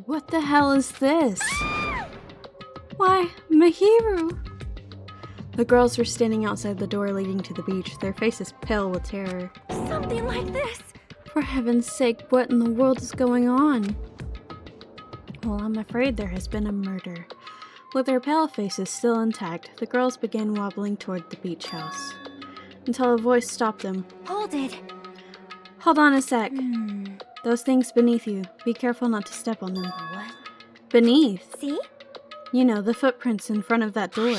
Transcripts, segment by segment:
What the hell is this? Why, Mahiru! The girls were standing outside the door leading to the beach, their faces pale with terror. Something like this! For heaven's sake, what in the world is going on? Well, I'm afraid there has been a murder. With their pale faces still intact, the girls began wobbling toward the beach house, until a voice stopped them. Hold it! Hold on a sec. Those things beneath you. Be careful not to step on them. What? Beneath? See? You know, the footprints in front of that door.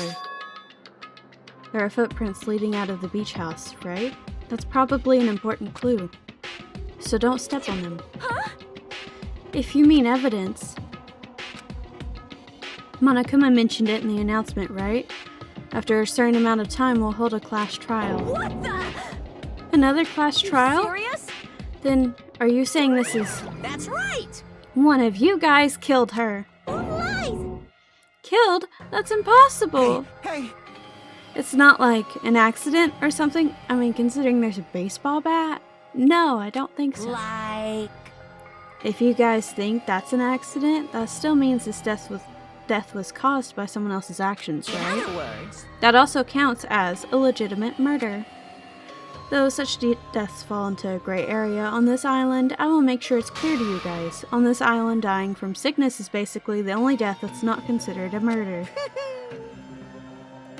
There are footprints leading out of the beach house, right? That's probably an important clue. So don't step on them. Huh? If you mean evidence. Monokuma mentioned it in the announcement, right? After a certain amount of time, we'll hold a class trial. What the? Another class trial? Serious? Then, are you saying this is... That's right! One of you guys killed her. Who lies? Killed? That's impossible. Hey! It's not like an accident or something? I mean, considering there's a baseball bat? No, I don't think so. Like... If you guys think that's an accident, that still means this death was caused by someone else's actions, In right? other words... That also counts as a legitimate murder. Though such deaths fall into a gray area on this island, I will make sure it's clear to you guys. On this island, dying from sickness is basically the only death that's not considered a murder.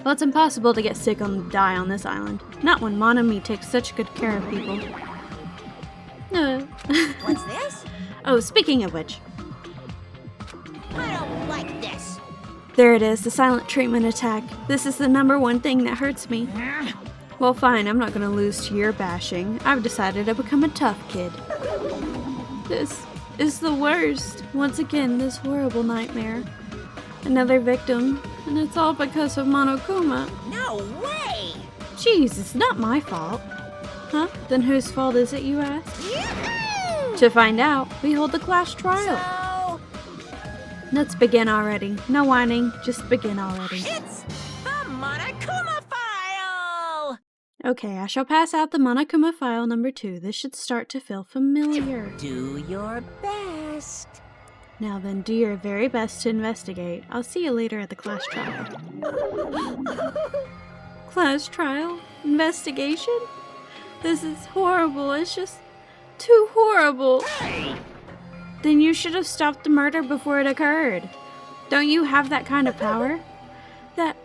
Well, it's impossible to get sick and die on this island. Not when Monami takes such good care of people. What's this? Oh, speaking of which. I don't like this. There it is, the silent treatment attack. This is the #1 thing that hurts me. Well, fine, I'm not gonna lose to your bashing. I've decided to become a tough kid. This is the worst. Once again, this horrible nightmare. Another victim, and it's all because of Monokuma. No way! Jeez, it's not my fault. Huh? Then whose fault is it, you ask? Yoo-hoo! To find out, we hold the class trial. So... Let's begin already. No whining, just begin already. It's the Monokuma file! Okay, I shall pass out the Monokuma file #2. This should start to feel familiar. Do your best. Now then, do your very best to investigate. I'll see you later at the class trial. Class trial? Investigation? This is horrible. It's just too horrible. Hey! Then you should have stopped the murder before it occurred. Don't you have that kind of power? That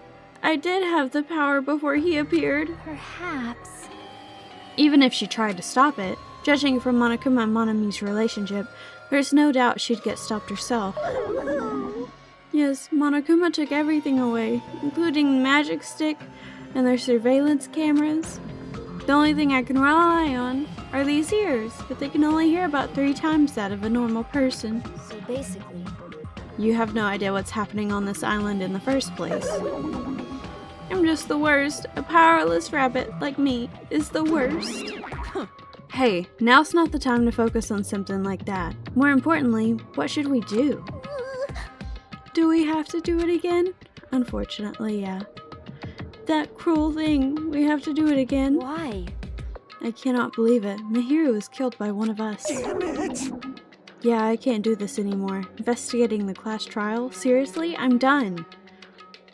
I did have the power before he appeared. Perhaps. Even if she tried to stop it, judging from Monokuma and Monami's relationship, there's no doubt she'd get stopped herself. Yes, Monokuma took everything away, including the magic stick and their surveillance cameras. The only thing I can rely on are these ears, but they can only hear about 3 times that of a normal person. So basically... You have no idea what's happening on this island in the first place. I'm just the worst. A powerless rabbit like me is the worst. Hey, now's not the time to focus on something like that. More importantly, what should we do? Do we have to do it again? Unfortunately, yeah. That cruel thing, we have to do it again. Why? I cannot believe it. Mahiru was killed by one of us. Damn it! Yeah, I can't do this anymore. Investigating the class trial? Seriously? I'm done.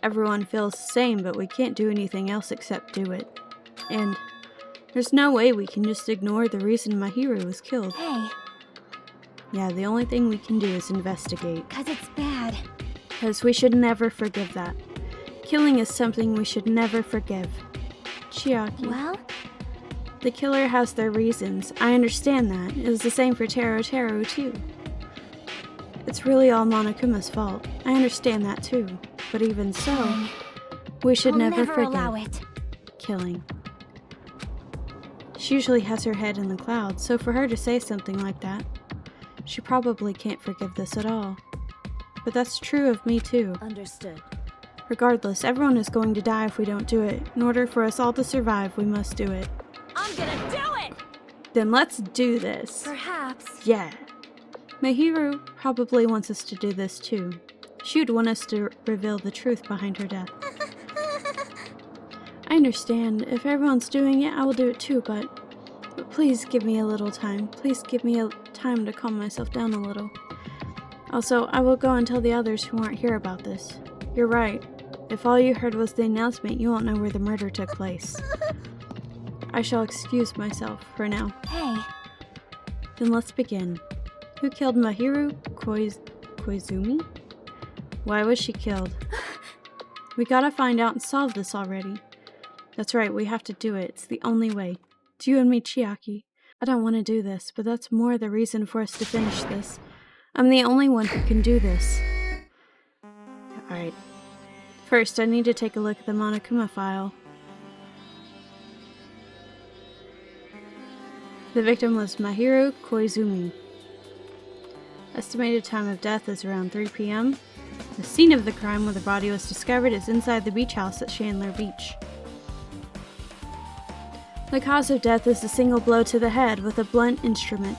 Everyone feels the same, but we can't do anything else except do it. And there's no way we can just ignore the reason Mahiru was killed. Hey, Yeah, the only thing we can do is investigate. 'cause it's bad. Because we should never forgive that. Killing is something we should never forgive. Chiaki. Well, The killer has their reasons. I understand that. It was the same for Taro too. It's really all Monokuma's fault. I understand that too. But even so, we should I'll never never forgive allow it. killing. She usually has her head in the clouds, so for her to say something like that, she probably can't forgive this at all. But that's true of me too. Understood. Regardless, everyone is going to die if we don't do it. In order for us all to survive, we must do it. I'm gonna do it! Then let's do this. Perhaps. Yeah. Mahiru probably wants us to do this too. She would want us to reveal the truth behind her death. I understand. If everyone's doing it, I will do it too, but please give me a little time. Please give me time to calm myself down a little. Also, I will go and tell the others who aren't here about this. You're right. If all you heard was the announcement, you won't know where the murder took place. I shall excuse myself for now. Hey. Then let's begin. Who killed Mahiru Koizumi? Why was she killed? We gotta find out and solve this already. That's right, we have to do it. It's the only way. It's you and me, Chiaki. I don't want to do this, but that's more the reason for us to finish this. I'm the only one who can do this. Alright. First, I need to take a look at the Monokuma file. The victim was Mahiru Koizumi. Estimated time of death is around 3 p.m. The scene of the crime where the body was discovered is inside the beach house at Chandler Beach. The cause of death is a single blow to the head with a blunt instrument.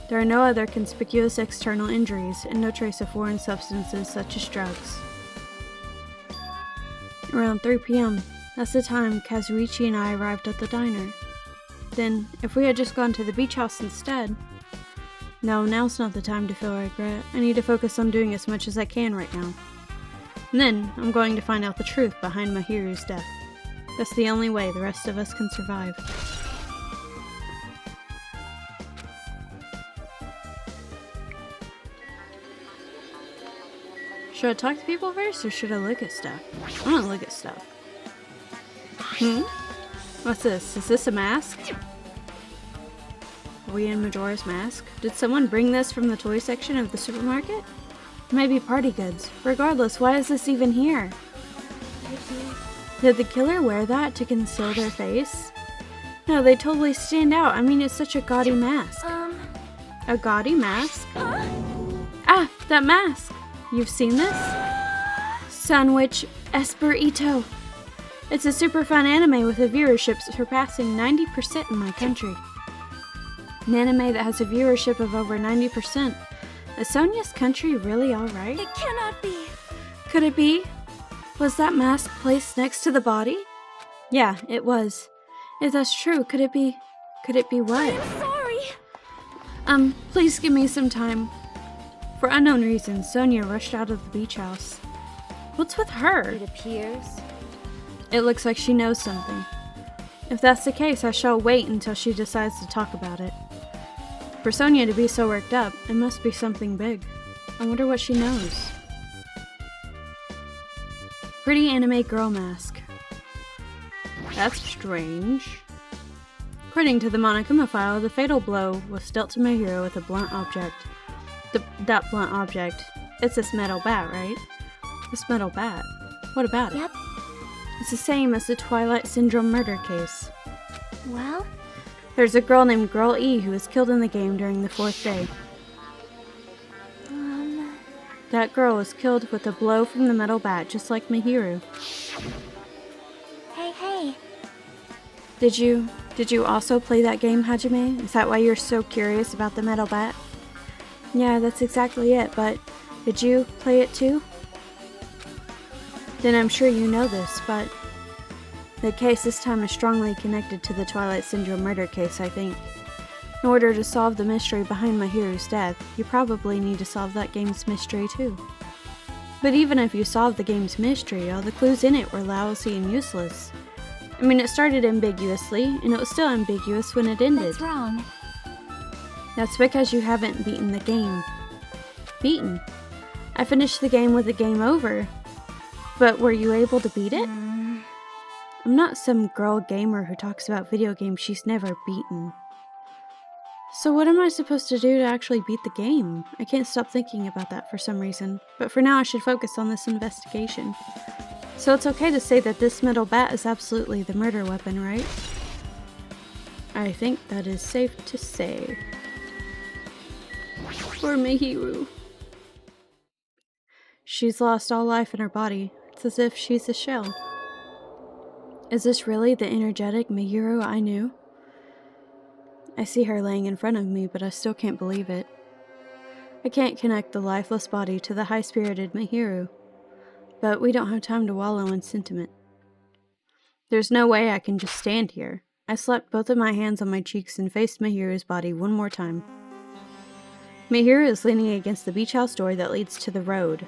There are no other conspicuous external injuries and no trace of foreign substances such as drugs. Around 3 p.m., that's the time Kazuichi and I arrived at the diner. Then, if we had just gone to the beach house instead... No, now's not the time to feel regret. I need to focus on doing as much as I can right now. And then, I'm going to find out the truth behind Mahiru's death. That's the only way the rest of us can survive. Should I talk to people first, or should I look at stuff? I want to look at stuff. What's this? Is this a mask? Are we in Majora's Mask? Did someone bring this from the toy section of the supermarket? Maybe party goods. Regardless, why is this even here? Did the killer wear that to conceal their face? No, they totally stand out. I mean, it's such a gaudy mask. A gaudy mask? Ah, that mask! You've seen this? Sandwich Esperito. It's a super fun anime with a viewership surpassing 90% in my country. An anime that has a viewership of over 90%. Is Sonia's country really alright? It cannot be. Could it be? Was that mask placed next to the body? Yeah, it was. If that's true, could it be what? I'm sorry. Please give me some time. For unknown reasons, Sonia rushed out of the beach house. What's with her? It appears. It looks like she knows something. If that's the case, I shall wait until she decides to talk about it. For Sonia to be so worked up, it must be something big. I wonder what she knows. Pretty anime girl mask. That's strange. According to the Monokuma file, the fatal blow was dealt to Mahiru with a blunt object. That blunt object. It's this metal bat, right? This metal bat. What about it? Yep. It's the same as the Twilight Syndrome murder case. Well? There's a girl named Girl E who was killed in the game during the 4th day. That girl was killed with a blow from the metal bat, just like Mahiru. Hey. Did you also play that game, Hajime? Is that why you're so curious about the metal bat? Yeah, that's exactly it, but did you play it too? Then I'm sure you know this, but the case this time is strongly connected to the Twilight Syndrome murder case, I think. In order to solve the mystery behind Mahiru's death, you probably need to solve that game's mystery too. But even if you solved the game's mystery, all the clues in it were lousy and useless. I mean, it started ambiguously, and it was still ambiguous when it ended. That's wrong. That's because you haven't beaten the game. Beaten? I finished the game with the game over. But were you able to beat it? I'm not some girl gamer who talks about video games she's never beaten. So what am I supposed to do to actually beat the game? I can't stop thinking about that for some reason. But for now I should focus on this investigation. So it's okay to say that this metal bat is absolutely the murder weapon, right? I think that is safe to say. Poor Mahiru. She's lost all life in her body. It's as if she's a shell. Is this really the energetic Mahiru I knew? I see her laying in front of me, but I still can't believe it. I can't connect the lifeless body to the high-spirited Mahiru. But we don't have time to wallow in sentiment. There's no way I can just stand here. I slapped both of my hands on my cheeks and faced Mahiru's body one more time. Mihiro is leaning against the beach house door that leads to the road.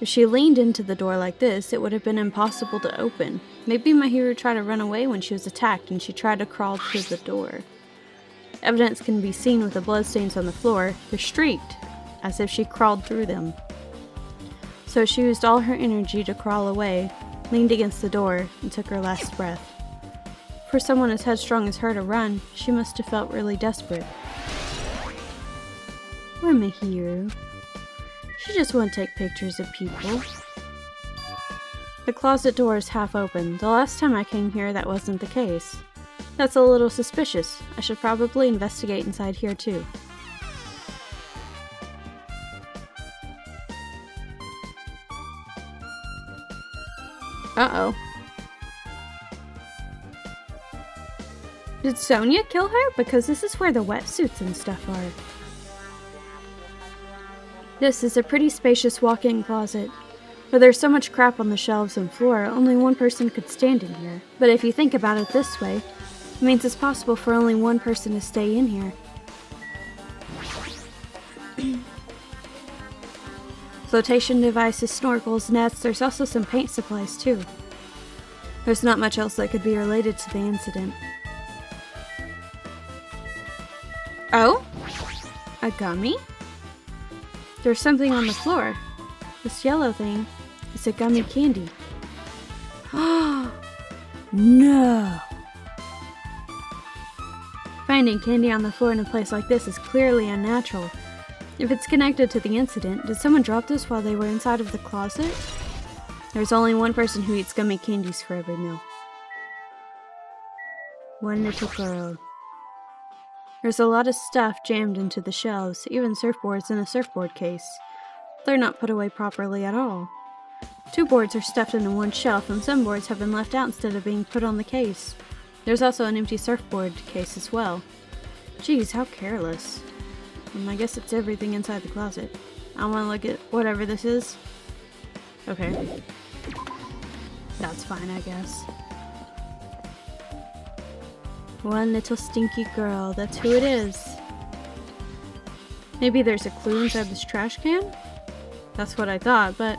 If she leaned into the door like this, it would have been impossible to open. Maybe Mihiro tried to run away when she was attacked and she tried to crawl through the door. Evidence can be seen with the bloodstains on the floor. They're streaked, as if she crawled through them. So she used all her energy to crawl away, leaned against the door, and took her last breath. For someone as headstrong as her to run, she must have felt really desperate. Poor Mihiro. She just won't take pictures of people. The closet door is half open. The last time I came here, that wasn't the case. That's a little suspicious. I should probably investigate inside here too. Uh-oh. Did Sonia kill her? Because this is where the wetsuits and stuff are. This is a pretty spacious walk-in closet. But there's so much crap on the shelves and floor, only one person could stand in here. But if you think about it this way, it means it's possible for only one person to stay in here. Flotation devices, snorkels, nets, there's also some paint supplies too. There's not much else that could be related to the incident. Oh? A gummy? There's something on the floor. This yellow thing is a gummy candy. No! Finding candy on the floor in a place like this is clearly unnatural. If it's connected to the incident, did someone drop this while they were inside of the closet? There's only one person who eats gummy candies for every meal. One little girl. There's a lot of stuff jammed into the shelves, even surfboards in a surfboard case. They're not put away properly at all. 2 boards are stuffed into one shelf, and some boards have been left out instead of being put on the case. There's also an empty surfboard case as well. Geez, how careless. I guess it's everything inside the closet. I want to look at whatever this is. Okay. That's fine, I guess. One little stinky girl, that's who it is. Maybe there's a clue inside this trash can? That's what I thought, but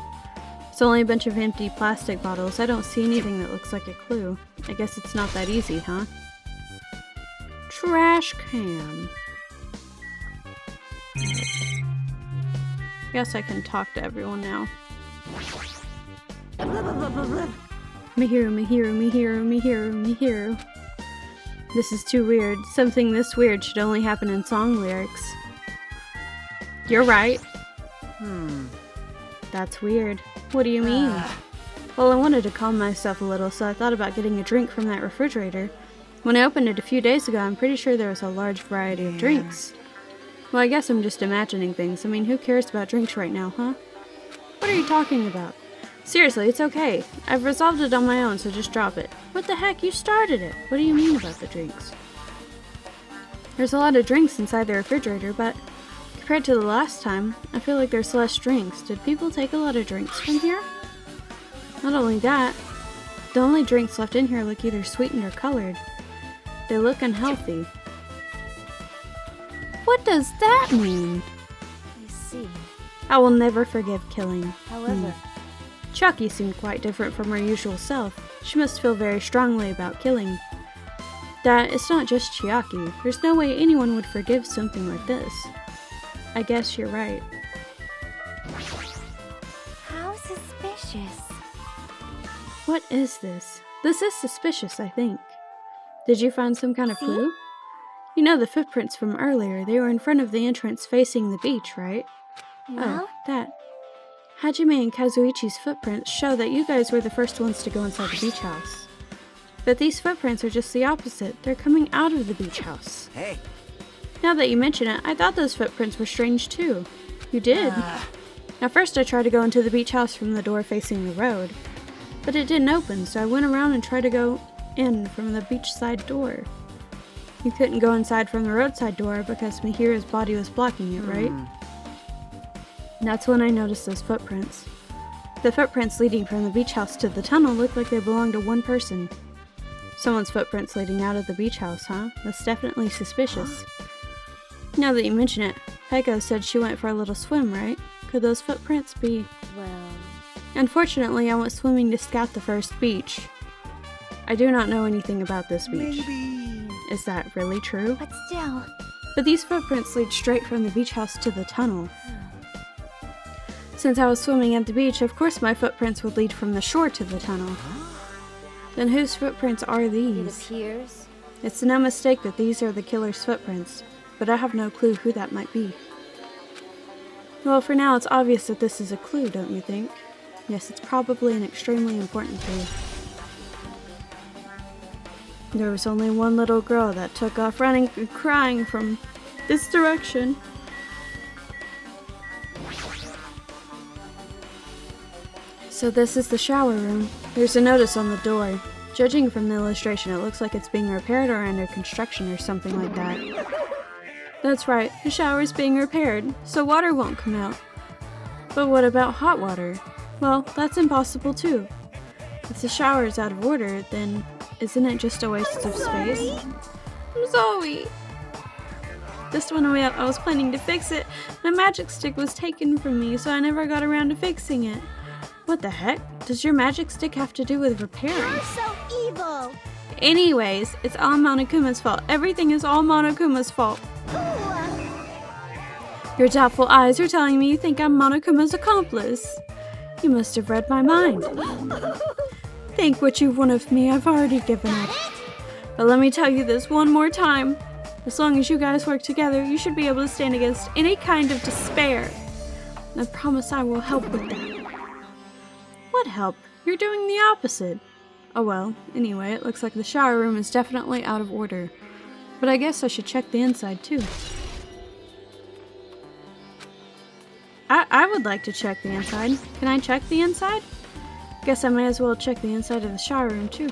it's only a bunch of empty plastic bottles. I don't see anything that looks like a clue. I guess it's not that easy, huh? Trash can. Guess I can talk to everyone now. Mihiro, Mihiro, Mihiro, Mihiro, Mihiro. This is too weird. Something this weird should only happen in song lyrics. You're right. That's weird. What do you mean? Well, I wanted to calm myself a little, so I thought about getting a drink from that refrigerator. When I opened it a few days ago, I'm pretty sure there was a large variety of drinks. Well, I guess I'm just imagining things. I mean, who cares about drinks right now, huh? What are you talking about? Seriously, it's okay. I've resolved it on my own, so just drop it. What the heck? You started it. What do you mean about the drinks? There's a lot of drinks inside the refrigerator, but compared to the last time, I feel like there's less drinks. Did people take a lot of drinks from here? Not only that, the only drinks left in here look either sweetened or colored. They look unhealthy. What does that mean? I see. I will never forgive killing. However, Chucky seemed quite different from her usual self. She must feel very strongly about killing. That it's not just Chiaki. There's no way anyone would forgive something like this. I guess you're right. how suspicious. What is this? This is suspicious, I think. Did you find some kind of See? clue? You know the footprints from earlier. They were in front of the entrance facing the beach, right? Well, Oh, that. Hajime and Kazuichi's footprints show that you guys were the first ones to go inside the beach house. But these footprints are just the opposite. They're coming out of the beach house. Hey. Now that you mention it, I thought those footprints were strange too. You did. At first I tried to go into the beach house from the door facing the road, but it didn't open, so I went around and tried to go in from the beachside door. You couldn't go inside from the roadside door because Mihiro's body was blocking it, right? That's when I noticed those footprints. The footprints leading from the beach house to the tunnel look like they belong to one person. Someone's footprints leading out of the beach house, huh? That's definitely suspicious. Now that you mention it, Peko said she went for a little swim, right? Could those footprints be... Well... Unfortunately, I went swimming to scout the first beach. I do not know anything about this beach. Maybe. Is that really true? But still... But these footprints lead straight from the beach house to the tunnel. Since I was swimming at the beach, of course my footprints would lead from the shore to the tunnel. Then whose footprints are It these? appears... It's no mistake that these are the killer's footprints, but I have no clue who that might be. Well, for now it's obvious that this is a clue, don't you think? Yes, it's probably an extremely important clue. There was only one little girl that took off running and crying from this direction. So this is the shower room. There's a notice on the door. Judging from the illustration, it looks like it's being repaired or under construction or something like that. That's right, the shower is being repaired, so water won't come out. But what about hot water? Well, that's impossible too. If the shower is out of order, then isn't it just a waste of space? Zoe! Just when I was planning to fix it, my magic stick was taken from me, so I never got around to fixing it. What the heck? Does your magic stick have to do with repairing? You're so evil! Anyways, it's all Monokuma's fault. Everything is all Monokuma's fault. Your doubtful eyes are telling me you think I'm Monokuma's accomplice. You must have read my mind. Think what you want of me, I've already given up. But let me tell you this one more time. As long as you guys work together, you should be able to stand against any kind of despair. I promise I will help with that. What help? You're doing the opposite. Oh well, anyway, it looks like the shower room is definitely out of order. But I guess I should check the inside too. I would like to check the inside. Can I check the inside? Guess I may as well check the inside of the shower room too.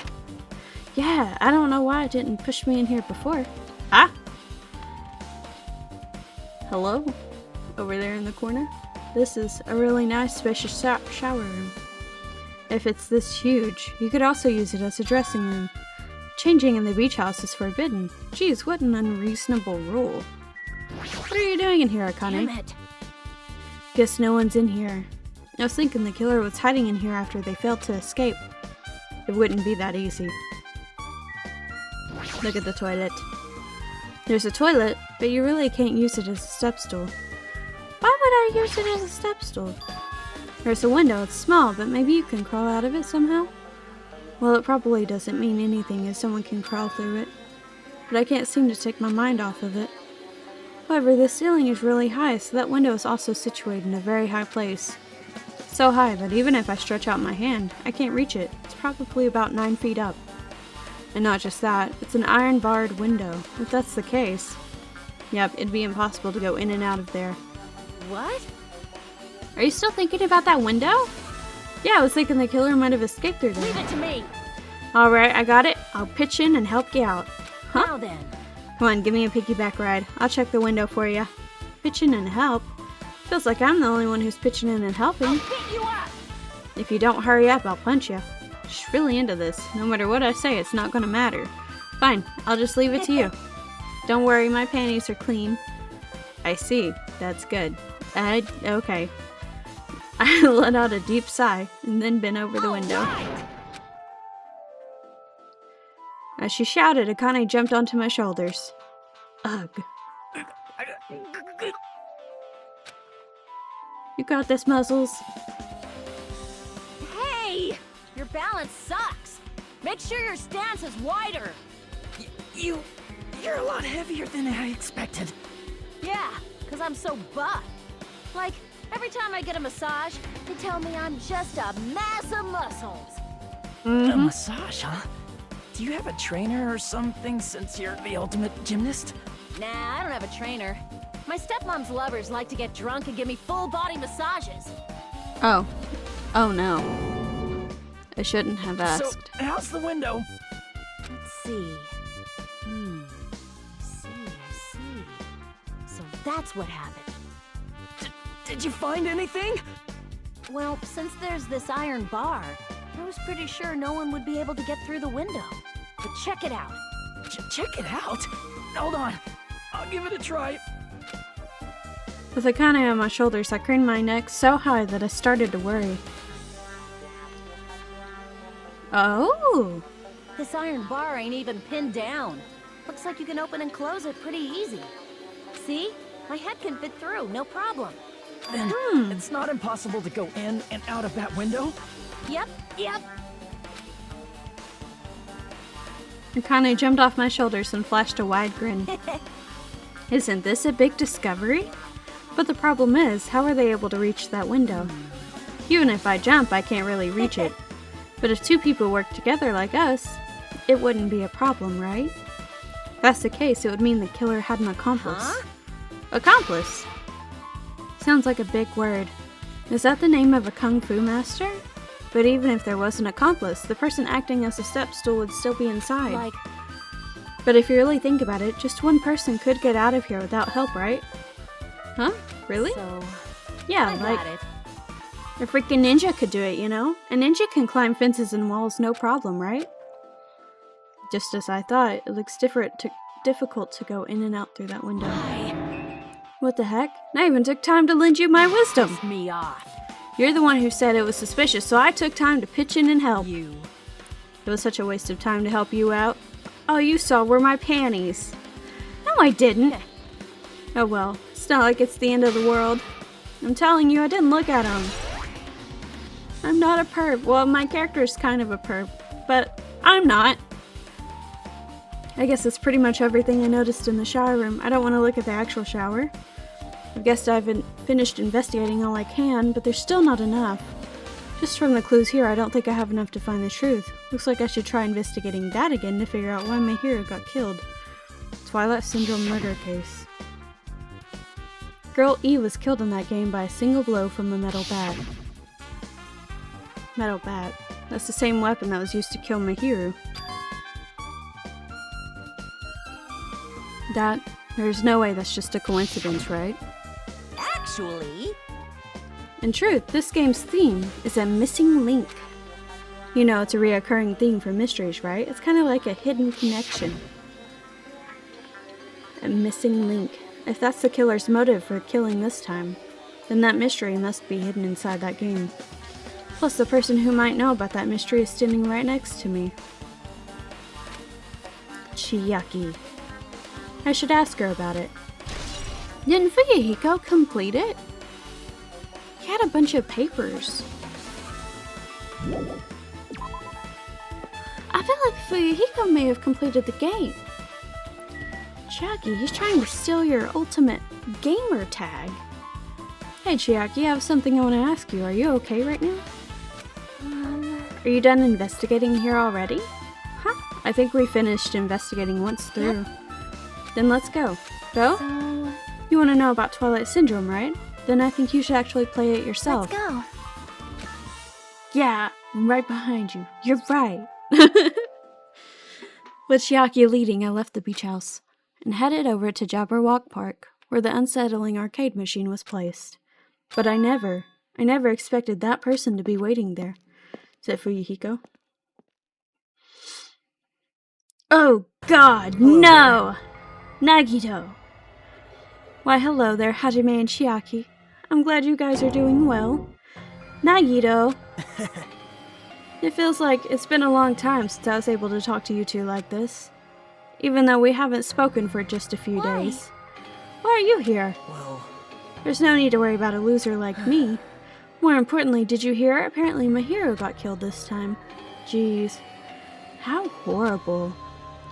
Yeah, I don't know why it didn't push me in here before. Ah! Hello? Over there in the corner? This is a really nice spacious shower room. If it's this huge, you could also use it as a dressing room. Changing in the beach house is forbidden. Geez, what an unreasonable rule. What are you doing in here, Akane? Damn it! Guess no one's in here. I was thinking the killer was hiding in here after they failed to escape. It wouldn't be that easy. Look at the toilet. There's a toilet, but you really can't use it as a step stool. Why would I use it as a step stool? There's a window, it's small, but maybe you can crawl out of it somehow? Well, it probably doesn't mean anything if someone can crawl through it. But I can't seem to take my mind off of it. However, the ceiling is really high, so that window is also situated in a very high place. So high that even if I stretch out my hand, I can't reach it. It's probably about 9 feet up. And not just that, it's an iron-barred window. If that's the case, yep, it'd be impossible to go in and out of there. What? Are you still thinking about that window? Yeah, I was thinking the killer might have escaped through there. Leave it to me! Alright, I got it. I'll pitch in and help you out. Huh? Now then. Come on, give me a piggyback ride. I'll check the window for you. Pitch in and help? Feels like I'm the only one who's pitching in and helping. I'll pick you up! If you don't hurry up, I'll punch you. She's really into this. No matter what I say, it's not gonna matter. Fine, I'll just leave it to you. Don't worry, my panties are clean. I see. That's good. Okay. I let out a deep sigh and then bent over the window. Right. As she shouted, Akane jumped onto my shoulders. Ugh. You got this, Muzzles. Hey! Your balance sucks! Make sure your stance is wider! You're a lot heavier than I expected. Yeah, because I'm so buff. Like, every time I get a massage, they tell me I'm just a mass of muscles. A massage, huh? Do you have a trainer or something since you're the ultimate gymnast? Nah, I don't have a trainer. My stepmom's lovers like to get drunk and give me full-body massages. Oh. Oh no. I shouldn't have asked. So, how's the window? Let's see. I see. So that's what happened. Did you find anything? Well, since there's this iron bar, I was pretty sure no one would be able to get through the window. But check it out. Check it out? Hold on. I'll give it a try. With Akane on my shoulders, I craned my neck so high that I started to worry. Oh! This iron bar ain't even pinned down. Looks like you can open and close it pretty easy. See? My head can fit through, no problem. Then it's not impossible to go in and out of that window? Yep. Akane jumped off my shoulders and flashed a wide grin. Isn't this a big discovery? But the problem is, how are they able to reach that window? Even if I jump, I can't really reach it. But if two people work together like us, it wouldn't be a problem, right? If that's the case, it would mean the killer had an accomplice. Huh? Accomplice? Sounds like a big word. Is that the name of a kung fu master? But even if there was an accomplice, the person acting as a step stool would still be inside. Like, But if you really think about it, just one person could get out of here without help, right? Huh? Really? so... Yeah, I like got it. a freaking ninja could do it, you know? A ninja can climb fences and walls no problem, right? Just as I thought, it looks difficult to go in and out through that window. What the heck? I even took time to lend you my wisdom! Piss me off. You're the one who said it was suspicious, so I took time to pitch in and help. You. It was such a waste of time to help you out. All you saw were my panties. No, I didn't. Oh well, it's not like it's the end of the world. I'm telling you, I didn't look at them. I'm not a perv. Well, my character's kind of a perv, but I'm not. I guess that's pretty much everything I noticed in the shower room. I don't want to look at the actual shower. I guess I've finished investigating all I can, but there's still not enough. Just from the clues here, I don't think I have enough to find the truth. Looks like I should try investigating that again to figure out why my hero got killed. Twilight Syndrome murder case. Girl E was killed in that game by a single blow from a metal bat. Metal bat. That's the same weapon that was used to kill Mahiru. There's no way that's just a coincidence, right? Actually... In truth, this game's theme is a missing link. You know, it's a reoccurring theme for mysteries, right? It's kind of like a hidden connection. A missing link. If that's the killer's motive for killing this time, then that mystery must be hidden inside that game. Plus, the person who might know about that mystery is standing right next to me. Chiaki. I should ask her about it. Didn't Fuyuhiko complete it? He had a bunch of papers. I feel like Fuyuhiko may have completed the game. Chiaki, he's trying to steal your ultimate gamer tag. Hey Chiaki, I have something I want to ask you. Are you okay right now? Are you done investigating here already? Huh? I think we finished investigating once through. Yep. Then let's go. Go? So... You want to know about Twilight Syndrome, right? Then I think you should actually play it yourself. Let's go. Yeah, I'm right behind you. You're right. With Chiaki leading, I left the beach house and headed over to Jabberwock Park, where the unsettling arcade machine was placed. But I never expected that person to be waiting there. Is it Fuyuhiko? Oh God, no! Nagito! Why, hello there, Hajime and Chiaki. I'm glad you guys are doing well. Nagito! It feels like it's been a long time since I was able to talk to you two like this. Even though we haven't spoken for just a few days. Why are you here? Well... There's no need to worry about a loser like me. More importantly, did you hear? Apparently Mahiru got killed this time. Jeez. How horrible.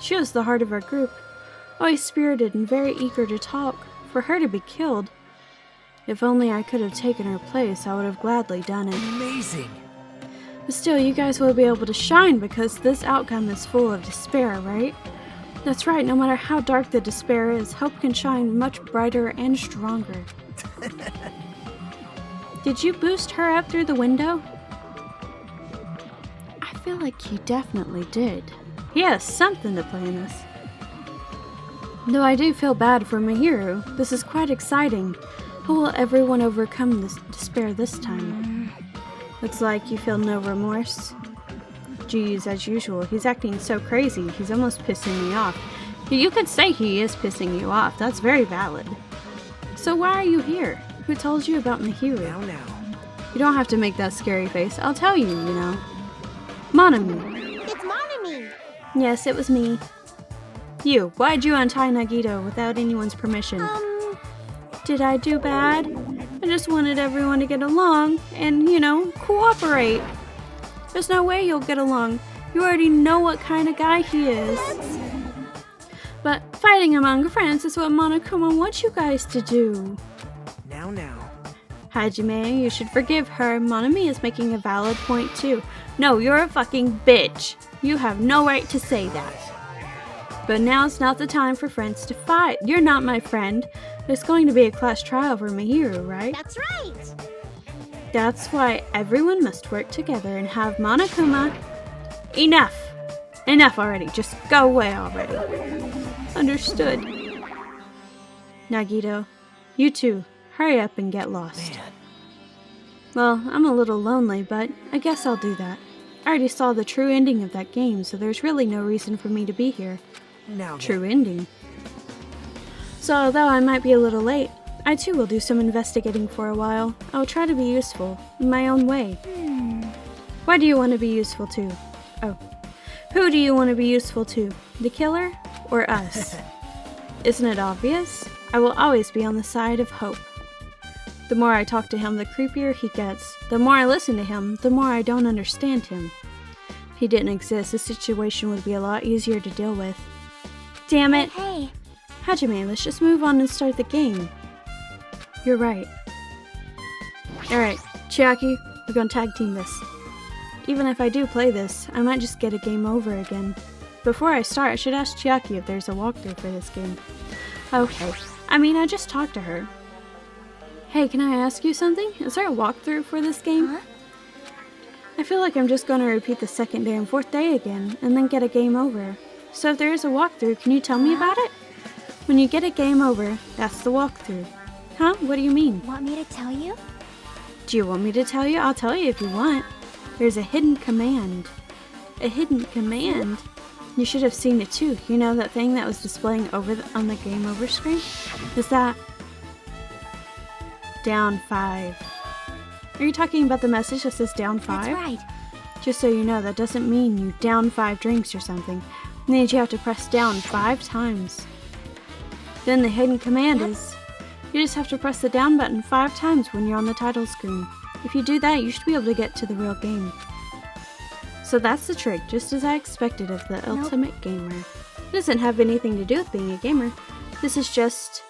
She was the heart of our group. Always spirited and very eager to talk. For her to be killed. If only I could have taken her place, I would have gladly done it. Amazing! But still, you guys will be able to shine because this outcome is full of despair, right? That's right, no matter how dark the despair is, hope can shine much brighter and stronger. Did you boost her up through the window? I feel like he definitely did. He has something to play in this. Though I do feel bad for Mahiru, this is quite exciting. How will everyone overcome this despair this time? Looks like you feel no remorse. Geez, as usual, he's acting so crazy, he's almost pissing me off. You could say he is pissing you off, that's very valid. So why are you here? Who told you about Mihiru? Now. You don't have to make that scary face. I'll tell you, you know. Monami. It's Monami! Yes, it was me. You, why'd you untie Nagito without anyone's permission? Did I do bad? I just wanted everyone to get along and, you know, cooperate. There's no way you'll get along. You already know what kind of guy he is. But fighting among friends is what Monokuma wants you guys to do. Now. Hajime, you should forgive her. Monami is making a valid point too. No, you're a fucking bitch. You have no right to say that. But now's not the time for friends to fight. You're not my friend. There's going to be a class trial for Mihiru, right? That's right! That's why everyone must work together and have Monokuma. Enough! Enough already. Just go away already. Understood. Nagito, you too. Hurry up and get lost. Man. Well, I'm a little lonely, but I guess I'll do that. I already saw the true ending of that game, so there's really no reason for me to be here. Now. True ending. So although I might be a little late, I too will do some investigating for a while. I'll try to be useful, in my own way. Why do you want to be useful to? Oh. Who do you want to be useful to? The killer or us? Isn't it obvious? I will always be on the side of hope. The more I talk to him, the creepier he gets. The more I listen to him, the more I don't understand him. If he didn't exist, the situation would be a lot easier to deal with. Damn it! Hey, Hajime, let's just move on and start the game. You're right. Alright, Chiaki, we're gonna tag team this. Even if I do play this, I might just get a game over again. Before I start, I should ask Chiaki if there's a walkthrough for this game. Okay, I just talked to her. Hey, can I ask you something? Is there a walkthrough for this game? Huh? I feel like I'm just gonna repeat the second day and fourth day again, and then get a game over. So if there is a walkthrough, can you tell me about it? When you get a game over, that's the walkthrough. Huh? What do you mean? Want me to tell you? Do you want me to tell you? I'll tell you if you want. There's a hidden command. A hidden command? You should have seen it too. You know that thing that was displaying on the game over screen? Is that... down 5. Are you talking about the message that says down 5? That's right. Just so you know, that doesn't mean you down 5 drinks or something. It means you have to press down 5 times. Then the hidden command is, you just have to press the down button 5 times when you're on the title screen. If you do that, you should be able to get to the real game. So that's the trick, just as I expected of the ultimate gamer. It doesn't have anything to do with being a gamer. This is just,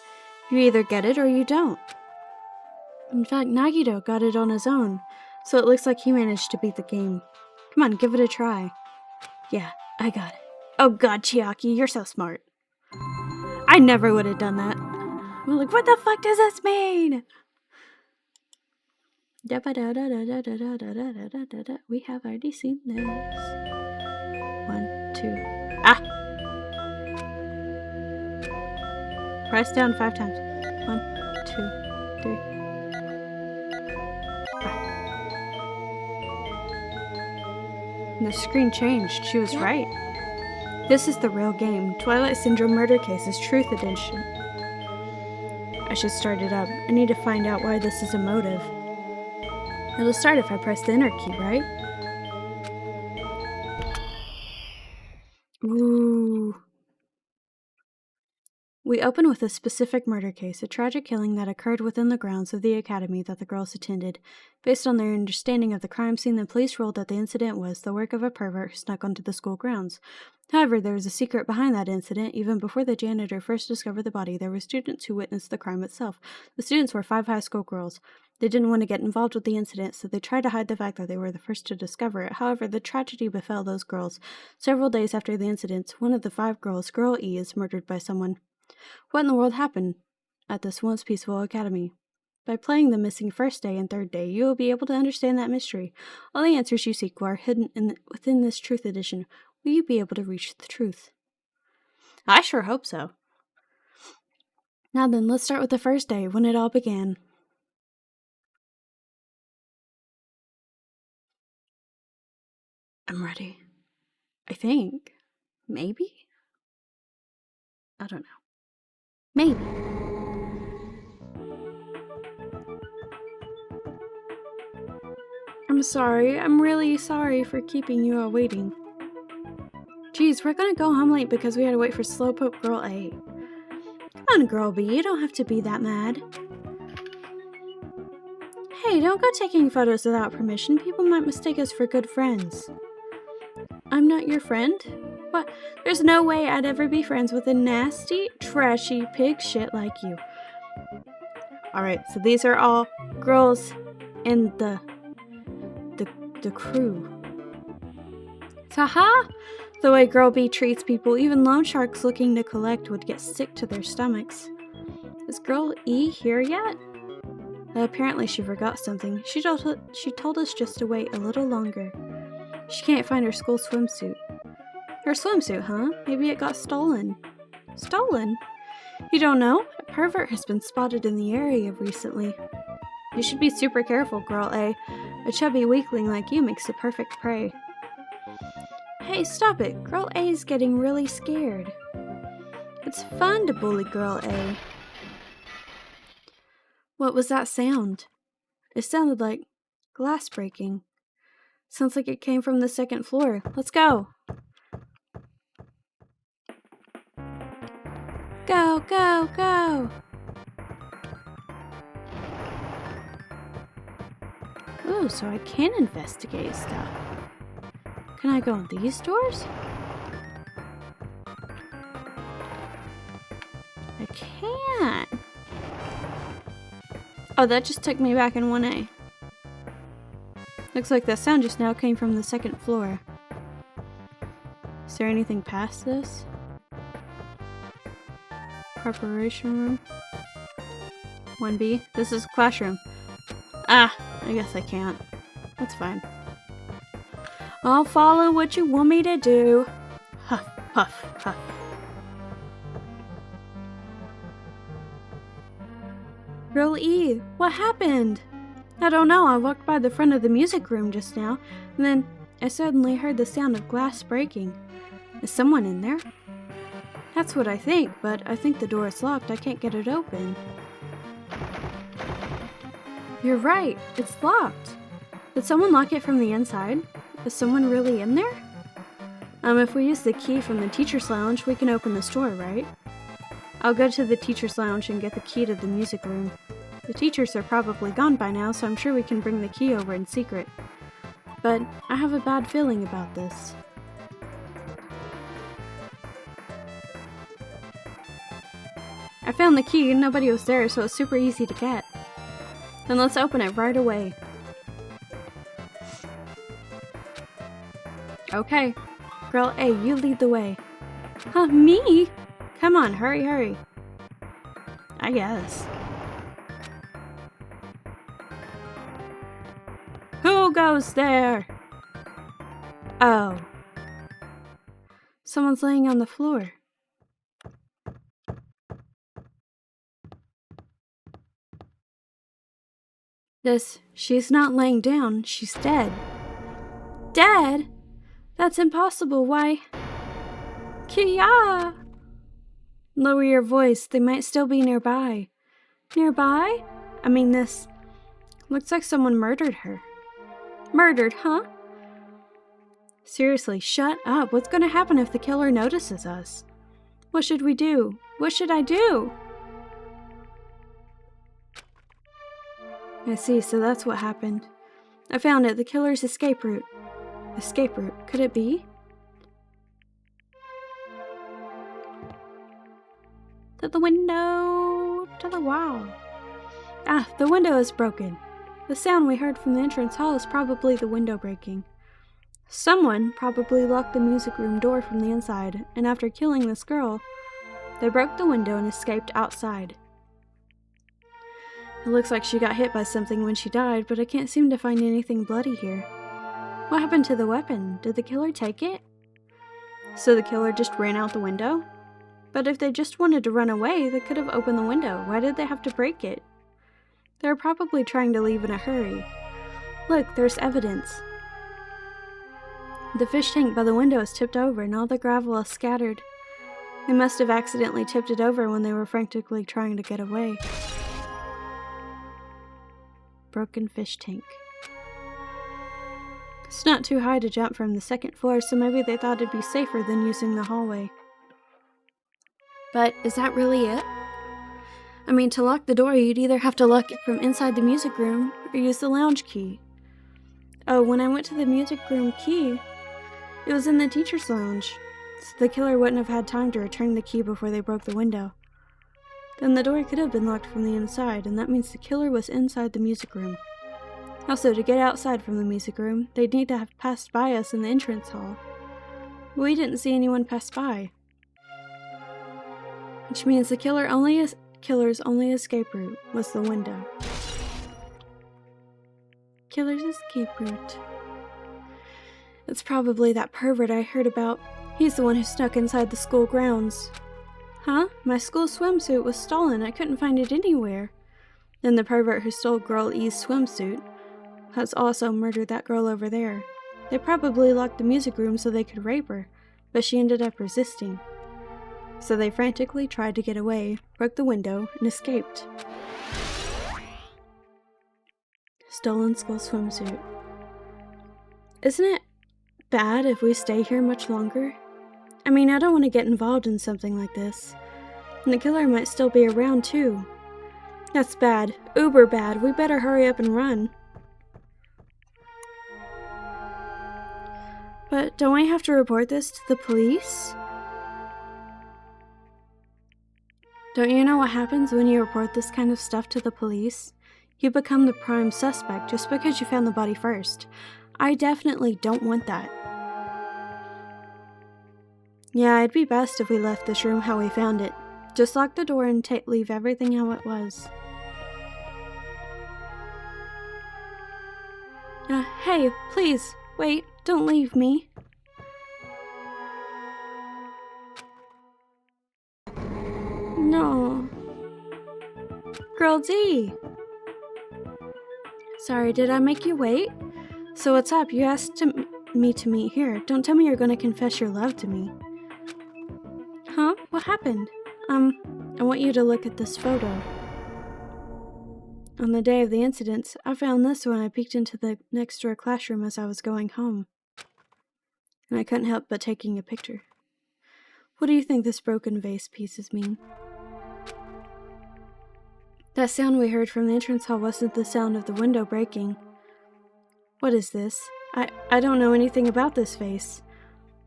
you either get it or you don't. In fact, Nagito got it on his own, so it looks like he managed to beat the game. Come on, give it a try. Yeah, I got it. Oh god, Chiaki, you're so smart. I never would have done that. I'm like, what the fuck does this mean? We have already seen this. 1, 2. Ah! Press down 5 times. 1, 2, 3. And the screen changed. She was right. This is the real game. Twilight Syndrome Murder Cases Truth Edition. I should start it up. I need to find out why this is a motive. It'll start if I press the enter key, right? Ooh. We open with a specific murder case, a tragic killing that occurred within the grounds of the academy that the girls attended. Based on their understanding of the crime scene, the police ruled that the incident was the work of a pervert who snuck onto the school grounds. However, there was a secret behind that incident. Even before the janitor first discovered the body, there were students who witnessed the crime itself. The students were 5 high school girls. They didn't want to get involved with the incident, so they tried to hide the fact that they were the first to discover it. However, the tragedy befell those girls. Several days after the incident, one of the 5 girls, Girl E, is murdered by someone. What in the world happened at this once peaceful academy? By playing the missing first day and third day, you will be able to understand that mystery. All the answers you seek are hidden within this Truth Edition. Will you be able to reach the truth? I sure hope so. Now then, let's start with the first day, when it all began. I'm ready. I think. Maybe? I don't know. Maybe. I'm sorry. I'm really sorry for keeping you all waiting. Geez, we're gonna go home late because we had to wait for Slowpoke Girl A. Come on, Girl B, you don't have to be that mad. Hey, don't go taking photos without permission. People might mistake us for good friends. I'm not your friend? What? There's no way I'd ever be friends with a nasty, trashy pig shit like you. Alright, so these are all girls in the crew. Haha! The way Girl B treats people, even loan sharks looking to collect would get sick to their stomachs. Is Girl E here yet? Apparently she forgot something. She told us just to wait a little longer. She can't find her school swimsuit. Her swimsuit, huh? Maybe it got stolen. Stolen? You don't know? A pervert has been spotted in the area recently. You should be super careful, Girl A. A chubby weakling like you makes the perfect prey. Hey, stop it. Girl A is getting really scared. It's fun to bully Girl A. What was that sound? It sounded like glass breaking. Sounds like it came from the second floor. Let's go. Go, go, go. Ooh, so I can investigate stuff. Can I go in these doors? I can't. Oh, that just took me back in 1A. Looks like the sound just now came from the second floor. Is there anything past this? Preparation room. 1B. This is classroom. Ah, I guess I can't. That's fine. I'll follow what you want me to do. Huff, huff, huff. Girl E, what happened? I don't know. I walked by the front of the music room just now, and then I suddenly heard the sound of glass breaking. Is someone in there? That's what I think, but I think the door is locked. I can't get it open. You're right. It's locked. Did someone lock it from the inside? Is someone really in there? If we use the key from the teacher's lounge, we can open this door, right? I'll go to the teacher's lounge and get the key to the music room. The teachers are probably gone by now, so I'm sure we can bring the key over in secret. But I have a bad feeling about this. I found the key, nobody was there, so it's super easy to get. Then let's open it right away. Okay. Girl A, you lead the way. Huh, me? Come on, hurry, hurry. I guess. Who goes there? Oh. Someone's laying on the floor. She's not laying down, she's dead. Dead? That's impossible, why? Kia! Lower your voice, they might still be nearby. Nearby? I mean, this looks like someone murdered her. Murdered, huh? Seriously, shut up. What's gonna happen if the killer notices us? What should we do? What should I do? I see, so that's what happened. I found it, the killer's escape route. Escape route, could it be? To the window, to the wall. Ah, the window is broken. The sound we heard from the entrance hall is probably the window breaking. Someone probably locked the music room door from the inside, and after killing this girl, they broke the window and escaped outside. It looks like she got hit by something when she died, but I can't seem to find anything bloody here. What happened to the weapon? Did the killer take it? So the killer just ran out the window? But if they just wanted to run away, they could have opened the window. Why did they have to break it? They were probably trying to leave in a hurry. Look, there's evidence. The fish tank by the window is tipped over and all the gravel is scattered. They must have accidentally tipped it over when they were frantically trying to get away. Broken fish tank. It's not too high to jump from the second floor, so maybe they thought it'd be safer than using the hallway. But is that really it? I mean, to lock the door, you'd either have to lock it from inside the music room or use the lounge key. Oh, when I went to the music room key, it was in the teacher's lounge, so the killer wouldn't have had time to return the key before they broke the window. Then the door could have been locked from the inside, and that means the killer was inside the music room. Also, to get outside from the music room, they'd need to have passed by us in the entrance hall. We didn't see anyone pass by. Which means the killer's only escape route was the window. Killer's escape route. It's probably that pervert I heard about. He's the one who snuck inside the school grounds. Huh? My school swimsuit was stolen. I couldn't find it anywhere. Then the pervert who stole Girl E's swimsuit has also murdered that girl over there. They probably locked the music room so they could rape her, but she ended up resisting. So they frantically tried to get away, broke the window, and escaped. Stolen school swimsuit. Isn't it bad if we stay here much longer? I mean, I don't want to get involved in something like this. And the killer might still be around too. That's bad. Uber bad. We better hurry up and run. But don't we have to report this to the police? Don't you know what happens when you report this kind of stuff to the police? You become the prime suspect just because you found the body first. I definitely don't want that. Yeah, it'd be best if we left this room how we found it. Just lock the door and leave everything how it was. Hey, please, wait, don't leave me. No. Girl D! Sorry, did I make you wait? So what's up? You asked me to meet here. Don't tell me you're gonna confess your love to me. Huh? What happened? I want you to look at this photo. On the day of the incidents, I found this when I peeked into the next door classroom as I was going home. And I couldn't help but taking a picture. What do you think this broken vase pieces mean? That sound we heard from the entrance hall wasn't the sound of the window breaking. What is this? I don't know anything about this vase.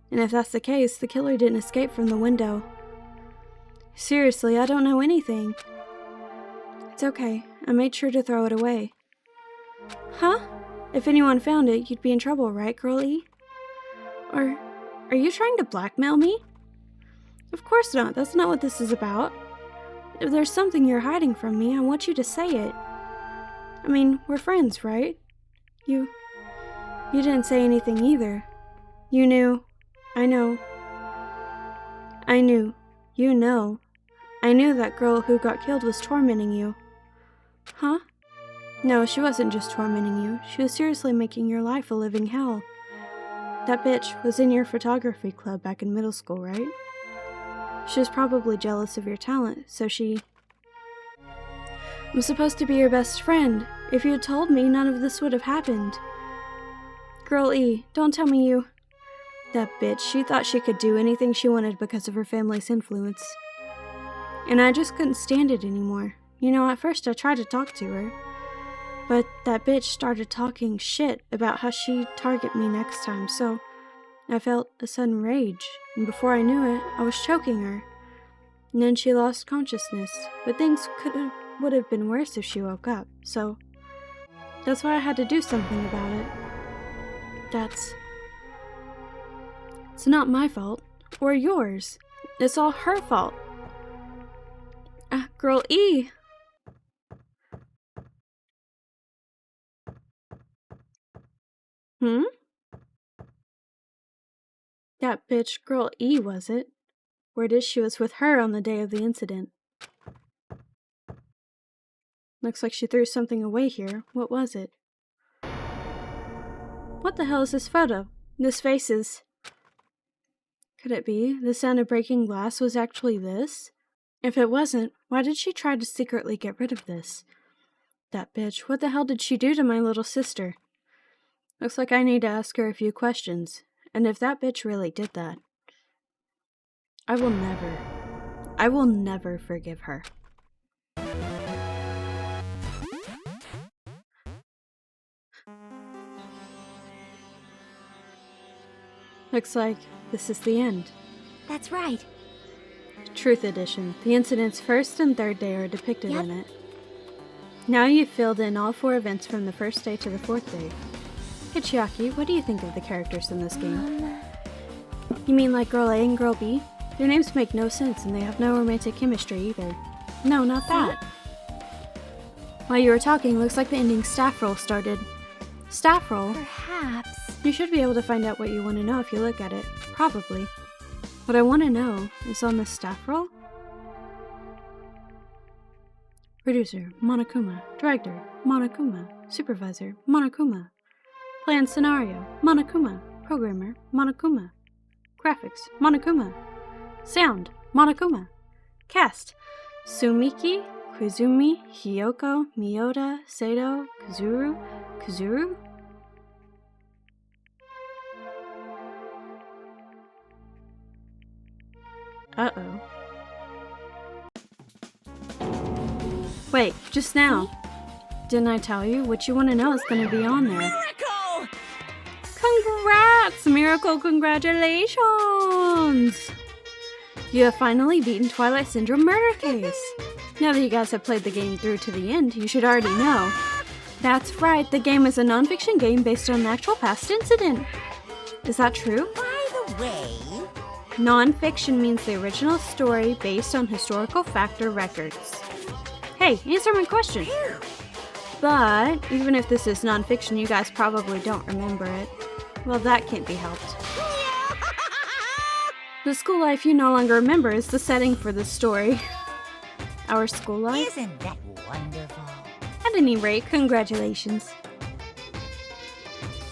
And if that's the case, the killer didn't escape from the window. Seriously, I don't know anything. It's okay. I made sure to throw it away. Huh? If anyone found it, you'd be in trouble, right, Girl E? Or are you trying to blackmail me? Of course not. That's not what this is about. If there's something you're hiding from me, I want you to say it. I mean, we're friends, right? You didn't say anything either. You knew. I know. I knew. You know. I knew that girl who got killed was tormenting you. Huh? No, she wasn't just tormenting you. She was seriously making your life a living hell. That bitch was in your photography club back in middle school, right? She was probably jealous of your talent, so she... I'm supposed to be your best friend. If you had told me, none of this would have happened. Girl E, don't tell me you... That bitch, she thought she could do anything she wanted because of her family's influence. And I just couldn't stand it anymore. You know, at first I tried to talk to her. But that bitch started talking shit about how she'd target me next time, so... I felt a sudden rage, and before I knew it, I was choking her. And then she lost consciousness, but things would have been worse if she woke up, so... That's why I had to do something about it. It's not my fault, or yours. It's all her fault. Girl E! Hmm? That bitch Girl E, was it? Word is she was with her on the day of the incident. Looks like she threw something away here. What was it? What the hell is this photo? This face is... Could it be? The sound of breaking glass was actually this? If it wasn't, why did she try to secretly get rid of this? That bitch, what the hell did she do to my little sister? Looks like I need to ask her a few questions. And if that bitch really did that, I will never forgive her. Looks like this is the end. That's right. Truth Edition. The incident's first and third day are depicted Yep. in it. Now you've filled in all 4 events from the first day to the 4th day. Hey Chiaki, what do you think of the characters in this game? You mean like Girl A and Girl B? Their names make no sense and they have no romantic chemistry either. No, not that. While you were talking, looks like the ending staff roll started. Staff roll? Perhaps. You should be able to find out what you want to know if you look at it. Probably. What I want to know is on the staff roll? Producer, Monokuma. Director, Monokuma. Supervisor, Monokuma. Plan scenario, Monokuma. Programmer, Monokuma. Graphics, Monokuma. Sound, Monokuma. Cast, Sumiki, Koizumi, Hiyoko, Miyoda, Sato, Kazuru? Uh-oh. Wait, just now. Didn't I tell you? What you want to know is going to be on there. Miracle! Congrats! Miracle, congratulations! You have finally beaten Twilight Syndrome Murder Case. Now that you guys have played the game through to the end, you should already know. That's right, the game is a non-fiction game based on an actual past incident. Is that true? By the way, Non-fiction means the original story based on historical fact or records. Hey, answer my question. But even if this is non-fiction, you guys probably don't remember it. Well, that can't be helped. The school life you no longer remember is the setting for this story. Our school life? isn't that wonderful? At any rate, congratulations.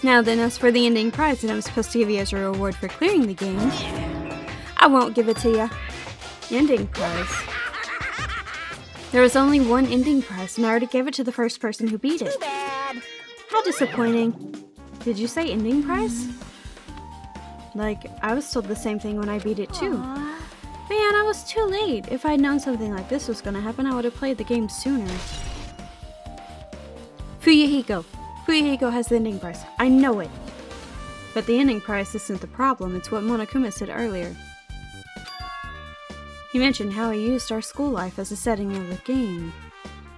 Now then, as for the ending prize that I'm supposed to give you as a reward for clearing the game, I won't give it to you. Ending prize. There was only one ending prize, and I already gave it to the first person who beat it. Too bad. How disappointing. Did you say ending prize? Like, I was told the same thing when I beat it too. Aw. Man, I was too late. If I'd known something like this was gonna happen, I would have played the game sooner. Fuyuhiko. Fuyuhiko has the ending prize. I know it. But the ending prize isn't the problem, it's what Monokuma said earlier. He mentioned how he used our school life as a setting of the game.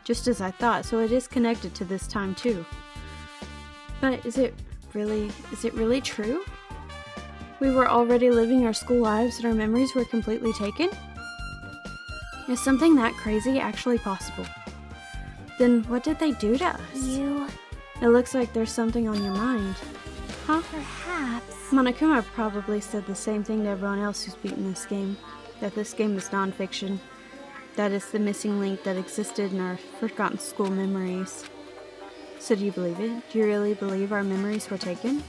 Just as I thought, so it is connected to this time too. But is it really true? We were already living our school lives and our memories were completely taken? Is something that crazy actually possible? Then what did they do to us? You... It looks like there's something on your mind. Huh? perhaps... Monokuma probably said the same thing to everyone else who's beaten this game. That this game is non-fiction. That it's the missing link that existed in our forgotten school memories. So do you believe it? Do you really believe our memories were taken?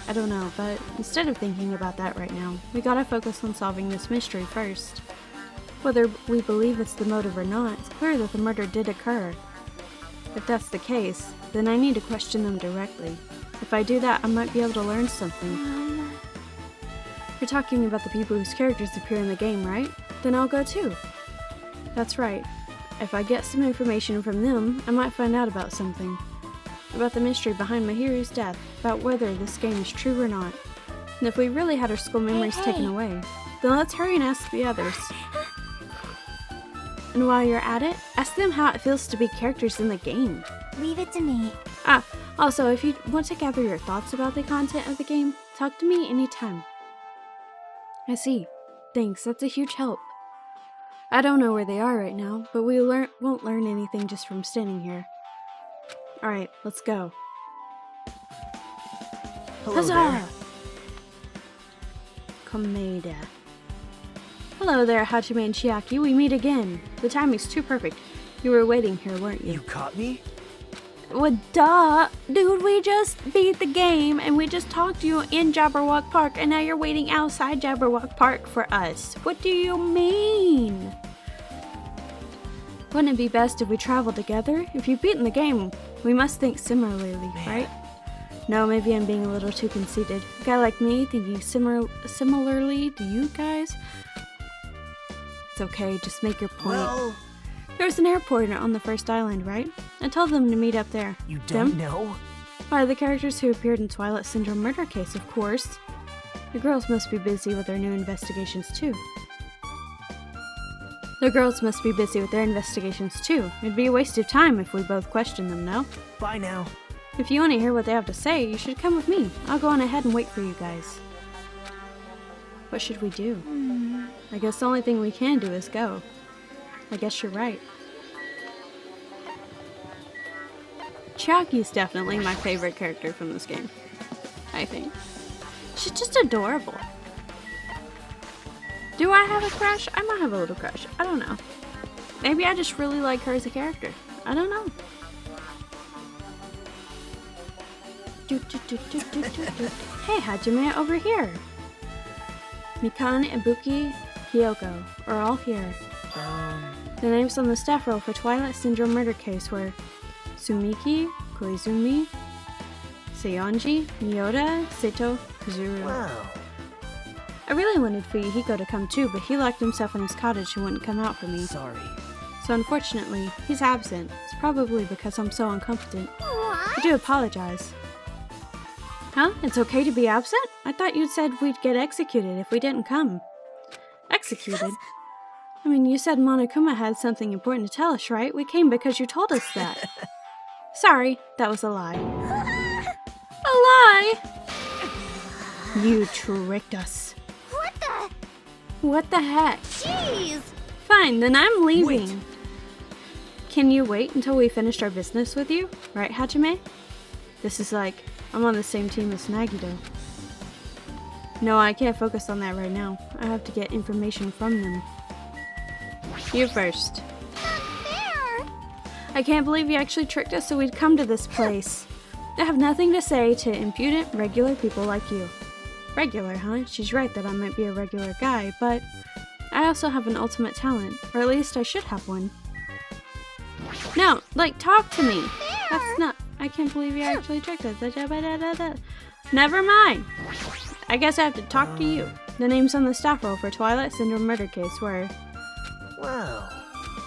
I don't know, but instead of thinking about that right now, we gotta focus on solving this mystery first. Whether we believe it's the motive or not, it's clear that the murder did occur. If that's the case, then I need to question them directly. If I do that, I might be able to learn something. You're talking about the people whose characters appear in the game, right? Then I'll go too. That's right. If I get some information from them, I might find out about something. About the mystery behind Mahiru's death, about whether this game is true or not. And if we really had our school memories taken away, then let's hurry and ask the others. And while you're at it, ask them how it feels to be characters in the game. Leave it to me. Also, if you want to gather your thoughts about the content of the game, talk to me anytime. I see. Thanks, that's a huge help. I don't know where they are right now, but we won't learn anything just from standing here. Alright, let's go. Hello Huzzah! there. Komeda. Hello there, Hachime and Chiaki. We meet again. The timing's too perfect. You were waiting here, weren't you? You caught me? Well, duh! Dude, we just beat the game, and we just talked to you in Jabberwock Park, and now you're waiting outside Jabberwock Park for us. What do you mean? Wouldn't it be best if we traveled together? If you've beaten the game, we must think similarly, right? No, maybe I'm being a little too conceited. A guy like me thinking similarly to you guys? It's okay, just make your point. Well, There's an airport on the first island, right? I told them to meet up there. you don't Them? know? Why, the characters who appeared in Twilight Syndrome murder case, of course. The girls must be busy with their new investigations too. The girls must be busy with their investigations too. It'd be a waste of time if we both questioned them, no? Bye now. If you want to hear what they have to say, you should come with me. I'll go on ahead and wait for you guys. What should we do? I guess the only thing we can do is go. I guess you're right. Chiaki's definitely my favorite character from this game. I think. She's just adorable. Do I have a crush? I might have a little crush. I don't know. Maybe I just really like her as a character. I don't know. Hey, Hajime, over here. Mikan, Ibuki, Hyoko are all here. The names on the staff roll for Twilight Syndrome murder case were Sumiki, Koizumi, Seionji, Miyoda, Seto, Kazuru. Wow. I really wanted Fuyuhiko to come too, but he locked himself in his cottage and wouldn't come out for me. Sorry. So unfortunately, he's absent. It's probably because I'm so incompetent. I do apologize. Huh? It's okay to be absent? I thought you said we'd get executed if we didn't come. Executed? I mean, you said Monokuma had something important to tell us, right? We came because you told us that. Sorry, that was a lie. A lie? You tricked us. What the? What the heck? Jeez! Fine, then I'm leaving. Wait. Can you wait until we finished our business with you? Right, Hajime? This is like, I'm on the same team as Nagito. No, I can't focus on that right now. I have to get information from them. You first. There! I can't believe you actually tricked us so we'd come to this place. I have nothing to say to impudent, regular people like you. Regular, huh? She's right that I might be a regular guy, but I also have an ultimate talent, or at least I should have one. No, like, talk to me. That's not... I can't believe you actually tricked us. Never mind. I guess I have to talk to you. The names on the staff roll for Twilight Syndrome murder case were... Wow.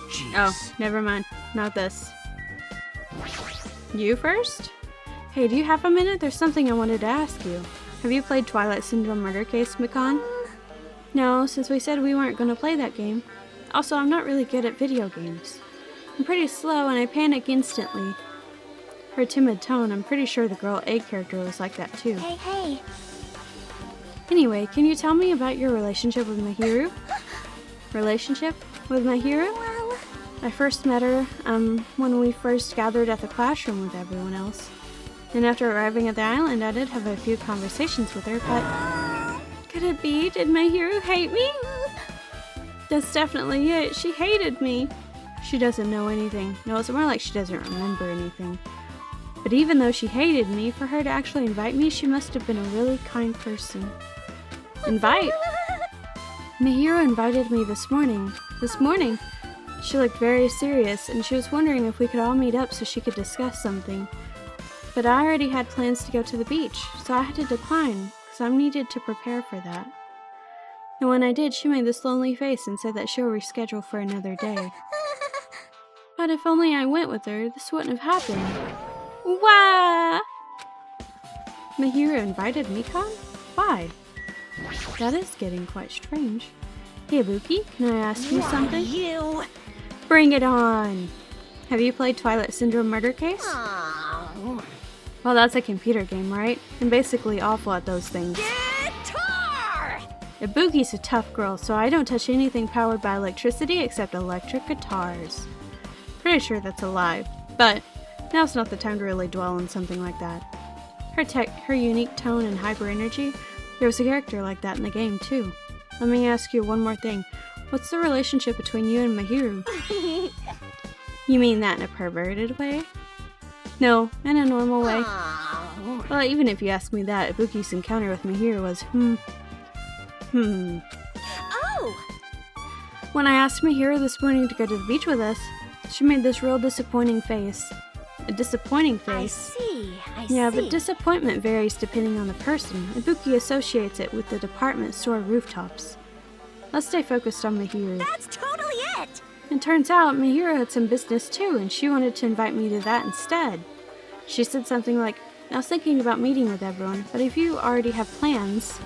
Jeez. Oh, never mind. Not this. You first? Hey, do you have a minute? There's something I wanted to ask you. Have you played Twilight Syndrome murder case, Mikan? No, since we said we weren't going to play that game. Also, I'm not really good at video games. I'm pretty slow and I panic instantly. Her timid tone, I'm pretty sure the girl A character was like that too. Hey. Anyway, can you tell me about your relationship with Mahiru? Relationship with Mahiru? Well... I first met her, when we first gathered at the classroom with everyone else. And after arriving at the island, I did have a few conversations with her, but... Could it be? Did Mahiru hate me? That's definitely it. She hated me. She doesn't know anything. No, it's more like she doesn't remember anything. But even though she hated me, for her to actually invite me, she must have been a really kind person. Invite? Mahiru invited me this morning. This morning? She looked very serious, and she was wondering if we could all meet up so she could discuss something. But I already had plans to go to the beach, so I had to decline, because I needed to prepare for that. And when I did, she made this lonely face and said that she'll reschedule for another day. But if only I went with her, this wouldn't have happened. Wah! Mahiru invited Mikan? Why? That is getting quite strange. Hey, Ibuki, can I ask you something? You... Bring it on! Have you played Twilight Syndrome murder case? Oh. Well, that's a computer game, right? I'm basically awful at those things. Guitar! Ibuki's a tough girl, so I don't touch anything powered by electricity except electric guitars. Pretty sure that's a lie, but now's not the time to really dwell on something like that. Her unique tone and hyper energy, there was a character like that in the game too. Let me ask you one more thing. What's the relationship between you and Mahiru? You mean that in a perverted way? No, in a normal way. Oh. Well, even if you ask me that, Ibuki's encounter with Mahiru was, Oh! When I asked Mahiru this morning to go to the beach with us, she made this real disappointing face. A disappointing face. I Yeah, see. but disappointment varies depending on the person. Ibuki associates it with the department store rooftops. Let's stay focused on Mihiru. That's totally it! It turns out Mihiru had some business too, and she wanted to invite me to that instead. She said something like, I was thinking about meeting with everyone, but if you already have plans...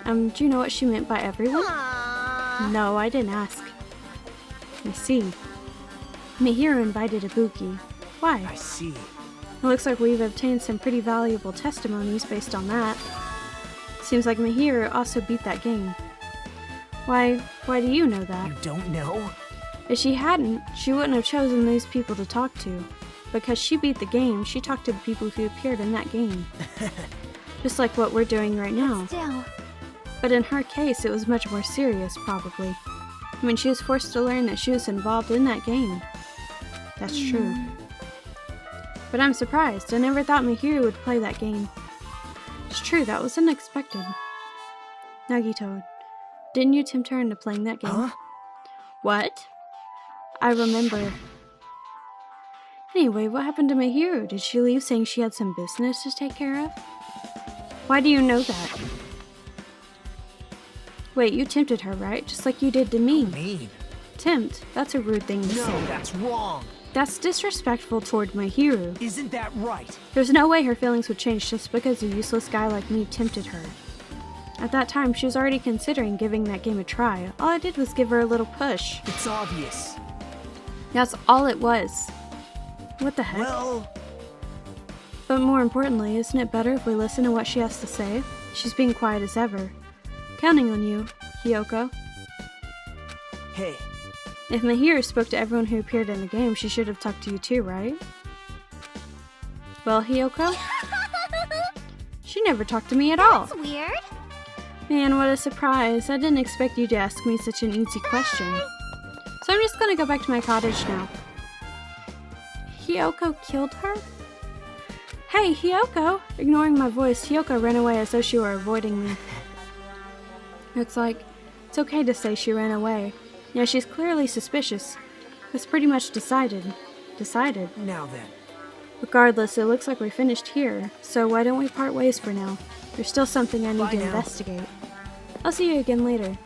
do you know what she meant by everyone? Aww. No, I didn't ask. I see. Mihiru invited Ibuki. Why? I see. It looks like we've obtained some pretty valuable testimonies based on that. Seems like Mihiru also beat that game. Why do you know that? You don't know? If she hadn't, she wouldn't have chosen these people to talk to. Because she beat the game, she talked to the people who appeared in that game. Just like what we're doing right now. Still. But in her case, it was much more serious, probably. I mean, she was forced to learn that she was involved in that game. That's true. But I'm surprised. I never thought Mihiru would play that game. It's true, that was unexpected. Nagito, didn't you tempt her into playing that game? Huh? What? I remember. Anyway, what happened to Mihiru? Did she leave saying she had some business to take care of? Why do you know that? Wait, you tempted her, right? Just like you did to me. Mean. Tempt? That's a rude thing to No, say. that's wrong. That's disrespectful toward Mihiru. Isn't that right? There's no way her feelings would change just because a useless guy like me tempted her. At that time, she was already considering giving that game a try. All I did was give her a little push. It's obvious. That's all it was. What the heck? Well, But more importantly, isn't it better if we listen to what she has to say? She's being quiet as ever. Counting on you, Hiyoko. hey, If Mihiru spoke to everyone who appeared in the game, she should have talked to you too, right? Well, Hiyoko? She never talked to me at all. That's weird. Man, what a surprise. I didn't expect you to ask me such an easy question. So I'm just gonna go back to my cottage now. Hiyoko killed her? Hey, Hiyoko! Ignoring my voice, Hiyoko ran away as though she were avoiding me. It's like, it's okay to say she ran away. Yeah, she's clearly suspicious. It's pretty much decided. Decided. now then. Regardless, it looks like we finished here, so why don't we part ways for now? There's still something I need Bye to now. investigate. I'll see you again later.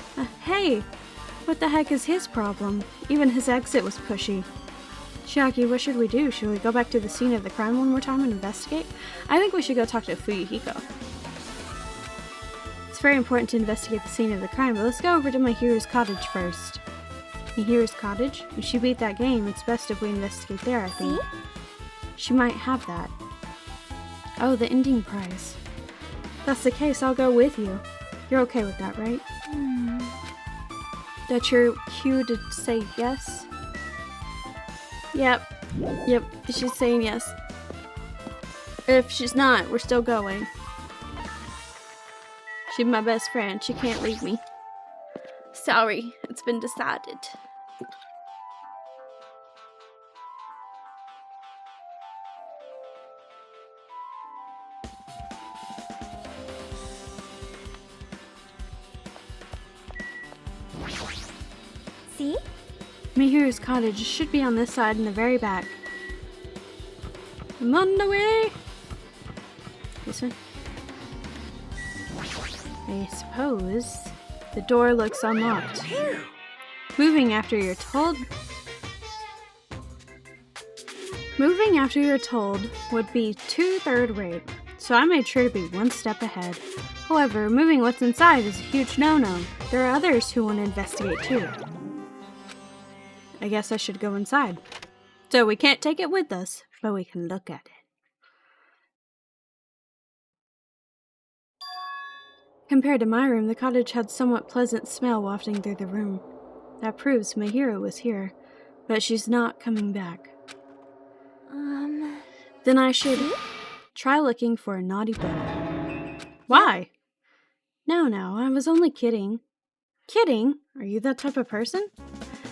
Hey! What the heck is his problem? Even his exit was pushy. Chiaki, what should we do? Should we go back to the scene of the crime one more time and investigate? I think we should go talk to Fuyuhiko. It's very important to investigate the scene of the crime, but let's go over to Mihiru's cottage first. Mihiru's cottage? If she beat that game, it's best if we investigate there, I think. See? She might have that. Oh, the ending prize. If that's the case, I'll go with you. You're okay with that, right? That's your cue to say yes? Yep, she's saying yes. If she's not, we're still going. She's my best friend. She can't leave me. Sorry, it's been decided. See? Mihiru's cottage should be on this side in the very back. I'm on the way! This one? I suppose the door looks unlocked. Moving after you're told would be 2/3 rate, so I made sure to be one step ahead. However, moving what's inside is a huge no-no. There are others who want to investigate too. I guess I should go inside. So we can't take it with us, but we can look at it. Compared to my room, the cottage had somewhat pleasant smell wafting through the room. That proves Mihiru was here, but she's not coming back. Then I should try looking for a naughty book. Why? No, I was only kidding. Kidding? Are you that type of person?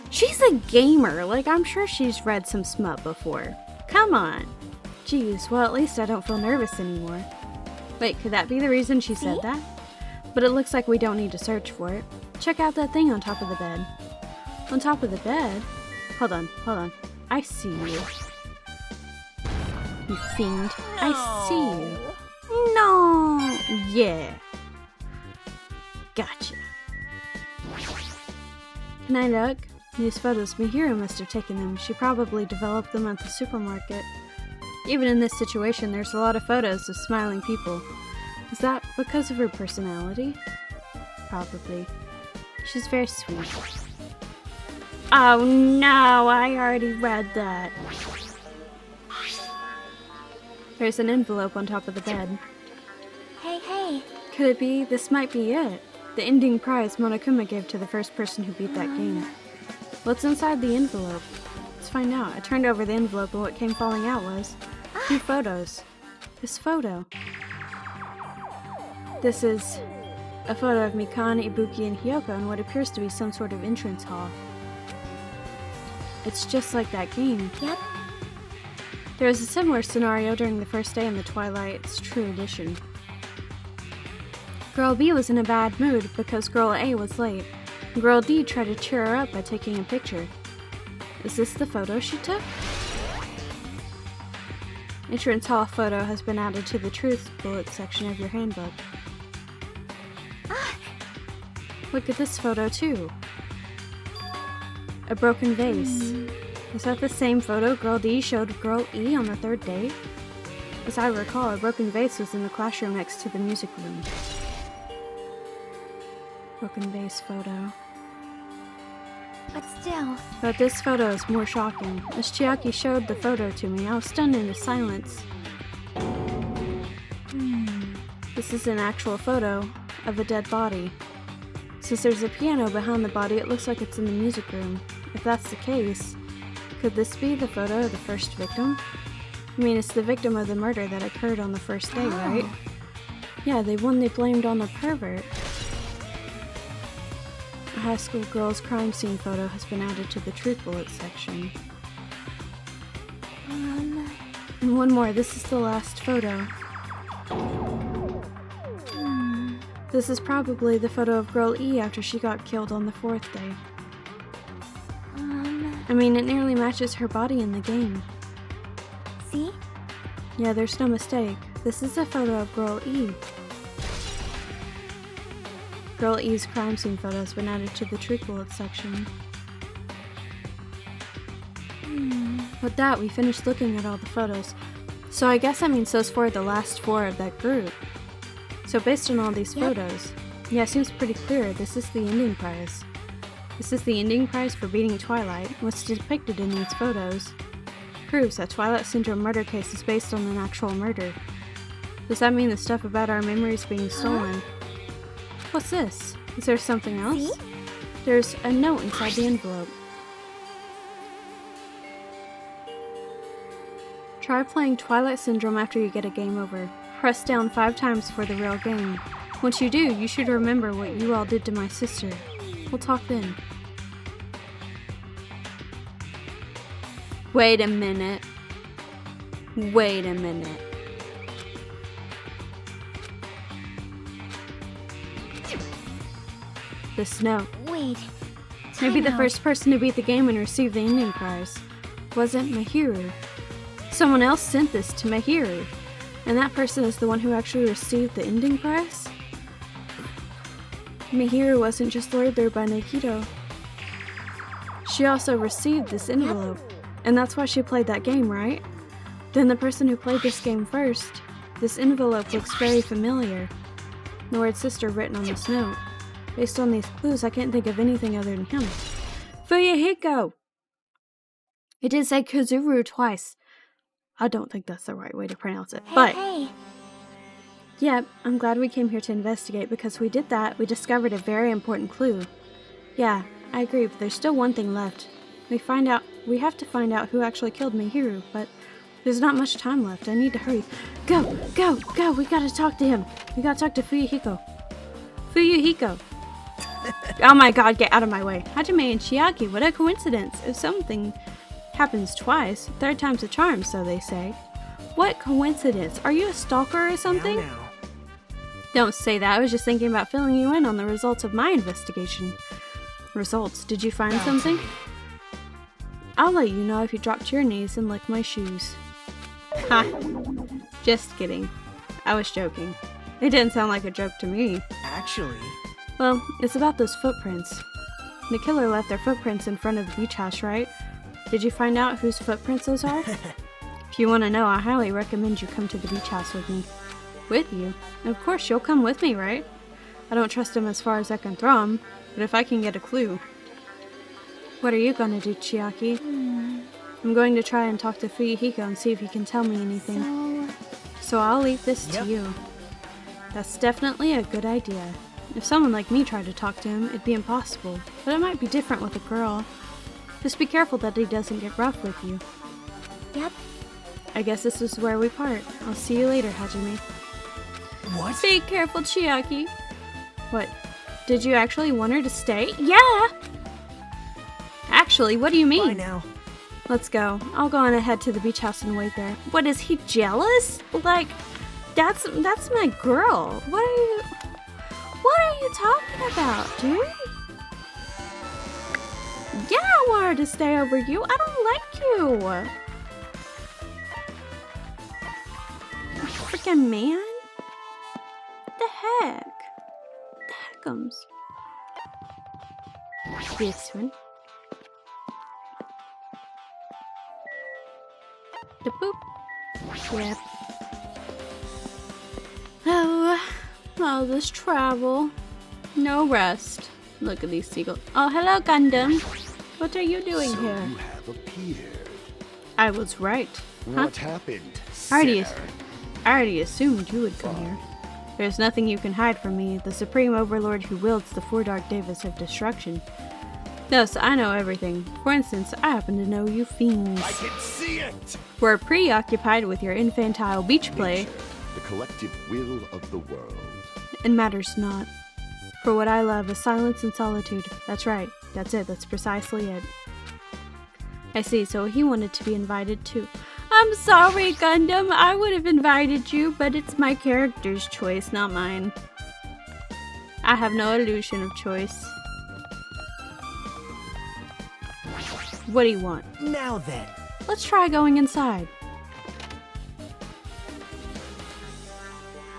She's a gamer, like I'm sure she's read some smut before. Come on. Geez, well at least I don't feel nervous anymore. Wait, could that be the reason she said that? But it looks like we don't need to search for it. Check out that thing on top of the bed. On top of the bed? Hold on. I see you. you fiend. I see you. No! Yeah. Gotcha. Can I look? These photos, Mihiro must have taken them. She probably developed them at the supermarket. Even in this situation, there's a lot of photos of smiling people. Is that because of her personality? Probably. She's very sweet. Oh no, I already read that. There's an envelope on top of the bed. Hey. Could it be? This might be it. The ending prize Monokuma gave to the first person who beat that game. What's inside the envelope? Let's find out. I turned over the envelope and what came falling out was 2 photos. This photo. This is a photo of Mikan, Ibuki, and Hyoko in what appears to be some sort of entrance hall. It's just like that game. Yep. There was a similar scenario during the first day in the Twilight's True Edition. Girl B was in a bad mood because Girl A was late. Girl D tried to cheer her up by taking a picture. Is this the photo she took? Entrance hall photo has been added to the truth bullet section of your handbook. Look at this photo too. A broken vase. Is that the same photo Girl D showed Girl E on the 3rd day? As I recall, a broken vase was in the classroom next to the music room. Broken vase photo. But still. But this photo is more shocking. As Chiaki showed the photo to me, I was stunned into silence. This is an actual photo of a dead body. Since there's a piano behind the body, it looks like it's in the music room. If that's the case, could this be the photo of the first victim? I mean, it's the victim of the murder that occurred on the first day, right? Yeah, the one they blamed on the pervert. A high school girl's crime scene photo has been added to the truth bullet section. And one more, this is the last photo. This is probably the photo of Girl E after she got killed on the 4th day. I mean, it nearly matches her body in the game. See? Yeah, there's no mistake. This is a photo of Girl E. Girl E's crime scene photo has been added to the truth bullet section. With that, we finished looking at all the photos. So I guess that means those 4 are the last 4 of that group. So based on all these photos, yeah, it seems pretty clear this is the ending prize. This is the ending prize for beating Twilight. What's depicted in these photos proves that Twilight Syndrome murder case is based on an actual murder. Does that mean the stuff about our memories being stolen? What's this? Is there something else? See? There's a note inside the envelope. Try playing Twilight Syndrome after you get a game over. Press down 5 times for the real game. Once you do, you should remember what you all did to my sister. We'll talk then. Wait a minute. Wait a minute. This note. Wait. Maybe the Time out. first person to beat the game and receive the ending prize wasn't Mahiru. Someone else sent this to Mahiru, and that person is the one who actually received the ending prize? Mahiru wasn't just lured there by Nikito. She also received this envelope, and that's why she played that game, right? Then the person who played this game first, this envelope looks very familiar. The word sister written on this note. Based on these clues, I can't think of anything other than him. Fuyuhiko! It did say Kazuru twice. I don't think that's the right way to pronounce it, but... Hey. Yep, I'm glad we came here to investigate because we did that. We discovered a very important clue. Yeah, I agree, but there's still one thing left. We have to find out who actually killed Mahiru, but there's not much time left. I need to hurry. Go! We gotta talk to him. We gotta talk to Fuyuhiko. Fuyuhiko! Oh my god, get out of my way. Hajime and Chiaki, what a coincidence. If something happens twice, 3rd time's a charm, so they say. What coincidence? Are you a stalker or something? Now. Don't say that. I was just thinking about filling you in on the results of my investigation. Results? Did you find something? I'll let you know if you drop to your knees and lick my shoes. Ha! Just kidding. I was joking. It didn't sound like a joke to me. Actually... Well, it's about those footprints. The killer left their footprints in front of the beach house, right? Did you find out whose footprints those are? If you want to know, I highly recommend you come to the beach house with me. With you? Of course, you'll come with me, right? I don't trust him as far as I can throw him, but if I can get a clue. What are you gonna do, Chiaki? I'm going to try and talk to Fuyuhiko and see if he can tell me anything. So I'll leave this to you. That's definitely a good idea. If someone like me tried to talk to him, it'd be impossible. But it might be different with a girl. Just be careful that he doesn't get rough with you. Yep. I guess this is where we part. I'll see you later, Hajime. What? Be careful, Chiaki. What? Did you actually want her to stay? Yeah! Actually, what do you mean? Bye now. Let's go. I'll go on ahead to the beach house and wait there. What, is he jealous? Like, that's my girl. What are you talking about, dude? Yeah, I want her to stay over you. I don't like you. Freaking man. What the heck? What the heckums? This one. The boop. Yep. Oh, all this travel. No rest. Look at these seagulls. Oh, hello, Gundam. What are you doing So here? you have appeared. I was right. What happened? I Sinner? already assumed you would come here. There's nothing you can hide from me, the supreme overlord who wields the four dark devas of destruction. Thus, I know everything. For instance, I happen to know you fiends. I can see it! We're preoccupied with your infantile beach play, Nature, the collective will of the world. and matters not. For what I love is silence and solitude. That's right. That's it. That's precisely it. I see, so he wanted to be invited too. I'm sorry, Gundam. I would have invited you, but it's my character's choice, not mine. I have no illusion of choice. What do you want? Now then. Let's try going inside.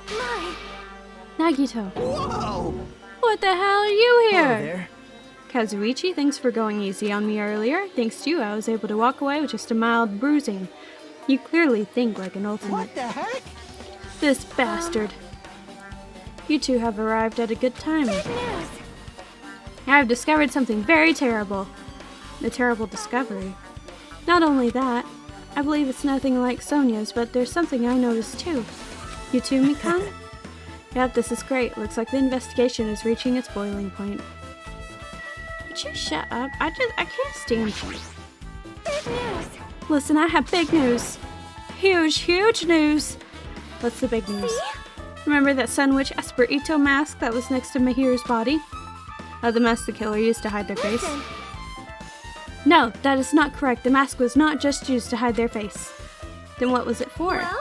My, Nagito, Whoa! what the hell are you Hello here? there. Kazuichi, thanks for going easy on me earlier. Thanks to you, I was able to walk away with just a mild bruising. You clearly think like an ultimate. What the heck? This bastard. You two have arrived at a good time. good news. I have discovered something very terrible. A terrible discovery. Not only that, I believe it's nothing like Sonia's, but there's something I noticed too. You too, Mikan? Yep, this is great. Looks like the investigation is reaching its boiling point. Would you shut up? I can't stand you. Big news. Listen, I have big news. Huge news. What's the big news? See? Remember that Sunwitch Esperito mask that was next to Mahiru's body? The mask the killer used to hide their face? Listen. No, that is not correct. The mask was not just used to hide their face. Then what was it for? Well,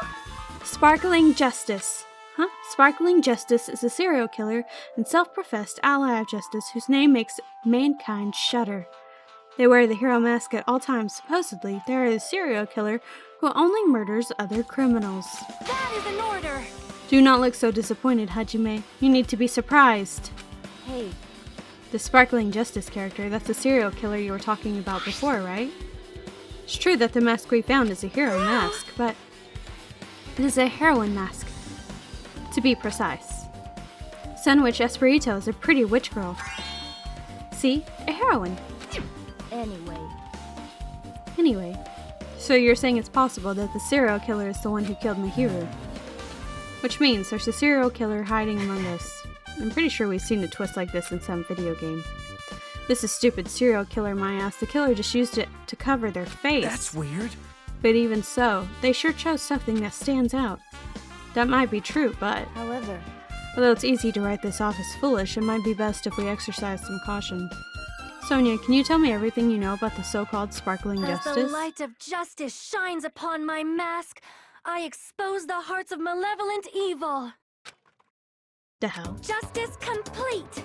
Sparkling Justice. Huh? Sparkling Justice is a serial killer and self-professed ally of justice whose name makes mankind shudder. They wear the hero mask at all times. Supposedly, they are a serial killer who only murders other criminals. that is an order. Do not look so disappointed, Hajime. You need to be surprised. Hey, The Sparkling Justice character, that's the serial killer you were talking about before, right? It's true that the mask we found is a hero mask, but it is a heroine mask, to be precise. Sunwitch Esperito is a pretty witch girl. See? A heroine. Anyway, so you're saying it's possible that the serial killer is the one who killed Mahiru. Which means there's a serial killer hiding among us. I'm pretty sure we've seen a twist like this in some video game. This is stupid serial killer, my ass. The killer just used it to cover their face. That's weird. But even so, they sure chose something that stands out. That might be true, but however, although it's easy to write this off as foolish, it might be best if we exercise some caution. Sonia, can you tell me everything you know about the so-called Sparkling as the Justice? light of justice shines upon my mask, I expose the hearts of malevolent evil. The hell? Justice complete!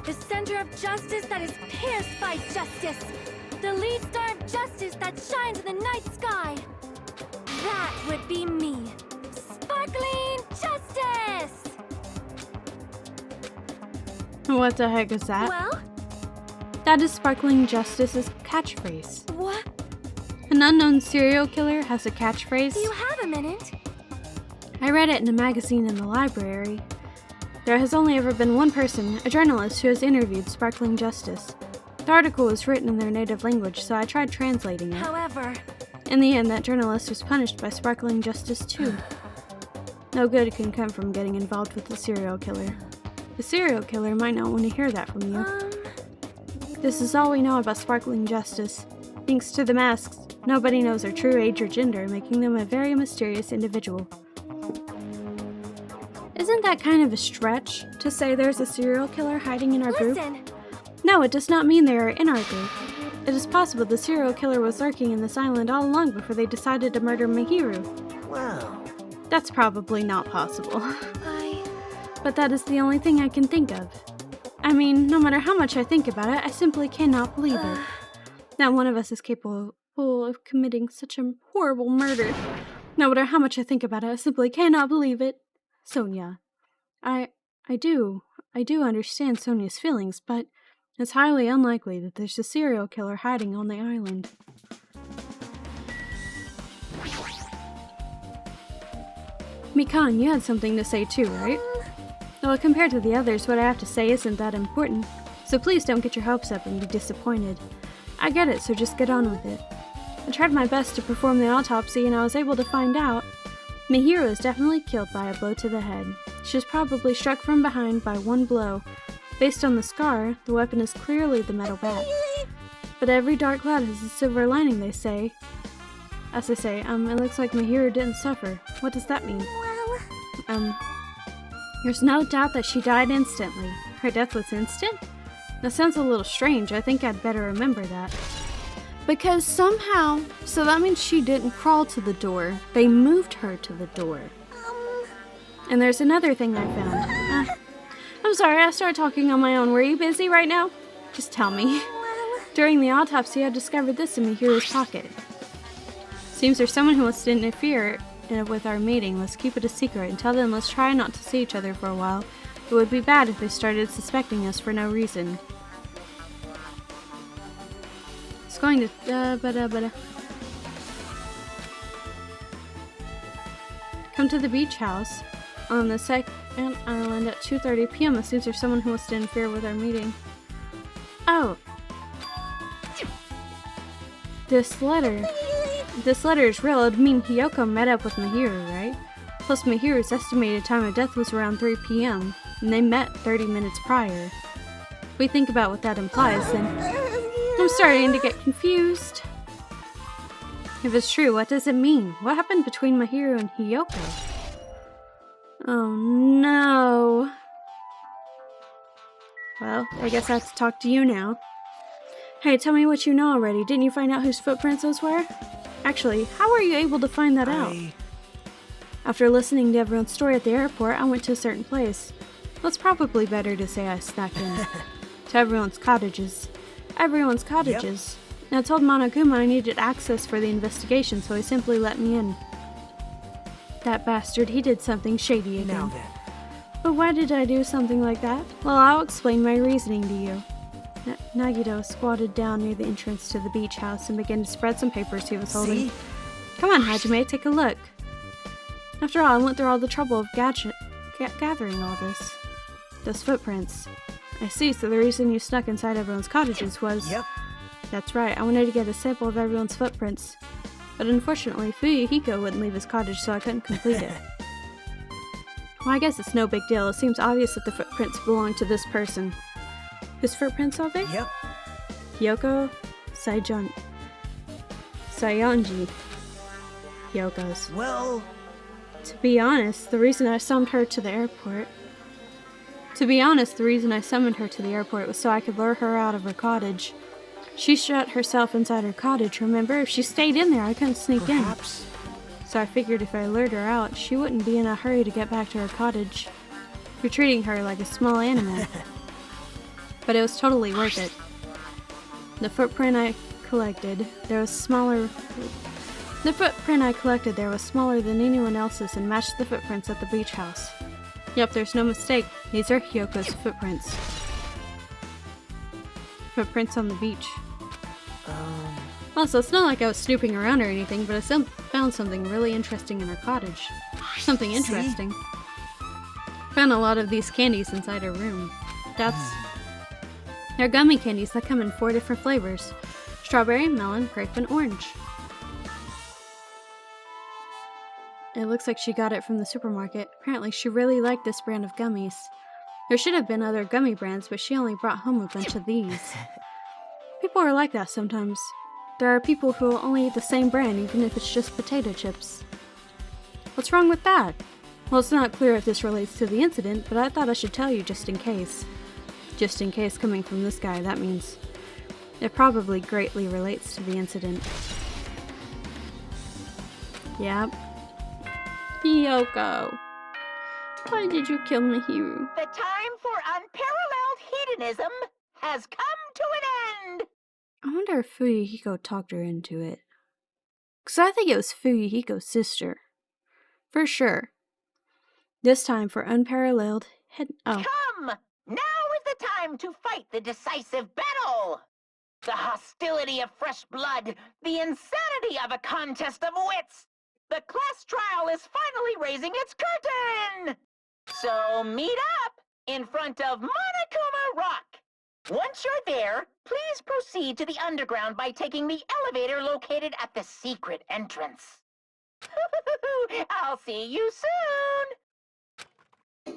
The center of justice that is pierced by justice! The lead star of justice that shines in the night sky! That would be What the heck is that? Well, That is Sparkling Justice's catchphrase. what? An unknown serial killer has a catchphrase. Do you have a minute? I read it in a magazine in the library. There has only ever been one person, a journalist, who has interviewed Sparkling Justice. The article was written in their native language, so I tried translating it. However, In the end, that journalist was punished by Sparkling Justice too. No good can come from getting involved with the serial killer. The serial killer might not want to hear that from you. This is all we know about Sparkling Justice. Thanks to the masks, nobody knows their true age or gender, making them a very mysterious individual. Isn't that kind of a stretch to say there's a serial killer hiding in our group? listen. No, it does not mean they are in our group. It is possible the serial killer was lurking in this island all along before they decided to murder Mihiru. Wow. That's probably not possible. But that is the only thing I can think of. I mean, no matter how much I think about it, I simply cannot believe it. That one of us is capable of committing such a horrible murder. No matter how much I think about it, I simply cannot believe it. Sonia. I do understand Sonia's feelings, but it's highly unlikely that there's a serial killer hiding on the island. Mikan, you had something to say too, right? Well, compared to the others, what I have to say isn't that important, so please don't get your hopes up and be disappointed. I get it, so just get on with it. I tried my best to perform the autopsy, and I was able to find out Mihiru is definitely killed by a blow to the head. She was probably struck from behind by one blow. Based on the scar, the weapon is clearly the metal bat. But every dark cloud has a silver lining, they say. As I say, it looks like Mihiru didn't suffer. What does that mean? There's no doubt that she died instantly. Her death was instant? That sounds a little strange. I think I'd better remember that. Because somehow, so that means she didn't crawl to the door. They moved her to the door. And there's another thing I found. I'm sorry, I started talking on my own. Were you busy right now? Just tell me. During the autopsy, I discovered this in Mihiru's pocket. Seems there's someone who wants to interfere with our meeting. Let's keep it a secret. Until then, let's try not to see each other for a while. It would be bad if they started suspecting us for no reason. It's going to... Come to the beach house on the second island at 2:30 p.m. It seems there's someone who wants to interfere with our meeting. Oh. This letter is real. It'd mean Hiyoko met up with Mihiru, right? Plus Mihiru's estimated time of death was around 3 p.m. and they met 30 minutes prior. If we think about what that implies, then I'm starting to get confused. If it's true, what does it mean? What happened between Mihiru and Hiyoko? Oh no. Well, I guess I have to talk to you now. Hey, tell me what you know already. Didn't you find out whose footprints those were? Actually, how were you able to find that out? After listening to everyone's story at the airport, I went to a certain place. Well, it's probably better to say I snuck in. To everyone's cottages. Everyone's cottages. Yep. I told Monokuma I needed access for the investigation, so he simply let me in. That bastard, he did something shady again. Now then. But why did I do something like that? Well, I'll explain my reasoning to you. Nagito squatted down near the entrance to the beach house and began to spread some papers he was holding. See? Come on, Hajime, take a look. After all, I went through all the trouble of gathering all this. Those footprints. I see, so the reason you snuck inside everyone's cottages was... Yep. That's right, I wanted to get a sample of everyone's footprints. But unfortunately, Fuyuhiko wouldn't leave his cottage, so I couldn't complete it. Well, I guess it's no big deal. It seems obvious that the footprints belong to this person. Whose footprints are they? Yep. Hyoko Sayonji. Hyoko's. Well... To be honest, the reason I summoned her to the airport was so I could lure her out of her cottage. She shut herself inside her cottage, remember? If she stayed in there, I couldn't sneak Perhaps. in. So I figured if I lured her out, she wouldn't be in a hurry to get back to her cottage. You're treating her like a small animal. But it was totally worth it. The footprint I collected, there was smaller than anyone else's and matched the footprints at the beach house. Yep, there's no mistake. These are Hyoko's footprints. footprints on the beach. Also, it's not like I was snooping around or anything, but I still found something really interesting in her cottage. Something interesting. Found a lot of these candies inside her room. They're gummy candies that come in 4 different flavors. Strawberry, melon, grape, and orange. It looks like she got it from the supermarket. Apparently she really liked this brand of gummies. There should have been other gummy brands, but she only brought home a bunch of these. People are like that sometimes. There are people who will only eat the same brand even if it's just potato chips. What's wrong with that? Well, it's not clear if this relates to the incident, but I thought I should tell you just in case. Just in case coming from this guy, that means it probably greatly relates to the incident. Yep. Yoko. Why did you kill Mihiru? The time for unparalleled hedonism has come to an end! I wonder if Fuyuhiko talked her into it. 'Cause I think it was Fuyuhiko's sister. For sure. This time for unparalleled Come! Now is the time to fight the decisive battle! The hostility of fresh blood, the insanity of a contest of wits! The class trial is finally raising its curtain! So meet up in front of Monokuma Rock! Once you're there, please proceed to the underground by taking the elevator located at the secret entrance. I'll see you soon!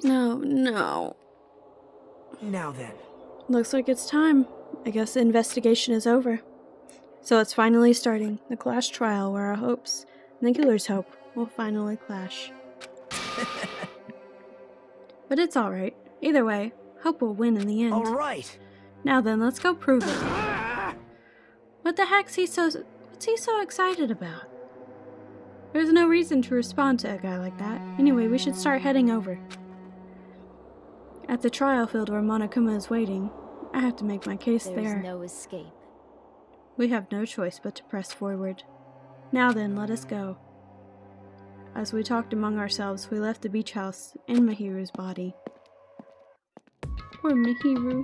No. Now then. Looks like it's time. I guess the investigation is over. So it's finally starting. The class trial where our hopes and the killer's hope will finally clash. But it's alright. Either way, hope will win in the end. Alright. Now then, let's go prove it. What's he so excited about? There's no reason to respond to a guy like that. Anyway, we should start heading over. At the trial field where Monokuma is waiting, I have to make my case there. There's no escape. We have no choice but to press forward. Now then, let us go. As we talked among ourselves, we left the beach house and Mihiru's body. Poor Mihiru.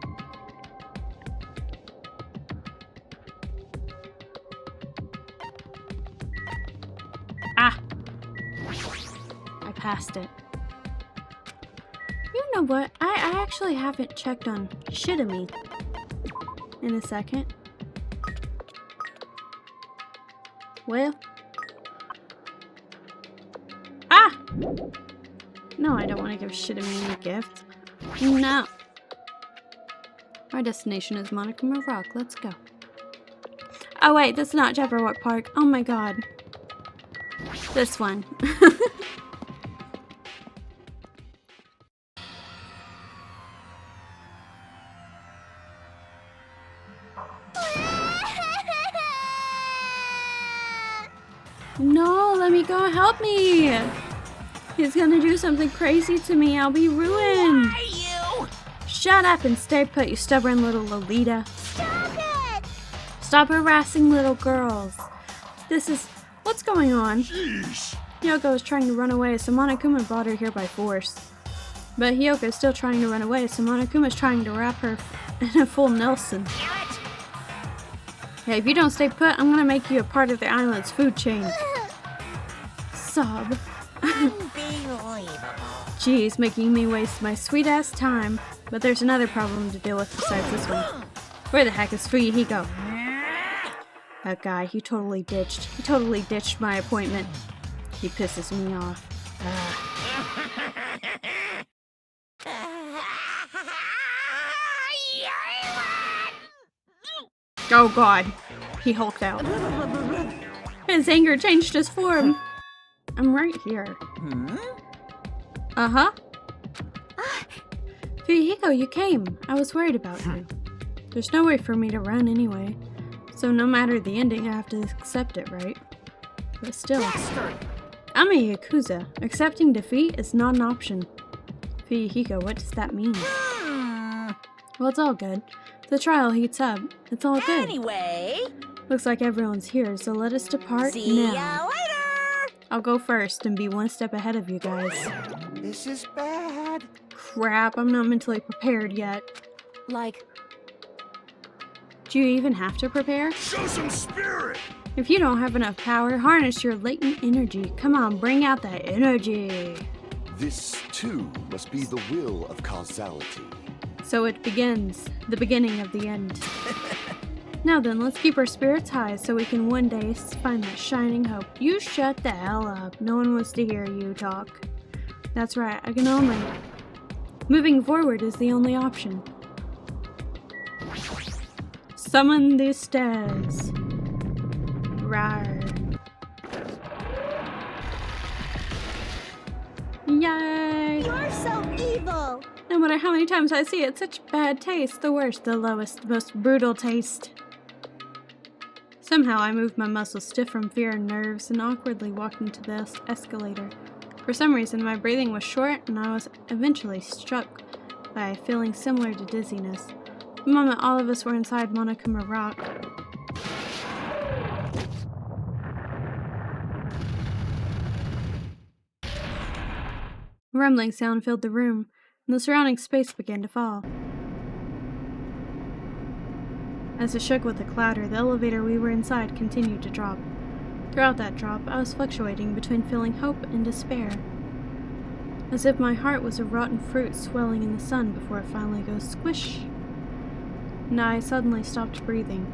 Ah! I passed it. You know what? I actually haven't checked on Shitami in a second. Well. Ah! No, I don't want to give Shitami any gift. No. Our destination is Monokuma Rock. Let's go. Oh wait, that's not Jabberwock Park. Oh my god. This one. No, let me go. Help me. He's gonna do something crazy to me. I'll be ruined. Why you? Shut up and stay put, you stubborn little Lolita. Stop it! Stop harassing little girls. What's going on? Jeez. Hyoko is trying to run away, so Monokuma brought her here by force. But Hyoko is still trying to run away, so Monokuma is trying to wrap her in a full Nelson. Damn it! Hey, if you don't stay put, I'm gonna make you a part of the island's food chain. Sob. Unbelievable. Jeez, making me waste my sweet-ass time. But there's another problem to deal with besides this one. Where the heck is Fuyuhiko? That guy, he totally ditched my appointment. He pisses me off. Oh god. He hulked out. His anger changed his form. I'm right here. Uh-huh. Fuyuhiko, you came. I was worried about you. There's no way for me to run anyway. So no matter the ending, I have to accept it, right? But still. I'm a Yakuza. Accepting defeat is not an option. Fuyuhiko, what does that mean? Well, it's all good. The trial heats up. It's all good. Anyway, Looks like everyone's here, so let us depart see now. ya later! I'll go first and be one step ahead of you guys. This is bad. Crap, I'm not mentally prepared yet. Like, Do you even have to prepare? Show some spirit! If you don't have enough power, harness your latent energy. Come on, bring out that energy. This, too, must be the will of causality. So it begins, the beginning of the end. Now then, let's keep our spirits high so we can one day find that shining hope. You shut the hell up. No one wants to hear you talk. That's right, I can only... Moving forward is the only option. Summon the stairs. Rawr. Yay! You're so evil! No matter how many times I see it, such bad taste. The worst, the lowest, the most brutal taste. Somehow I moved my muscles stiff from fear and nerves and awkwardly walked into the escalator. For some reason, my breathing was short and I was eventually struck by a feeling similar to dizziness. The moment all of us were inside Monokuma Rock. A rumbling sound filled the room, and the surrounding space began to fall. As it shook with a clatter, the elevator we were inside continued to drop. Throughout that drop, I was fluctuating between feeling hope and despair, as if my heart was a rotten fruit swelling in the sun before it finally goes squish, and I suddenly stopped breathing.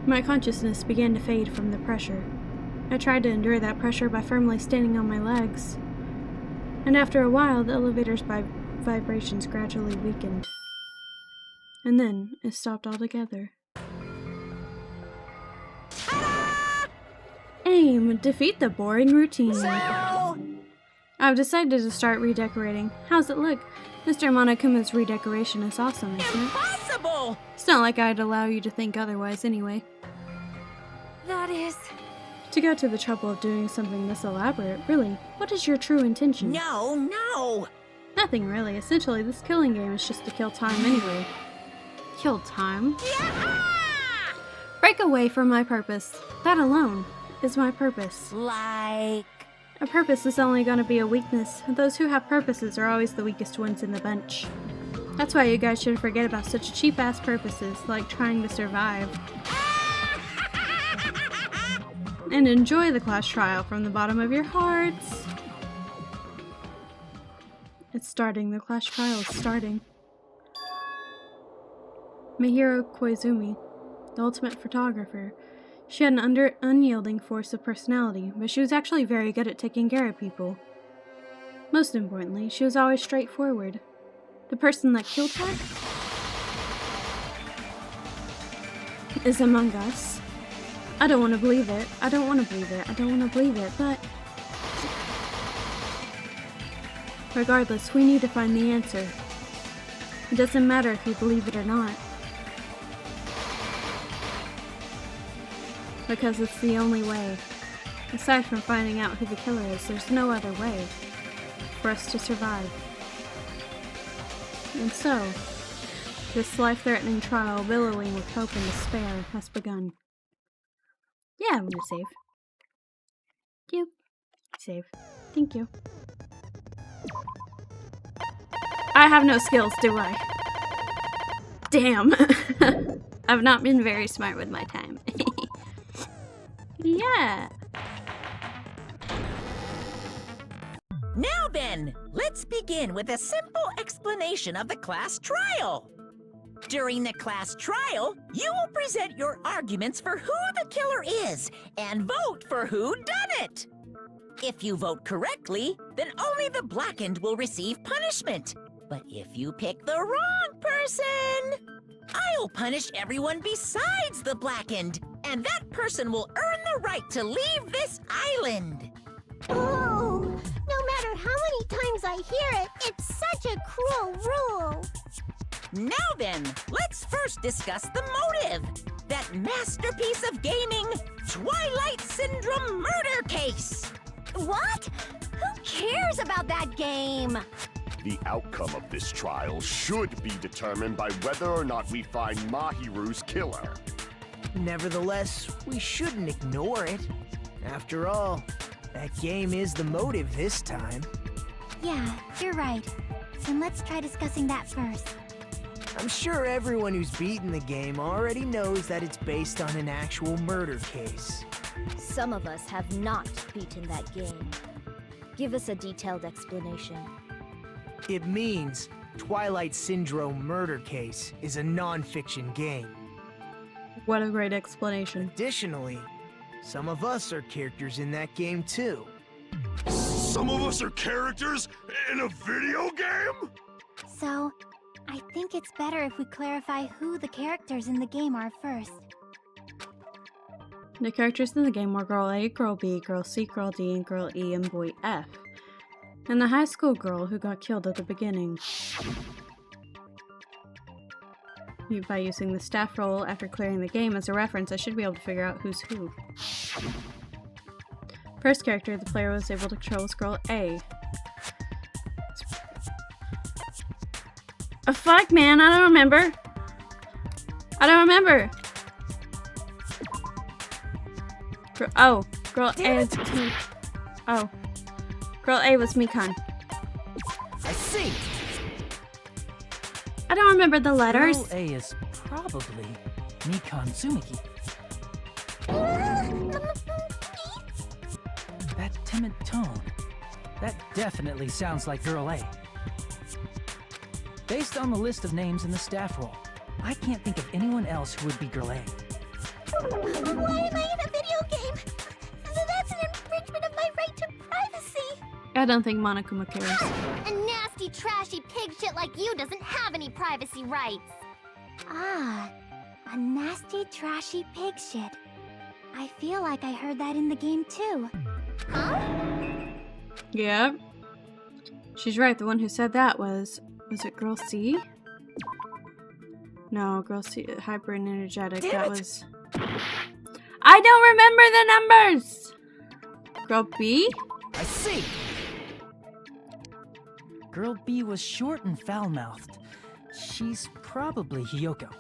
My consciousness began to fade from the pressure. I tried to endure that pressure by firmly standing on my legs, and after a while, the elevator's vibrations gradually weakened. And then, it stopped altogether. Aim! Defeat the boring routine. I've decided to start redecorating. How's it look? Mr. Monokuma's redecoration is awesome, isn't it? Impossible! It's not like I'd allow you to think otherwise anyway. That is... To go to the trouble of doing something this elaborate, really, what is your true intention? No! Nothing really. Essentially, this killing game is just to kill time anyway. Kill time? Break away from my purpose. That alone is my purpose. like... A purpose is only going to be a weakness. Those who have purposes are always the weakest ones in the bunch. That's why you guys should forget about such cheap-ass purposes, like trying to survive. And enjoy the class trial from the bottom of your hearts. It's starting. The class trial is starting. Mihiro Koizumi, the ultimate photographer. She had an unyielding force of personality, but she was actually very good at taking care of people. Most importantly, she was always straightforward. The person that killed her is among us. I don't want to believe it. I don't want to believe it. I don't want to believe it, but... Regardless, we need to find the answer. It doesn't matter if you believe it or not. Because it's the only way. Aside from finding out who the killer is, there's no other way for us to survive. And so, this life-threatening trial, billowing with hope and despair, has begun. Yeah, I'm gonna save. Thank you. Save. Thank you. I have no skills, do I? Damn. I've not been very smart with my time. Yeah. Now then, let's begin with a simple explanation of the class trial. During the class trial, you will present your arguments for who the killer is and vote for who done it. If you vote correctly, then only the blackened will receive punishment. But if you pick the wrong person, I'll punish everyone besides the blackened, and that person will earn the right to leave this island. Oh, no matter how many times I hear it, it's such a cruel rule. Now then, let's first discuss the motive. That masterpiece of gaming, Twilight Syndrome murder case. What? Who cares about that game? The outcome of this trial should be determined by whether or not we find Mahiru's killer. Nevertheless, we shouldn't ignore it. After all, that game is the motive this time. Yeah, you're right. Then let's try discussing that first. I'm sure everyone who's beaten the game already knows that it's based on an actual murder case. Some of us have not beaten that game. Give us a detailed explanation. It means Twilight Syndrome Murder Case is a non-fiction game. What a great explanation. Additionally, some of us are characters in that game too. Some of us are characters in a video game? So, I think it's better if we clarify who the characters in the game are first. The characters in the game were Girl A, Girl B, Girl C, Girl D, and Girl E, and Boy F. And the high school girl who got killed at the beginning. By using the staff roll after clearing the game as a reference, I should be able to figure out who's who. First character the player was able to control was Girl A. Oh, fuck, man, I don't remember. Girl A was me. Oh. Girl A was Mikan. I see! I don't remember the letters. Girl A is probably Mikan Tsumiki. That timid tone. That definitely sounds like Girl A. Based on the list of names in the staff roll, I can't think of anyone else who would be Girl A. Why am I in a video game? That's an infringement of my right to privacy. I don't think Monokuma cares. A nasty, trashy pig shit like you doesn't have any privacy rights. Ah, a nasty, trashy pig shit. I feel like I heard that in the game too. Huh? Yep. She's right, the one who said that was it Girl C? No, Girl C, hyper and energetic. That was... I don't remember the numbers! Girl B? I see! Girl B was short and foul-mouthed. She's probably Hiyoko.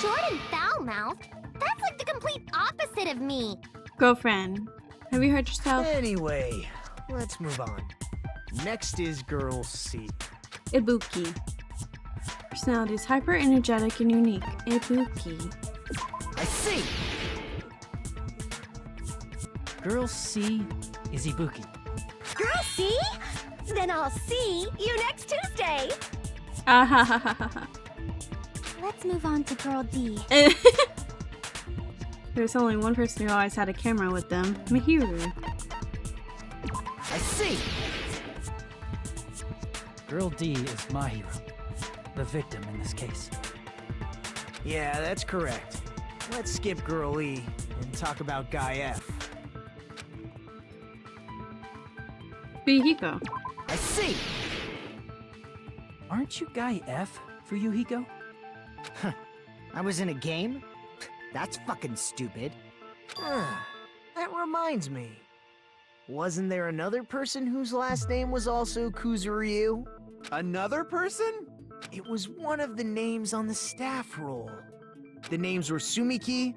Short and foul-mouthed? That's like the complete opposite of me. Girlfriend. Have you hurt yourself? Anyway, let's move on. Next is Girl C. Ibuki. Personality is hyper energetic and unique. Ibuki. I see! Girl C is Ibuki. Girl C? Then I'll see you next Tuesday. Ah ha ha ha ha ha. Let's move on to Girl D. There's only one person who always had a camera with them. Mihiru. I see! Girl D is Mahiru, the victim in this case. Yeah, that's correct. Let's skip Girl E and talk about Guy F. Bihiko. I see! Aren't you Guy F for Yuhiko? I was in a game? That's fucking stupid. That reminds me. Wasn't there another person whose last name was also Kuzuryu? Another person? It was one of the names on the staff roll. The names were Sumiki,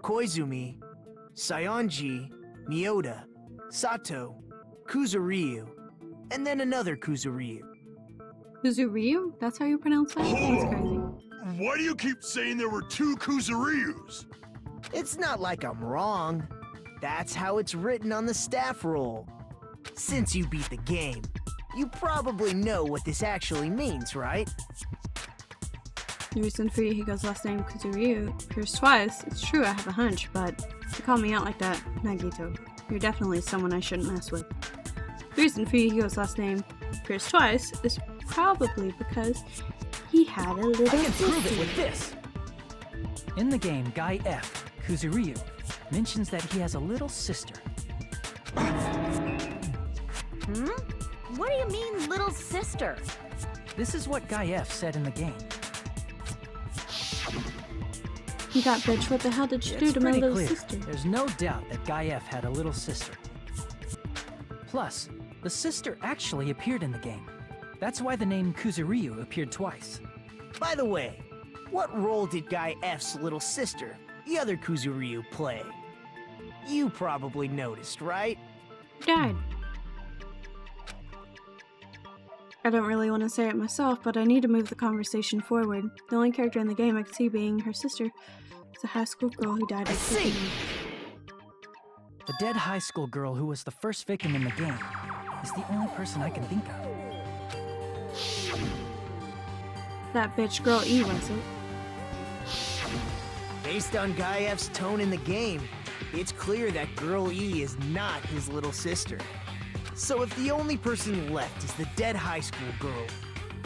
Koizumi, Sayonji, Miyoda, Sato, Kuzuryu, and then another Kuzuryu. Kuzuryu? That's how you pronounce that? That's crazy. Why do you keep saying there were two Kuzuryus? It's not like I'm wrong. That's how it's written on the staff roll. Since you beat the game, you probably know what this actually means, right? The reason for Yuhiko's last name Kuzuryu appears twice. It's true, I have a hunch, but to call me out like that, Nagito, you're definitely someone I shouldn't mess with. The reason for Yuhiko's last name appears twice is probably because he had a little I can prove it sister. with this! In the game, Guy F, Kuzuryu, mentions that he has a little sister. What do you mean, little sister? This is what Guy F said in the game. You got bitch, what the hell did you do It's to my pretty little clear. sister? There's no doubt that Guy F had a little sister. Plus, the sister actually appeared in the game. That's why the name Kuzuryu appeared twice. By the way, what role did Guy F's little sister, the other Kuzuryu, play? You probably noticed, right? Died. I don't really want to say it myself, but I need to move the conversation forward. The only character in the game I could see being her sister is a high school girl who died at 15. The dead high school girl who was the first victim in the game is the only person I can think of. That bitch Girl E, was it? Based on Guy F's tone in the game, it's clear that Girl E is not his little sister. So if the only person left is the dead high school girl,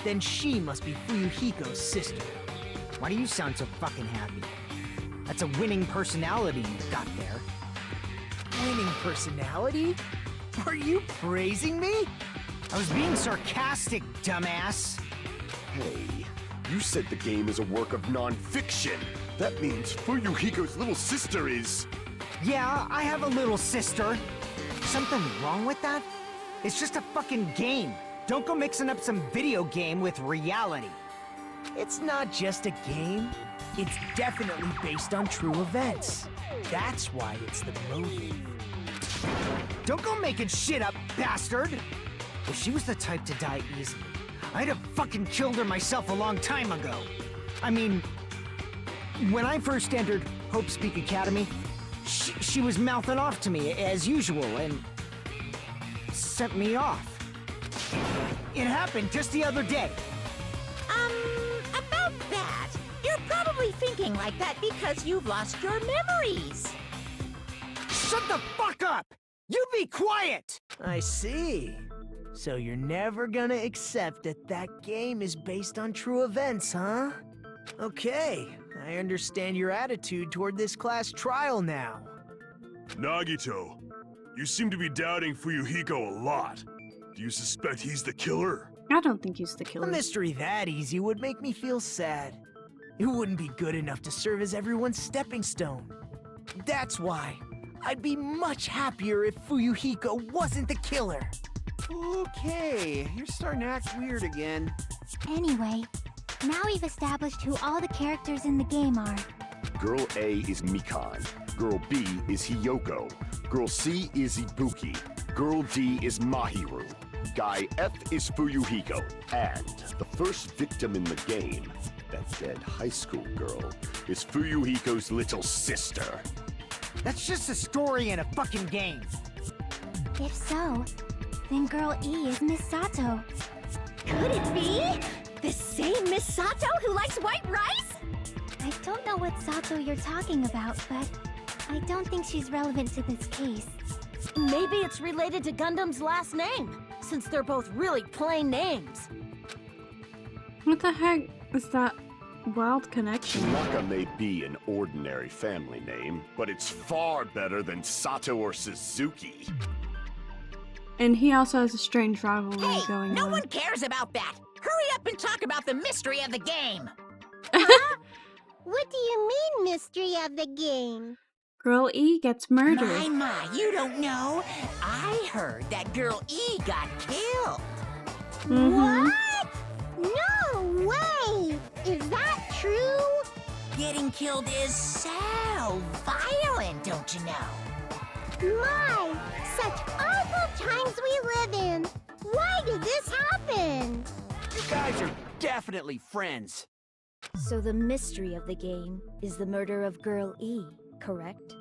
then she must be Fuyuhiko's sister. Why do you sound so fucking happy? That's a winning personality you've got there. Winning personality? Are you praising me? I was being sarcastic, dumbass. Hey, you said the game is a work of non-fiction. That means Fuyuhiko's little sister is... Yeah, I have a little sister. Something wrong with that? It's just a fucking game. Don't go mixing up some video game with reality. It's not just a game. It's definitely based on true events. That's why it's the movie. Don't go making shit up, bastard! If she was the type to die easily, I'd have fucking killed her myself a long time ago. I mean, when I first entered Hope Speak Academy, she was mouthing off to me as usual and sent me off. It happened just the other day. About that, you're probably thinking like that because you've lost your memories. Shut the fuck up! You be quiet! I see. So you're never gonna accept that that game is based on true events, huh? Okay, I understand your attitude toward this class trial now. Nagito, you seem to be doubting Fuyuhiko a lot. Do you suspect he's the killer? I don't think he's the A killer. mystery that easy would make me feel sad. It wouldn't be good enough to serve as everyone's stepping stone. That's why I'd be much happier if Fuyuhiko wasn't the killer. Okay, you're starting to act weird again. Anyway, now we've established who all the characters in the game are. Girl A is Mikan. Girl B is Hiyoko. Girl C is Ibuki. Girl D is Mahiru. Guy F is Fuyuhiko. And the first victim in the game, that dead high school girl, is Fuyuhiko's little sister. That's just a story in a fucking game. If so, then Girl E is Miss Sato. Could it be? The same Miss Sato who likes white rice? I don't know what Sato you're talking about, but I don't think she's relevant to this case. Maybe it's related to Gundam's last name, since they're both really plain names. What the heck is that wild connection? Tanaka may be an ordinary family name, but it's far better than Sato or Suzuki. And he also has a strange rivalry Hey, going no on. one cares about that. Hurry up and talk about the mystery of the game. What do you mean, mystery of the game? Girl E gets murdered. My, you don't know. I heard that Girl E got killed. Mhm. No way! Is that true? Getting killed is so violent, don't you know? My, such awful times we live in. Why did this happen? You guys are definitely friends. So the mystery of the game is the murder of Girl E, correct?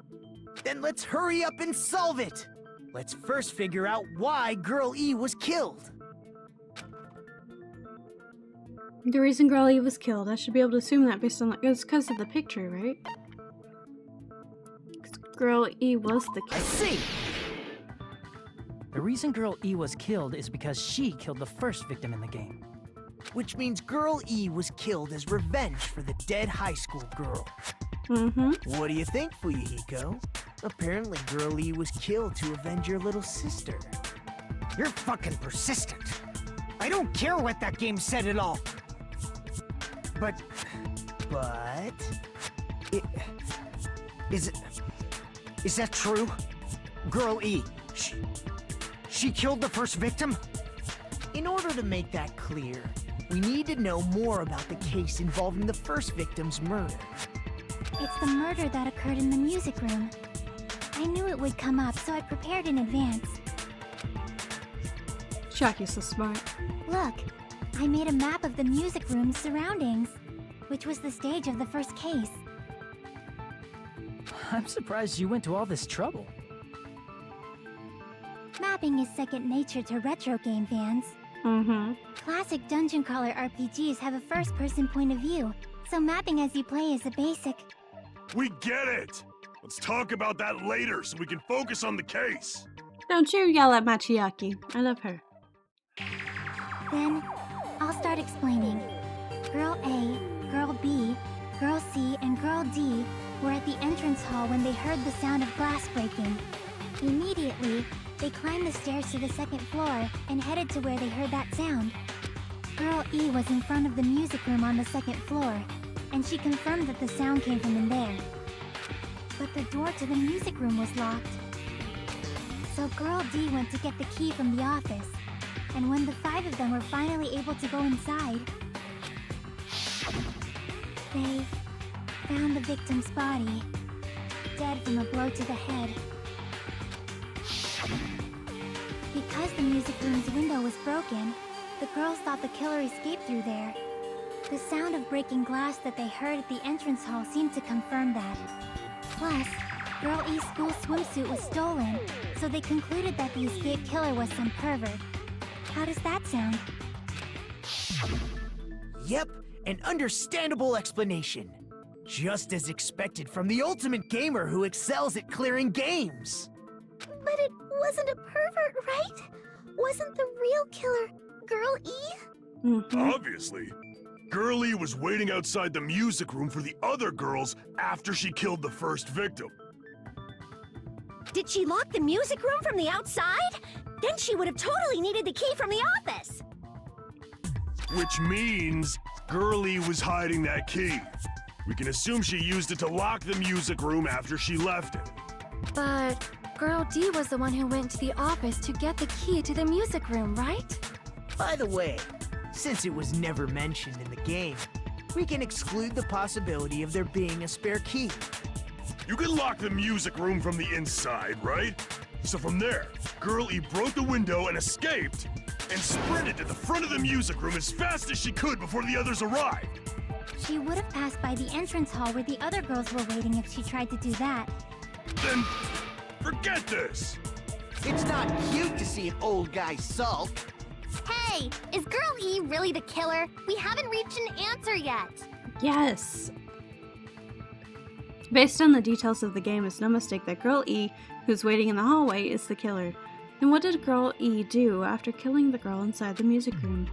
Then let's hurry up and solve it. Let's first figure out why Girl E was killed. The reason Girl E was killed, I should be able to assume that based on it's because of the picture, right? 'Cause Girl E was the I killer. see. The reason Girl E was killed is because she killed the first victim in the game. Which means Girl E was killed as revenge for the dead high school girl. Mm-hmm. What do you think, Fuyuhiko? Apparently Girl E was killed to avenge your little sister. You're fucking persistent. I don't care what that game said at all. But is that true? Girl E, she killed the first victim? In order to make that clear, we need to know more about the case involving the first victim's murder. It's the murder that occurred in the music room. I knew it would come up, so I prepared in advance. Shocky's so smart. Look, I made a map of the music room's surroundings, which was the stage of the first case. I'm surprised you went to all this trouble. Mapping is second nature to retro game fans. Mm-hmm. Classic dungeon crawler RPGs have a first-person point of view, so mapping as you play is a basic. We get it! Let's talk about that later so we can focus on the case. Don't you yell at Machiaki. I love her. Then, I'll start explaining. Girl A, Girl B, Girl C, and Girl D were at the entrance hall when they heard the sound of glass breaking. Immediately, they climbed the stairs to the second floor and headed to where they heard that sound. Girl E was in front of the music room on the second floor, and she confirmed that the sound came from in there. But the door to the music room was locked. So Girl D went to get the key from the office, and when the 5 of them were finally able to go inside, they found the victim's body, dead from a blow to the head. Because the music room's window was broken, the girls thought the killer escaped through there. The sound of breaking glass that they heard at the entrance hall seemed to confirm that. Plus, Girl E's school swimsuit was stolen, so they concluded that the escaped killer was some pervert. How does that sound? Yep, an understandable explanation. Just as expected from the ultimate gamer who excels at clearing games. But it wasn't a pervert, right? Wasn't the real killer Girl E? Mm-hmm. Obviously. Girlie was waiting outside the music room for the other girls after she killed the first victim. Did she lock the music room from the outside? Then she would have totally needed the key from the office. Which means Girlie was hiding that key. We can assume she used it to lock the music room after she left it. But Girl D was the one who went to the office to get the key to the music room, right? By the way, since it was never mentioned in the game, we can exclude the possibility of there being a spare key. You can lock the music room from the inside, right? So from there, Girl E broke the window and escaped, and sprinted to the front of the music room as fast as she could before the others arrived. She would have passed by the entrance hall where the other girls were waiting if she tried to do that. Then, forget this! It's not cute to see an old guy sulk. Hey, is Girl E really the killer? We haven't reached an answer yet. Yes. Based on the details of the game, it's no mistake that Girl E, who's waiting in the hallway, is the killer. Then what did Girl E do after killing the girl inside the music room?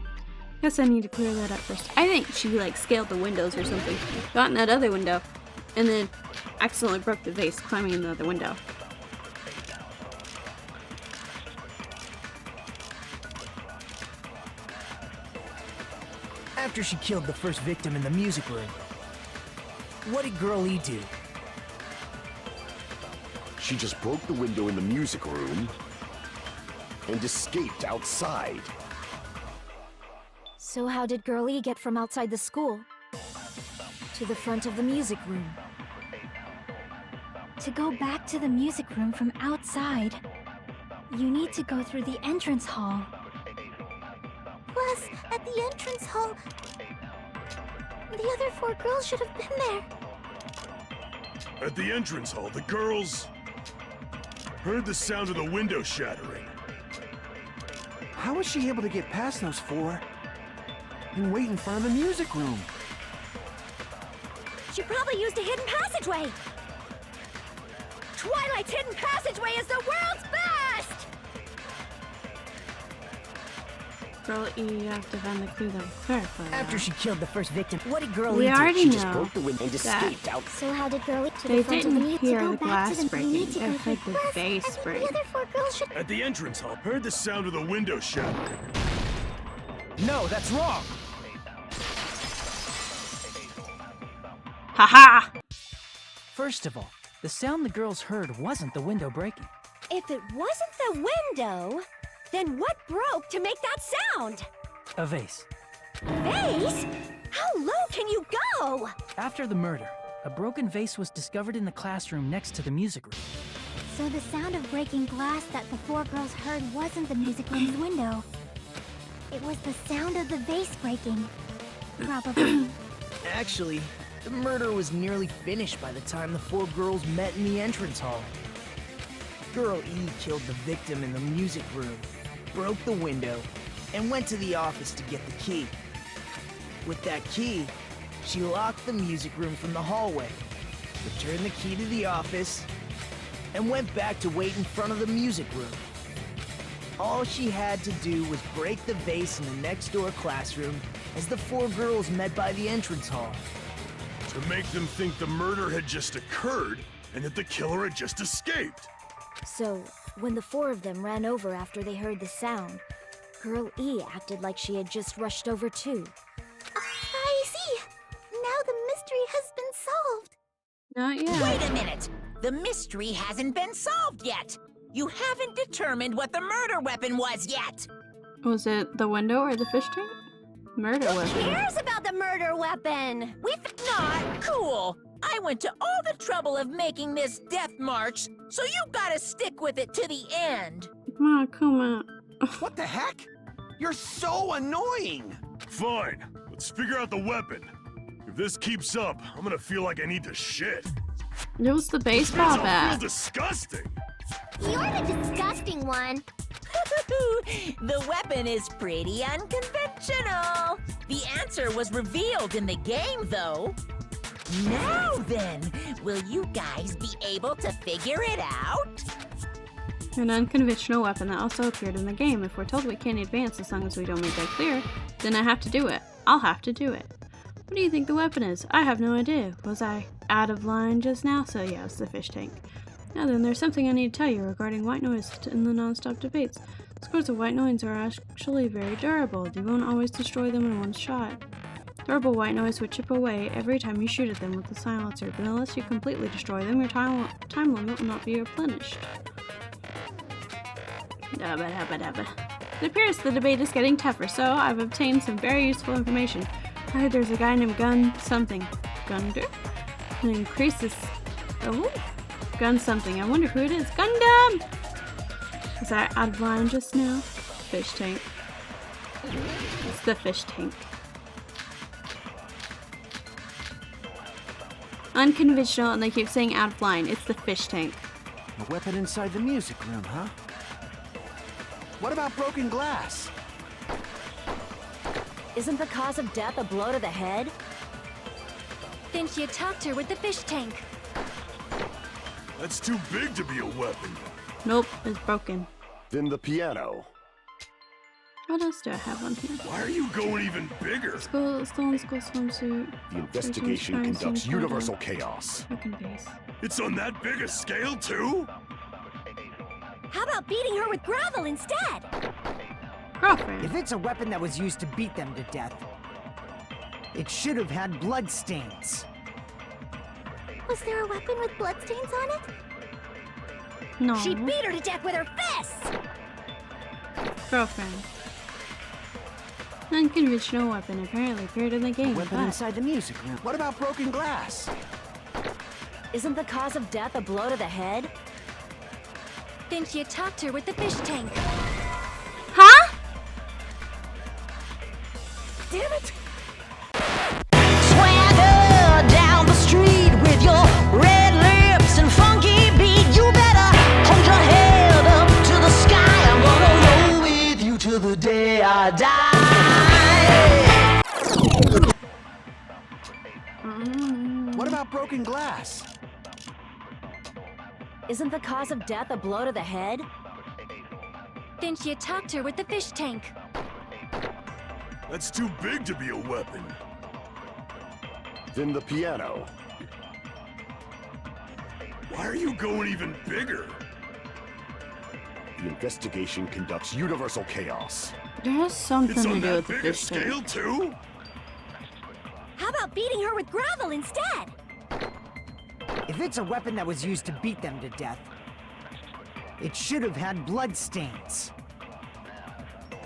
Guess I need to clear that up first. I think she scaled the windows or something, got in that other window, and then accidentally broke the vase climbing in the other window. After she killed the first victim in the music room, what did Girl E do? She just broke the window in the music room and escaped outside. So how did Girl E get from outside the school to the front of the music room? To go back to the music room from outside, you need to go through the entrance hall. Plus, at the entrance hall, the other 4 girls should have been there. At the entrance hall, the girls heard the sound of the window shattering. How was she able to get past those 4 and wait in front of the music room? She probably used a hidden passageway. Twilight's hidden passageway is the world's best! Girl E, you have to find the clue though. Clarify. After she killed the first victim, what did Girl We E do? already She just know broke the window and that escaped out. So how did Girl E to they the front of the didn't music hear to the go back to glass the breaking. need to They go heard through. the Plus, vase I think break. the other 4 girls should. At the entrance hall, heard the sound of the window shattering. No, that's wrong. Haha! First of all, the sound the girls heard wasn't the window breaking. If it wasn't the window, then what broke to make that sound? A vase. Vase? How low can you go? After the murder, a broken vase was discovered in the classroom next to the music room. So the sound of breaking glass that the 4 girls heard wasn't the music room's window. It was the sound of the vase breaking. Probably. Actually, the murder was nearly finished by the time the four girls met in the entrance hall. Girl E killed the victim in the music room, broke the window, and went to the office to get the key. With that key, she locked the music room from the hallway, returned the key to the office, and went back to wait in front of the music room. All she had to do was break the vase in the next door classroom as the four girls met by the entrance hall. To make them think the murder had just occurred and that the killer had just escaped. So, when the four of them ran over after they heard the sound, Girl E acted like she had just rushed over too. I see. Now the mystery has been solved. Not yet. Wait a minute! The mystery hasn't been solved yet! You haven't determined what the murder weapon was yet! Was it the window or the fish tank? Murder Who weapon. cares about the murder weapon? We've not cool! I went to all the trouble of making this death march, so you gotta stick with it to the end! Come on, come on. What the heck? You're so annoying! Fine, let's figure out the weapon. If this keeps up, I'm gonna feel like I need to shit. It was the baseball This feels bat. disgusting! You're the disgusting one. The weapon is pretty unconventional. The answer was revealed in the game, though. Now then, will you guys be able to figure it out? An unconventional weapon that also appeared in the game. If we're told we can't advance as long as we don't make that clear, then I have to do it. I'll have to do it. What do you think the weapon is? I have no idea. Was I out of line just now? So yeah, it's the fish tank. Now then, there's something I need to tell you regarding white noise in the non-stop debates. Scores of white noise are actually very durable. You won't always destroy them in one shot. Durable white noise would chip away every time you shoot at them with the silencer, but unless you completely destroy them, your time limit will not be replenished. Dabba dabba dabba. It appears the debate is getting tougher, so I've obtained some very useful information. I heard there's a guy named Gun something. Gunder? Who increases... Oh? Gun something. I wonder who it is. Gundam! Was I out of line just now? Fish tank. It's the fish tank. Unconventional, and they keep saying out of line. It's the fish tank. A weapon inside the music room, huh? What about broken glass? Isn't the cause of death a blow to the head? Then she attacked her with the fish tank. That's too big to be a weapon. Nope, it's broken. Then the piano. What else do I have on here? Why are you going even bigger? Still in school swimsuit. The investigation conducts universal chaos. Fucking face. It's on that big a scale, too? How about beating her with gravel instead? Girlfriend. If it's a weapon that was used to beat them to death, it should have had blood stains. Was there a weapon with bloodstains on it? No. She beat her to death with her fists! Girlfriend. Unconventional weapon apparently appeared in the game. A weapon but inside the music room. What about broken glass? Isn't the cause of death a blow to the head? Then she attacked her with the fish tank. Huh? Damn it! Swagger down the street with your red lips and funky beat. You better hold your head up to the sky. I'm gonna roll with you till the day I die. What about broken glass? Isn't the cause of death a blow to the head? Then she attacked her with the fish tank. That's too big to be a weapon. Then the piano. Why are you going even bigger? The investigation conducts universal chaos. There's something It's to on do that with the big a fish tank. scale, too? How about beating her with gravel instead? If it's a weapon that was used to beat them to death, it should have had blood stains.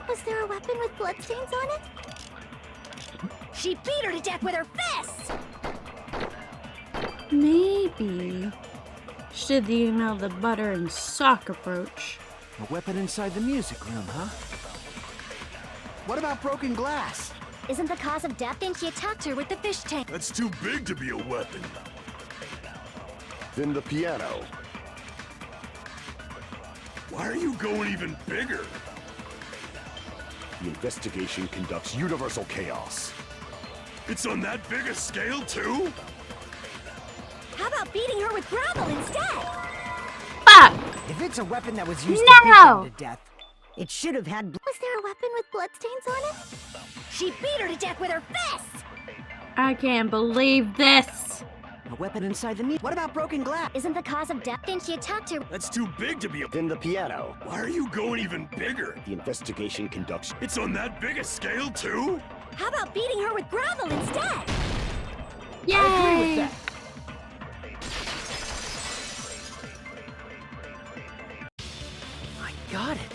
Was there a weapon with bloodstains on it? She beat her to death with her fists! Maybe. Should the email the butter and sock approach? A weapon inside the music room, huh? What about broken glass? Isn't the cause of death, and she attacked her with the fish tank? That's too big to be a weapon. Then the piano. Why are you going even bigger? The investigation conducts universal chaos. It's on that big a scale, too? How about beating her with gravel instead? Fuck! If it's a weapon that was used No! to beat them to death, it should have had Was there a weapon with bloodstains on it? She beat her to death with her fists! I can't believe this. a weapon inside the meat. What about broken glass? Isn't the cause of death, and she attacked her? That's too big to be a... Then the piano. Why are you going even bigger? The investigation conducts... It's on that big a scale, too? How about beating her with gravel instead? Yay! I agree with that. I got it.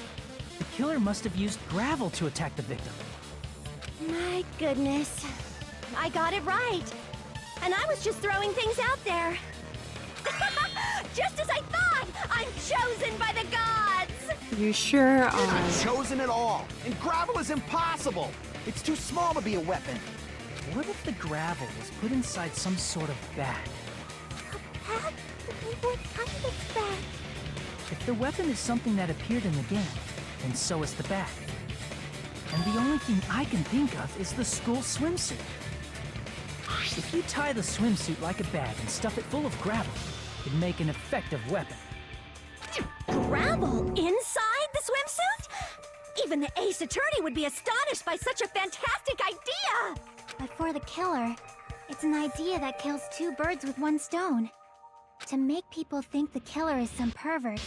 The killer must have used gravel to attack the victim. My goodness. I got it right. And I was just throwing things out there. Just as I thought! I'm chosen by the gods! You sure are. I've chosen it all, and gravel is impossible. It's too small to be a weapon. What if the gravel was put inside some sort of bag? Pat? What kind of bag? If the weapon is something that appeared in the game, then so is the bag. And the only thing I can think of is the school swimsuit. If you tie the swimsuit like a bag and stuff it full of gravel, it'd make an effective weapon. Gravel inside the swimsuit? Even the ace attorney would be astonished by such a fantastic idea! But for the killer, it's an idea that kills two birds with one stone. To make people think the killer is some pervert,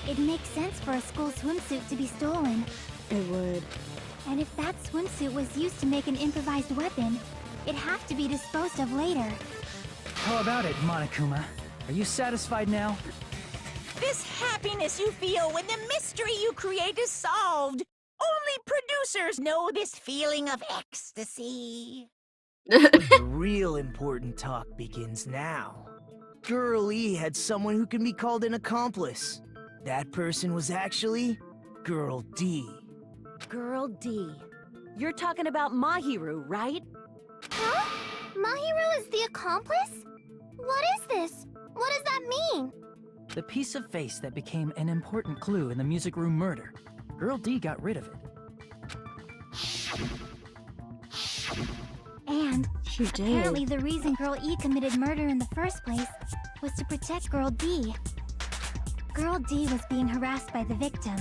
it makes sense for a school swimsuit to be stolen. It would. And if that swimsuit was used to make an improvised weapon, it'd have to be disposed of later. How about it, Monokuma? Are you satisfied now? This happiness you feel when the mystery you create is solved. Only producers know this feeling of ecstasy. The real important talk begins now. Girl E had someone who can be called an accomplice. That person was actually Girl D. Girl D. You're talking about Mahiru, right? Huh? Mahiru is the accomplice? What is this? What does that mean? The piece of face that became an important clue in the music room murder. Girl D got rid of it. And She did. apparently the reason Girl E committed murder in the first place was to protect Girl D. Girl D was being harassed by the victim.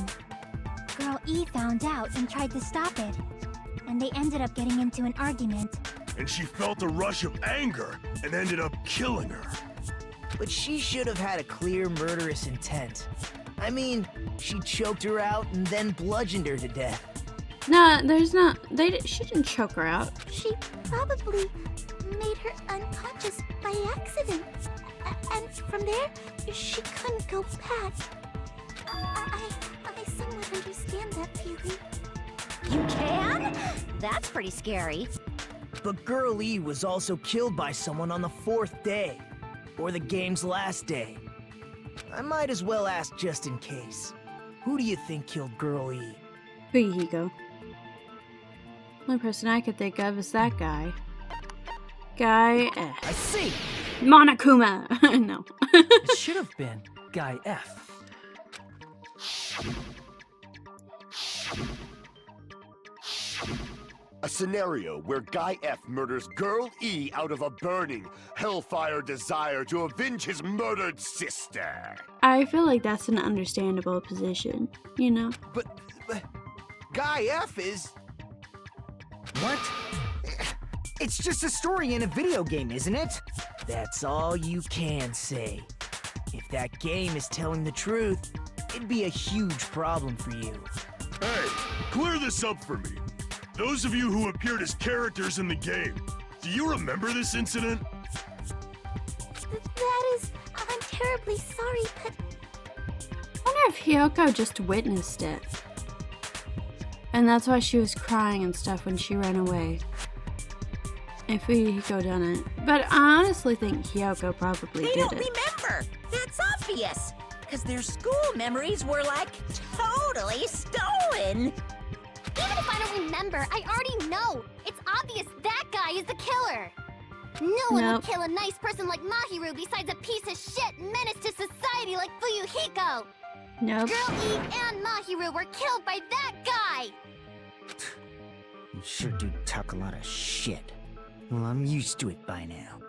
Girl E found out and tried to stop it. And they ended up getting into an argument. And she felt a rush of anger and ended up killing her. But she should have had a clear murderous intent. I mean, she choked her out and then bludgeoned her to death. No, there's not. She didn't choke her out. She probably made her unconscious by accident. And from there, she couldn't go back. I somewhat understand that feeling. You can? That's pretty scary. But Girl E was also killed by someone on the 4th day, or the game's last day. I might as well ask just in case. Who do you think killed Girl E? Fuyuhiko. Only person I could think of is that guy. Guy F. I see! Monokuma! No. It should have been Guy F. A scenario where Guy F murders Girl E out of a burning, hellfire desire to avenge his murdered sister. I feel like that's an understandable position, you know? But Guy F is... What? It's just a story in a video game, isn't it? That's all you can say. If that game is telling the truth, it'd be a huge problem for you. Hey, clear this up for me. Those of you who appeared as characters in the game, do you remember this incident? That is... I'm terribly sorry, but... I wonder if Hyoko just witnessed it. And that's why she was crying and stuff when she ran away. If Fuyuhiko done it. But I honestly think Hyoko probably They did don't it. remember. That's obvious. Because their school memories were like totally stolen. Even if I don't remember, I already know. It's obvious that guy is the killer. No one would kill a nice person like Mahiru besides a piece of shit menace to society like Fuyuhiko. Nope. Girl E and Mahiru were killed by that guy. You sure do talk a lot of shit. Well, I'm used to it by now.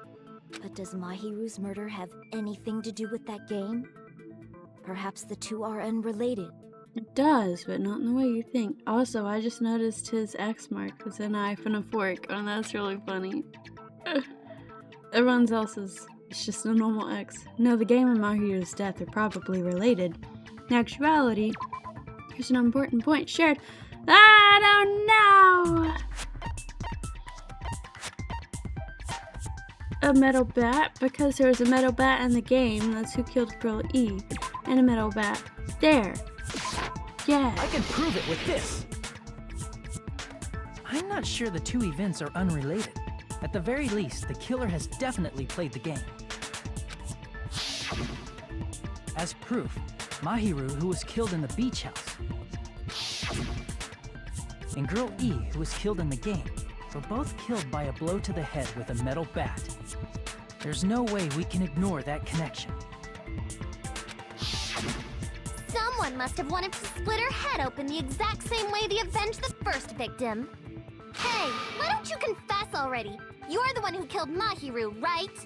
But does Mahiru's murder have anything to do with that game? Perhaps the two are unrelated. It does, but not in the way you think. Also, I just noticed his X mark was a knife and a fork, and that's really funny. Everyone else's, it's just a normal X. No, the game and Mahiru's death are probably related. In actuality, there's an important point shared. I don't know! A metal bat, because there was a metal bat in the game, that's who killed Girl E, and a metal bat there. Yeah. I can prove it with this. I'm not sure the two events are unrelated. At the very least, the killer has definitely played the game. As proof, Mahiru, who was killed in the beach house, and Girl E, who was killed in the game, were both killed by a blow to the head with a metal bat. There's no way we can ignore that connection. Someone must have wanted to split her head open the exact same way they avenged the first victim. Hey, why don't you confess already? You're the one who killed Mahiru, right?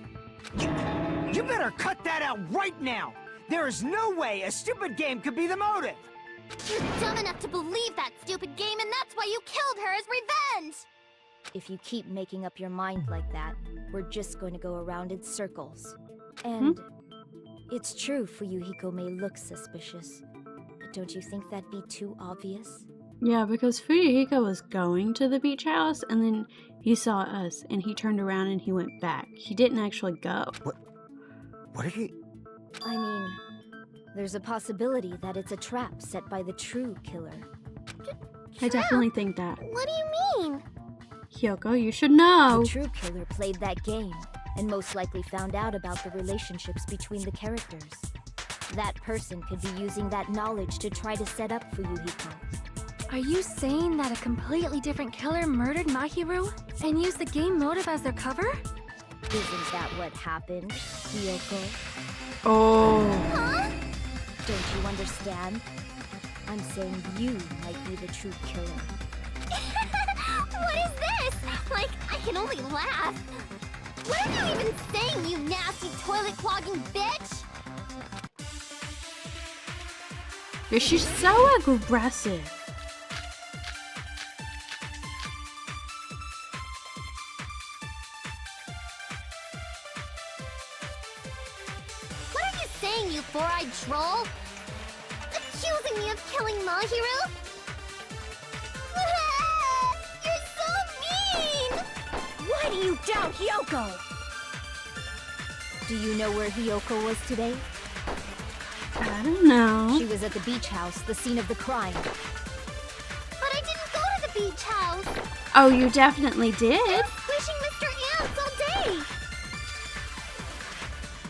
You better cut that out right now! There is no way a stupid game could be the motive! You're dumb enough to believe that stupid game, and that's why you killed her as revenge! If you keep making up your mind like that, we're just going to go around in circles. And it's true Fuyuhiko may look suspicious, but don't you think that'd be too obvious? Yeah, because Fuyuhiko was going to the beach house, and then he saw us, and he turned around and he went back. He didn't actually go. What did he... I mean, there's a possibility that it's a trap set by the true killer. I definitely think that. What do you mean? Hyoko, you should know. The true killer played that game, and most likely found out about the relationships between the characters. That person could be using that knowledge to try to set up Fuyuhiko. Are you saying that a completely different killer murdered Mahiru and used the game motive as their cover? Isn't that what happened, Hyoko? Oh. Huh? Don't you understand? I'm saying you might be the true killer. What is this? Like, I can only laugh. What are you even saying, you nasty toilet-clogging bitch? She's so aggressive. What are you saying, you four-eyed troll? Accusing me of killing Mahiru? You're so mean! Why do you doubt Hyoko? Do you know where Hyoko was today? I don't know. She was at the beach house, the scene of the crime. But I didn't go to the beach house. Oh, you definitely did. I was squishing Mr. Ants all day.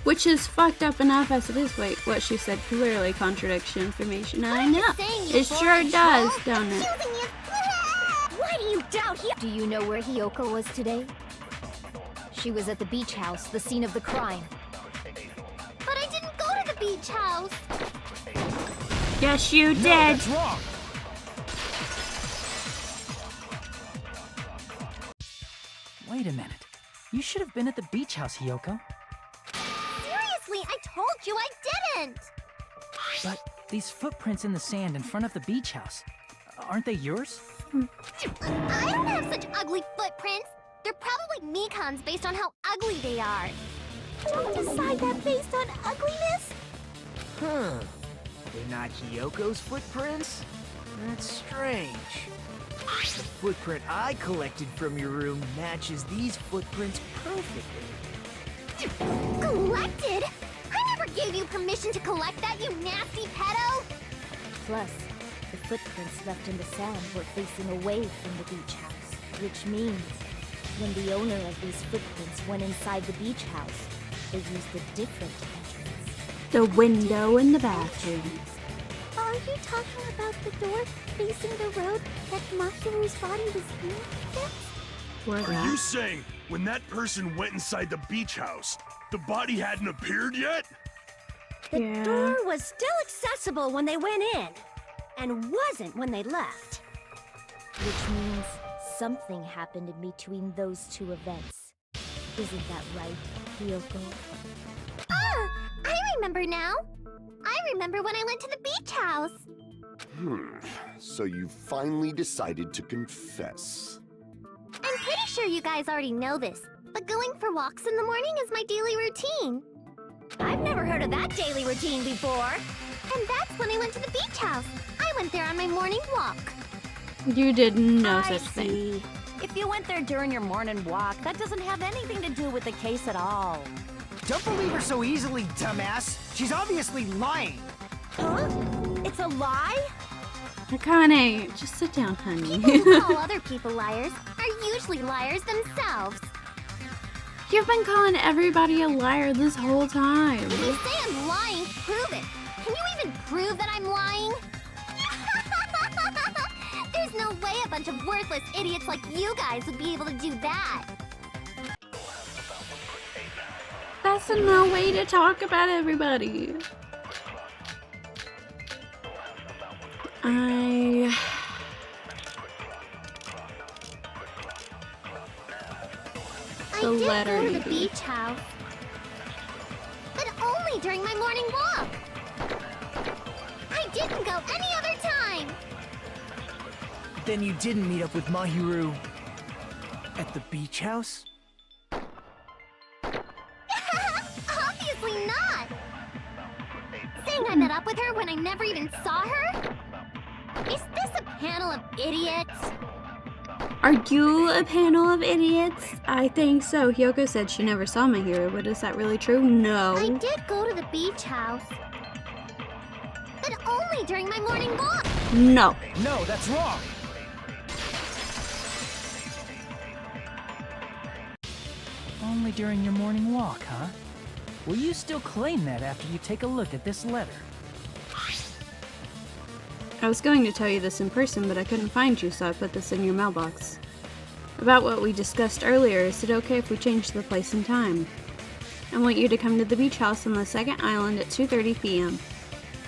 Which is fucked up enough as it is. Wait, what she said clearly contradicts information. I know. It sure does, don't it? Why do you doubt Hyoko? Do you know where Hyoko was today? She was at the beach house, the scene of the crime. But I didn't go to the beach house. Yes, you did. That's wrong. Wait a minute. You should have been at the beach house, Hyoko. Seriously, I told you I didn't. But these footprints in the sand in front of the beach house, aren't they yours? I don't have such ugly footprints. They're probably Mikan's based on how ugly they are. Don't decide that based on ugliness. Huh. They're not Hyoko's footprints? That's strange. The footprint I collected from your room matches these footprints perfectly. Collected? I never gave you permission to collect that, you nasty pedo! Plus, the footprints left in the sand were facing away from the beach house, which means when the owner of these footprints went inside the beach house, they used a different entrance. The window in the bathroom. Are you talking about the door facing the road that Mahiru's body was in? Or Are that. you saying when that person went inside the beach house, the body hadn't appeared yet? The Yeah. door was still accessible when they went in, and wasn't when they left. Which means something happened in between those two events. Isn't that right, Hiyoko? Ah! I remember now! I remember when I went to the beach house! So you finally decided to confess. I'm pretty sure you guys already know this, but going for walks in the morning is my daily routine. I've never heard of that daily routine before. And that's when I went to the beach house. I went there on my morning walk. You did no I such thing. see. If you went there during your morning walk, that doesn't have anything to do with the case at all. Don't believe her so easily, dumbass. She's obviously lying. Huh? It's a lie? Akane, just sit down, honey. People who call other people liars are usually liars themselves. You've been calling everybody a liar this whole time. If you say I'm lying, prove it. Can you even prove that I'm lying? There's no way a bunch of worthless idiots like you guys would be able to do that. That's no way to talk about everybody. I The did letter go to you the did. beach house, but only during my morning walk. I didn't go any other time. Then you didn't meet up with Mahiru at the beach house? Obviously not. Saying I met up with her when I never even saw her? Is this a panel of idiots? Are you a panel of idiots? I think so. Hyoko said she never saw Mahiru, but is that really true? No. I did go to the beach house, but only during my morning walk. No. No, that's wrong! Only during your morning walk, huh? Will you still claim that after you take a look at this letter? I was going to tell you this in person, but I couldn't find you, so I put this in your mailbox. About what we discussed earlier, is it okay if we change the place and time? I want you to come to the beach house on the second island at 2:30 p.m.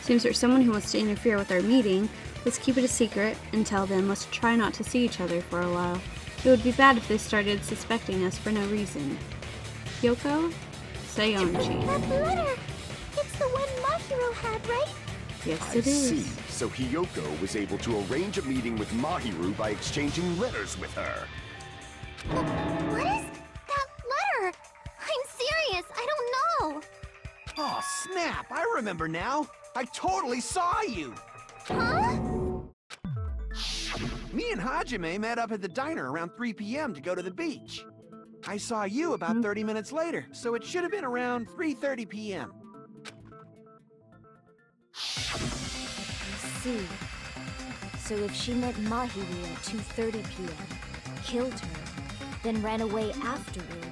Seems there's someone who wants to interfere with our meeting. Let's keep it a secret. Until then, let's try not to see each other for a while. It would be bad if they started suspecting us for no reason. Hyoko? Sayonji. That letter! It's the one Mahiru had, right? Yes, I it is. see. So Hiyoko was able to arrange a meeting with Mahiru by exchanging letters with her. What is that letter? I'm serious, I don't know. Oh, snap! I remember now. I totally saw you. Huh? Me and Hajime met up at the diner around 3 p.m. to go to the beach. I saw you about 30 minutes later, so it should have been around 3:30 p.m. See. So if she met Mahiru at 2:30 p.m., killed her, then ran away afterward,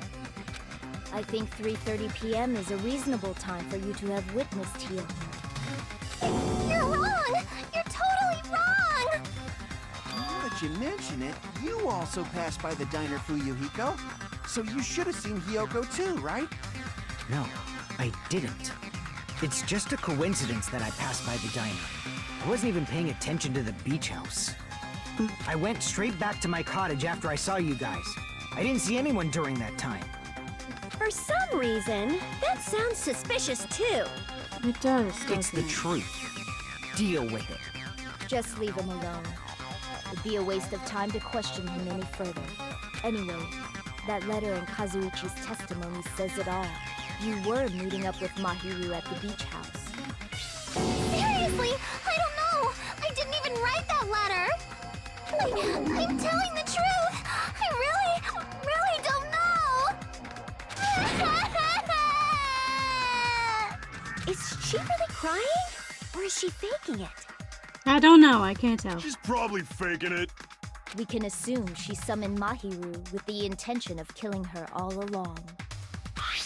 I think 3:30 p.m. is a reasonable time for you to have witnessed Hiyoko. You're wrong! You're totally wrong! Now that you mention it, you also passed by the diner, Fuyuhiko. So you should have seen Hiyoko too, right? No, I didn't. It's just a coincidence that I passed by the diner. I wasn't even paying attention to the beach house. I went straight back to my cottage after I saw you guys. I didn't see anyone during that time. For some reason, that sounds suspicious too. It does, It's the doesn't it? truth. Deal with it. Just leave him alone. It'd be a waste of time to question him any further. Anyway, that letter in Kazuichi's testimony says it all. You were meeting up with Mahiru at the beach house. Seriously, I don't know! I didn't even write that letter! I'm telling the truth! I really don't know! Is she really crying? Or is she faking it? I don't know. I can't tell. She's probably faking it. We can assume she summoned Mahiru with the intention of killing her all along.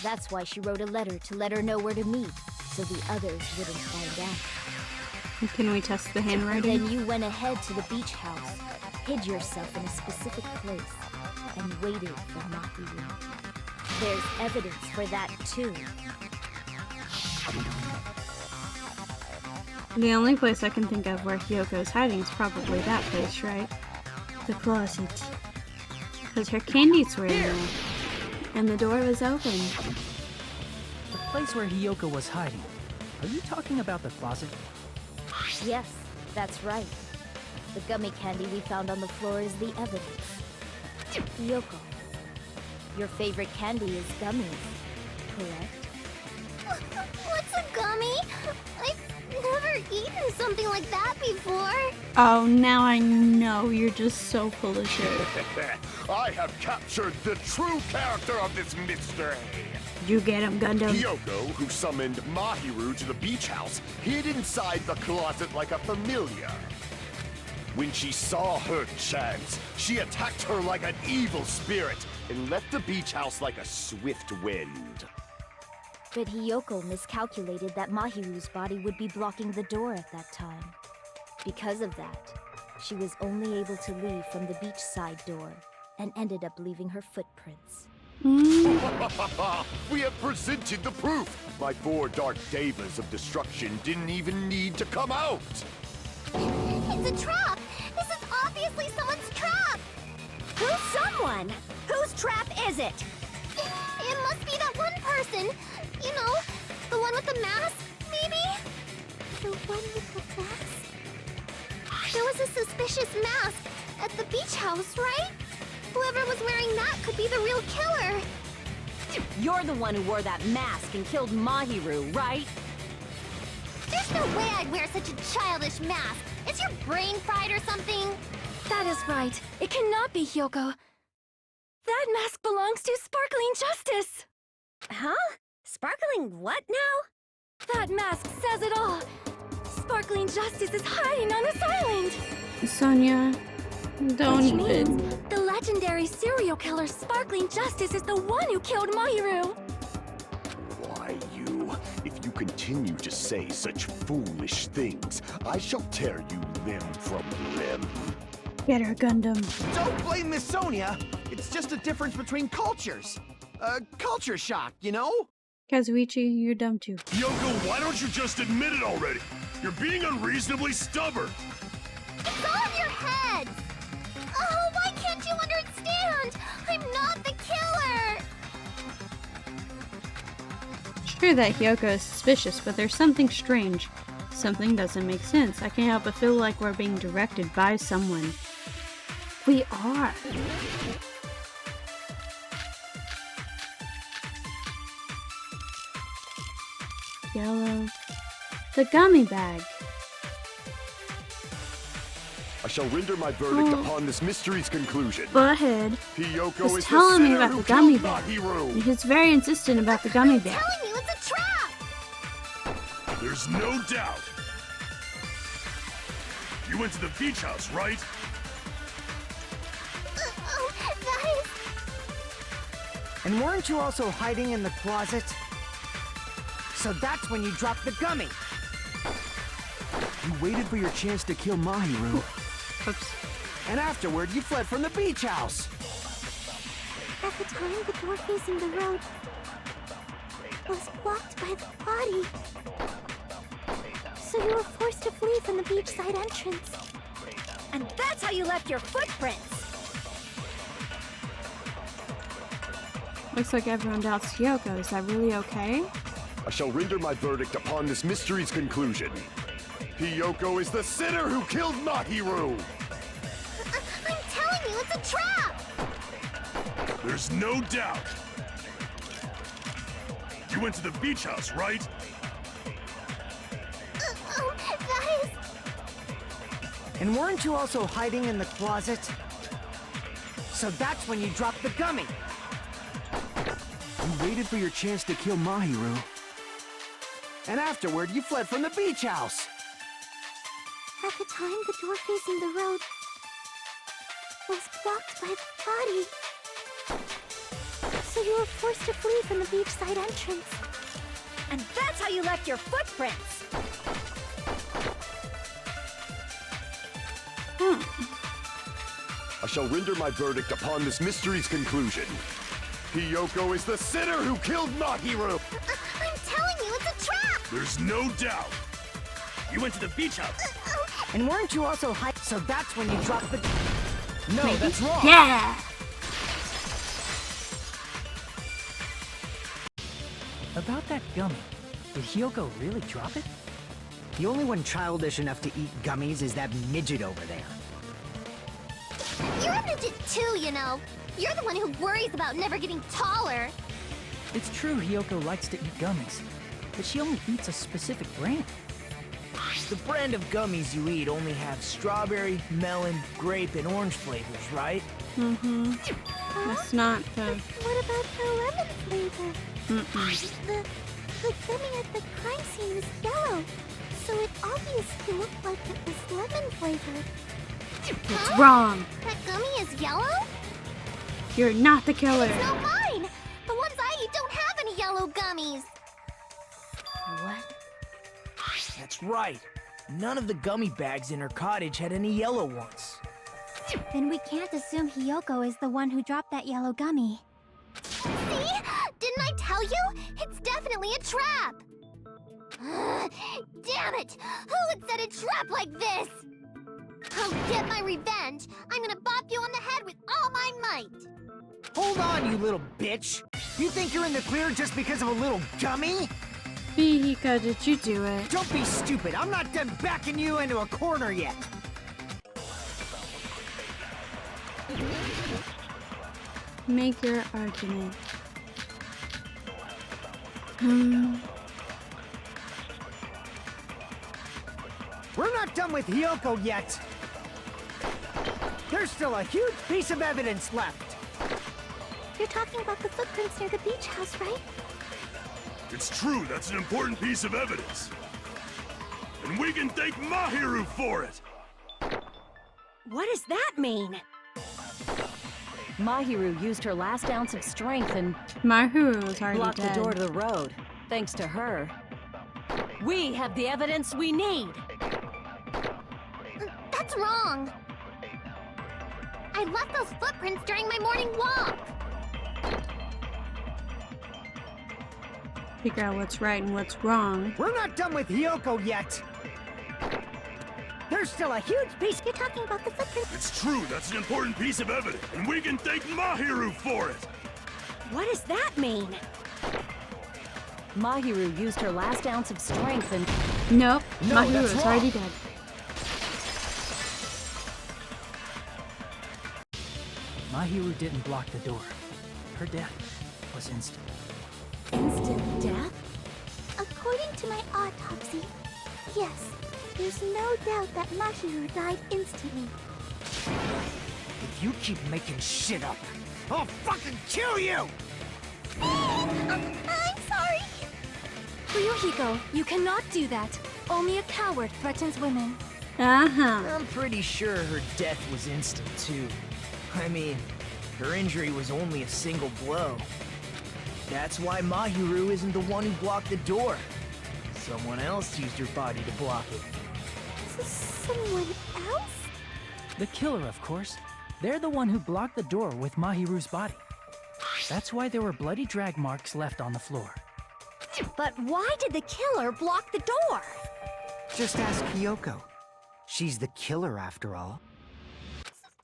That's why she wrote a letter to let her know where to meet, so the others wouldn't find out. Can we test the handwriting? Then you went ahead to the beach house, hid yourself in a specific place, and waited for Mahiru. There's evidence for that too. The only place I can think of where Hyoko's hiding is probably that place, right? The closet. Because her candies were in there. And the door was open. The place where Hiyoko was hiding. Are you talking about the closet? Yes, that's right. The gummy candy we found on the floor is the evidence. Yoko, your favorite candy is gummies, correct? What's a gummy? I've never eaten something like that before. Oh, now I know you're just so full of shit. I have captured the true character of this mystery. You get him, Gundam. Hiyoko, who summoned Mahiru to the beach house, hid inside the closet like a familiar. When she saw her chance, she attacked her like an evil spirit and left the beach house like a swift wind. But Hiyoko miscalculated that Mahiru's body would be blocking the door at that time. Because of that, she was only able to leave from the beachside door and ended up leaving her footprints. We have presented the proof! My 4 dark devas of destruction didn't even need to come out! It's a trap! This is obviously someone's trap! Who's someone? Whose trap is it? It must be that one person! You know, the one with the mask, maybe? The one with the mask? There was a suspicious mask at the beach house, right? Whoever was wearing that could be the real killer! You're the one who wore that mask and killed Mahiru, right? There's no way I'd wear such a childish mask! Is your brain fried or something? That is right. It cannot be Hyoko. That mask belongs to Sparkling Justice! Huh? Sparkling what now? That mask says it all. Sparkling Justice is hiding on this island! Sonia, don't Which even. means the legendary serial killer Sparkling Justice is the one who killed Mahiru! Why, you? If you continue to say such foolish things, I shall tear you limb from limb. Get her, Gundam. Don't blame Miss Sonia. It's just a difference between cultures. Culture shock, you know? Kazuichi, you're dumb too. Yoko, why don't you just admit it already? You're being unreasonably stubborn. It's all in your head! Oh, why can't you understand? I'm not the killer! Sure that Hyoko is suspicious, but there's something strange. Something doesn't make sense. I can't help but feel like we're being directed by someone. We are. Yellow. The gummy bag. I shall render my verdict upon this mystery's conclusion. Go ahead. Hiyoko Was is telling the me sinner about who the gummy killed bag. Mahiru. He's very insistent about the gummy bag. Telling you it's a trap! There's no doubt. You went to the beach house, right? Oh, that is... And weren't you also hiding in the closet? So that's when you dropped the gummy! You waited for your chance to kill Mahiru. Oops. And afterward, you fled from the beach house. At the time, the door facing the road was blocked by the body. So you were forced to flee from the beachside entrance. And that's how you left your footprints! Looks like everyone doubts Hyoko. Is that really okay? I shall render my verdict upon this mystery's conclusion. Hiyoko is the sinner who killed Mahiru! I'm telling you, it's a trap! There's no doubt. You went to the beach house, right? That is... And weren't you also hiding in the closet? So that's when you dropped the gummy! You waited for your chance to kill Mahiru. And afterward, you fled from the beach house. At the time, the door facing the road was blocked by the body. So you were forced to flee from the beachside entrance. And that's how you left your footprints! I shall render my verdict upon this mystery's conclusion. Hiyoko is the sinner who killed Mahiru! I'm telling you, it's a trap! There's no doubt. You went to the beach house. And weren't you also hyped? So that's when you dropped the... No, that's wrong. Yeah! About that gummy, did Hiyoko really drop it? The only one childish enough to eat gummies is that midget over there. You're a midget too, you know. You're the one who worries about never getting taller. It's true Hiyoko likes to eat gummies, but she only eats a specific brand. The brand of gummies you eat only have strawberry, melon, grape, and orange flavors, right? Mm-hmm. That's not the... What about the lemon flavor? Mm-mm. The gummy at the crime scene was yellow, so it obviously looked like it was lemon flavored. It's wrong. That gummy is yellow? You're not the killer. It's not mine! The ones I eat don't have any yellow gummies! What? That's right. None of the gummy bags in her cottage had any yellow ones. Then we can't assume Hiyoko is the one who dropped that yellow gummy. See? Didn't I tell you? It's definitely a trap! Damn it! Who would set a trap like this? I'll get my revenge! I'm gonna bop you on the head with all my might! Hold on, you little bitch! You think you're in the clear just because of a little gummy? Bihika, did you do it? Don't be stupid! I'm not done backing you into a corner yet! Make your argument. We're not done with Hiyoko yet! There's still a huge piece of evidence left! You're talking about the footprints near the beach house, right? It's true, that's an important piece of evidence. And we can thank Mahiru for it! What does that mean? Mahiru used her last ounce of strength and Mahiru was already blocked dead. the door to the road. Thanks to her, we have the evidence we need. That's wrong! I left those footprints during my morning walk! Figure out what's right and what's wrong. We're not done with Hiyoko yet! There's still a huge piece... You're talking about the footprints... It's true, that's an important piece of evidence, and we can thank Mahiru for it! What does that mean? Mahiru used her last ounce of strength and... Nope, No, Mahiru that's is wrong. already dead. Mahiru didn't block the door. Her death was instant. Instant death? According to my autopsy, yes, there's no doubt that Mahiru died instantly. If you keep making shit up, I'll fucking kill you! I'm sorry! Ryuhiko, you cannot do that. Only a coward threatens women. Uh-huh. I'm pretty sure her death was instant, too. I mean, her injury was only a single blow. That's why Mahiru isn't the one who blocked the door. Someone else used her body to block it. Someone else? The killer, of course. They're the one who blocked the door with Mahiru's body. That's why there were bloody drag marks left on the floor. But why did the killer block the door? Just ask Hiyoko. She's the killer, after all.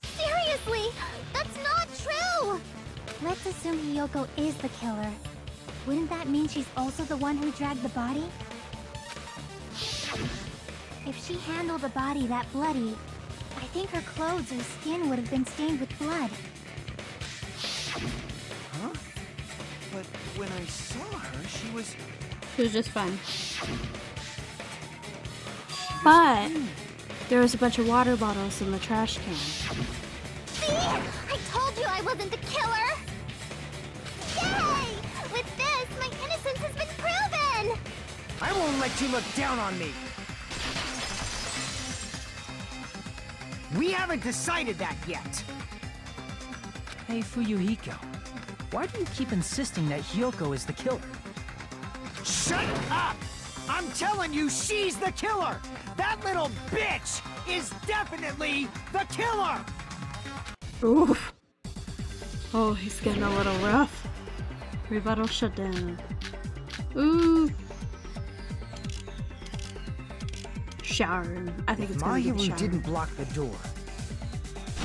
Seriously! That's not true! Let's assume Hiyoko is the killer. Wouldn't that mean she's also the one who dragged the body? If she handled a body that bloody, I think her clothes or skin would have been stained with blood. Huh? But when I saw her, she was... It was just fun. But there was a bunch of water bottles in the trash can. See? I told you I wasn't the killer! Yay! With this, my innocence has been proven! I won't let you look down on me! We haven't decided that yet! Hey, Fuyuhiko. Why do you keep insisting that Hiyoko is the killer? Shut up! I'm telling you, she's the killer! That little bitch is definitely the killer! Oof. Oh, he's getting a little rough. Rebuttal shutdown. Ooh. Shower room. I think it's gonna be the Mahiru shower. didn't block the door.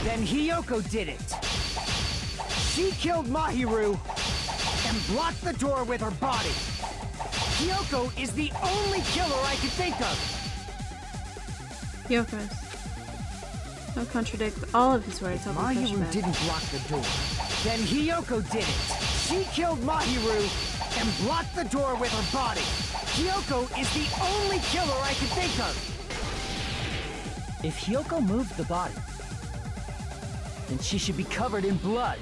Then Hiyoko did it. She killed Mahiru and blocked the door with her body. Hiyoko is the only killer I can think of. Yoko's. He'll contradict all of his words. I'll be Mahiru pushback. didn't block the door. Then Hiyoko did it. She killed Mahiru and blocked the door with her body. Hiyoko is the only killer I can think of. If Hiyoko moved the body, then she should be covered in blood.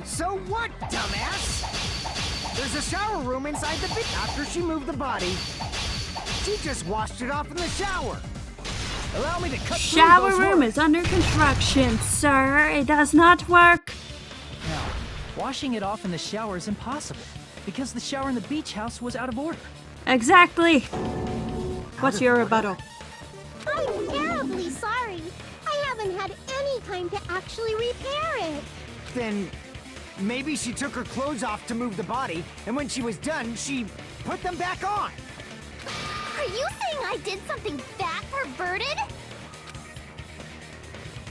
So what, dumbass? There's a shower room inside the bit. After she moved the body, she just washed it off in the shower. Allow me to cut Shower through those room words. is under construction, sir. It does not work. Now, washing it off in the shower is impossible, because the shower in the beach house was out of order. Exactly. What's your rebuttal? I'm terribly sorry. I haven't had any time to actually repair it. Then maybe she took her clothes off to move the body, and when she was done, she put them back on. Are you saying I did something that perverted?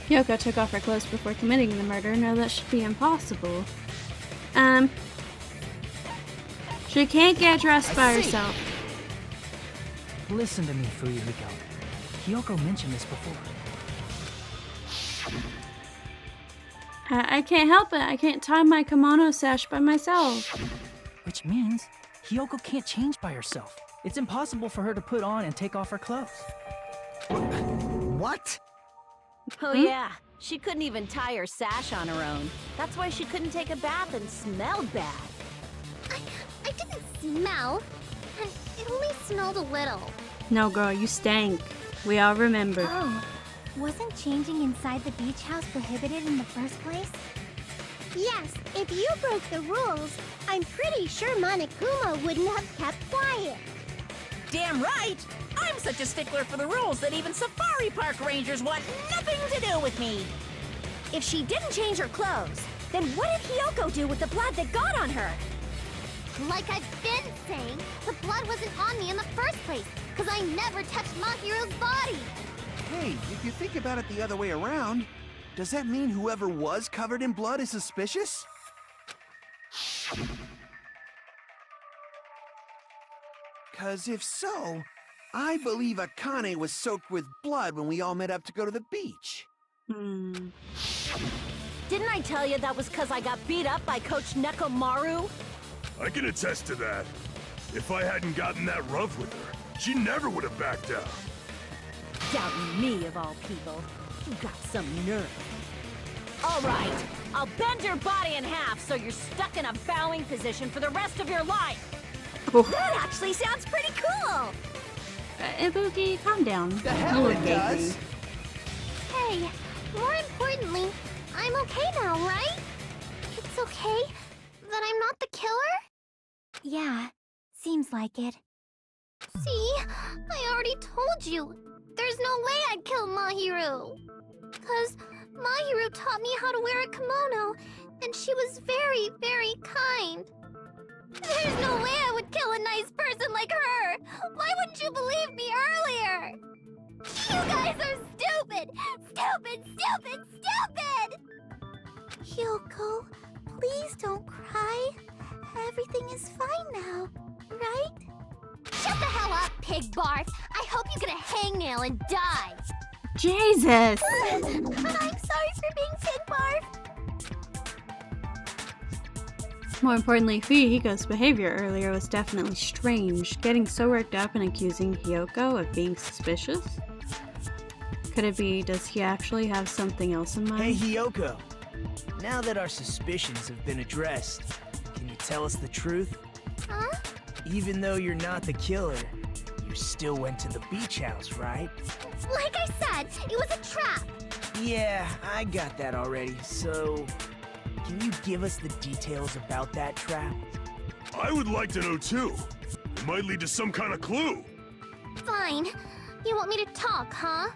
Yoko took off her clothes before committing the murder. No, that should be impossible. She can't get dressed by herself. Listen to me, Fuyuhiko. Hiyoko mentioned this before. I can't help it. I can't tie my kimono sash by myself. Which means Hiyoko can't change by herself. It's impossible for her to put on and take off her clothes. What? Oh yeah, she couldn't even tie her sash on her own. That's why she couldn't take a bath and smelled bad. I didn't smell. And it only smelled a little. No, girl, you stank. We all remember. Oh, wasn't changing inside the beach house prohibited in the first place? Yes, if you broke the rules, I'm pretty sure Monokuma wouldn't have kept quiet. Damn right! I'm such a stickler for the rules that even safari park rangers want nothing to do with me! If she didn't change her clothes, then what did Hiyoko do with the blood that got on her? Like I've been saying, the blood wasn't on me in the first place, because I never touched Mahiru's body. Hey, if you think about it the other way around, does that mean whoever was covered in blood is suspicious? Cause if so, I believe Akane was soaked with blood when we all met up to go to the beach. Didn't I tell you that was because I got beat up by Coach Nekomaru? I can attest to that. If I hadn't gotten that rough with her, she never would have backed down. Doubting me, of all people. You got some nerve. All right, I'll bend your body in half so you're stuck in a bowing position for the rest of your life. That actually sounds pretty cool. Ibuki, calm down. The hell it does. Hey, more importantly, I'm okay now, right? It's okay that I'm not the killer? Yeah, seems like it. See, I already told you. There's no way I'd kill Mahiru. 'Cause Mahiru taught me how to wear a kimono, and she was very, very kind. There's no way I would kill a nice person like her! Why wouldn't you believe me earlier? You guys are stupid! Stupid, stupid, stupid! Hyoko, please don't cry. Everything is fine now, right? Shut the hell up, pig barf! I hope you get a hangnail and die! Jesus! I'm sorry for being pig barf! More importantly, Fuyuhiko's behavior earlier was definitely strange, getting so worked up and accusing Hiyoko of being suspicious. Could it be, does he actually have something else in mind? Hey, Hiyoko. Now that our suspicions have been addressed, can you tell us the truth? Huh? Even though you're not the killer, you still went to the beach house, right? Like I said, it was a trap! Yeah, I got that already, so... Can you give us the details about that trap? I would like to know too. It might lead to some kind of clue. Fine. You want me to talk, huh?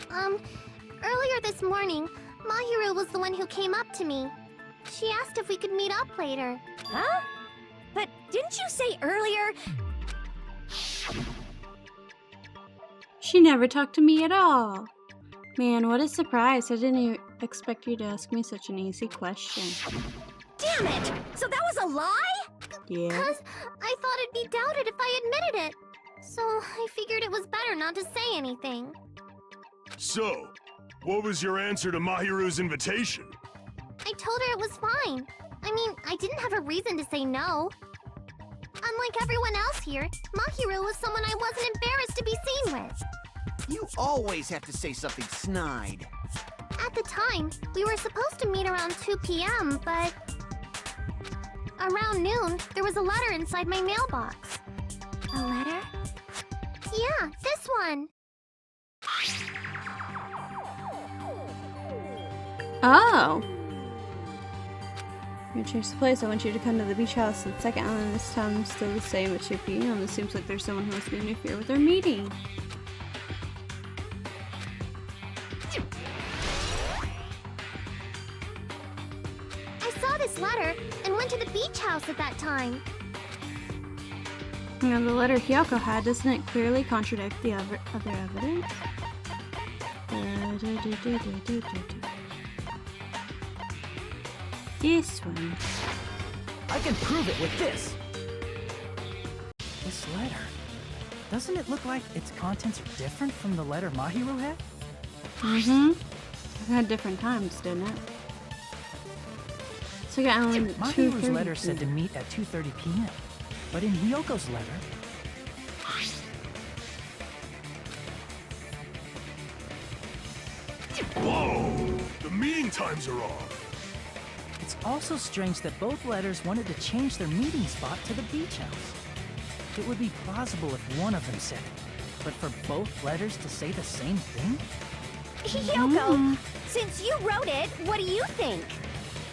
Earlier this morning, Mahiru was the one who came up to me. She asked if we could meet up later. Huh? But didn't you say earlier? She never talked to me at all. Man, what a surprise. I didn't even expect you to ask me such an easy question. Damn it! So that was a lie? Yeah. 'Cause I thought it'd be doubted if I admitted it. So I figured it was better not to say anything. So, what was your answer to Mahiru's invitation? I told her it was fine. I mean, I didn't have a reason to say no. Unlike everyone else here, Mahiru was someone I wasn't embarrassed to be seen with. You always have to say something snide. At the time, we were supposed to meet around 2 p.m., but... around noon, there was a letter inside my mailbox. A letter? Yeah, this one. Oh! You're gonna change the place. I want you to come to the beach house at the second island. This time still the same at 2 p.m. It seems like there's someone who wants to interfere with our meeting. I saw this letter and went to the beach house at that time. Now, the letter Hyoko had, doesn't it clearly contradict the other evidence? This one. I can prove it with this. This letter. Doesn't it look like its contents are different from the letter Mahiru had? Mm-hmm. It had different times, didn't it? So yeah, only Mahiru's letter said to meet at 2:30 p.m. But in Hyoko's letter... Whoa! The meeting times are off. It's also strange that both letters wanted to change their meeting spot to the beach house. It would be plausible if one of them said it, but for both letters to say the same thing? Hyoko, since you wrote it, what do you think?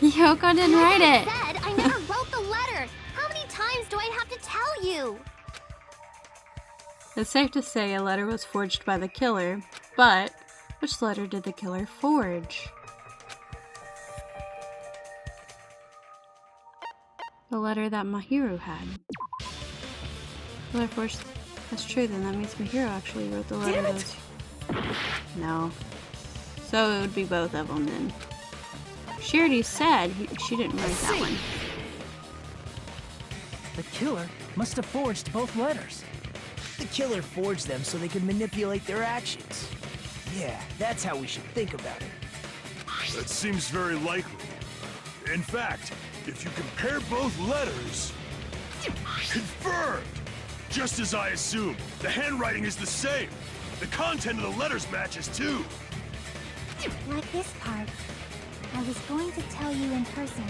Hyoko didn't write it. Like I said, I never wrote the letter. How many times do I have to tell you? It's safe to say a letter was forged by the killer, but which letter did the killer forge? The letter that Mahiru had. Well, of course, that's true, then that means Mahiru actually wrote the letter. Damn it! No. So it would be both of them then. She already said she didn't write that one. The killer must have forged both letters. The killer forged them so they could manipulate their actions. Yeah, that's how we should think about it. That seems very likely. In fact, if you compare both letters... Confirmed! Just as I assumed, the handwriting is the same. The content of the letters matches too. Like this part. I was going to tell you in person,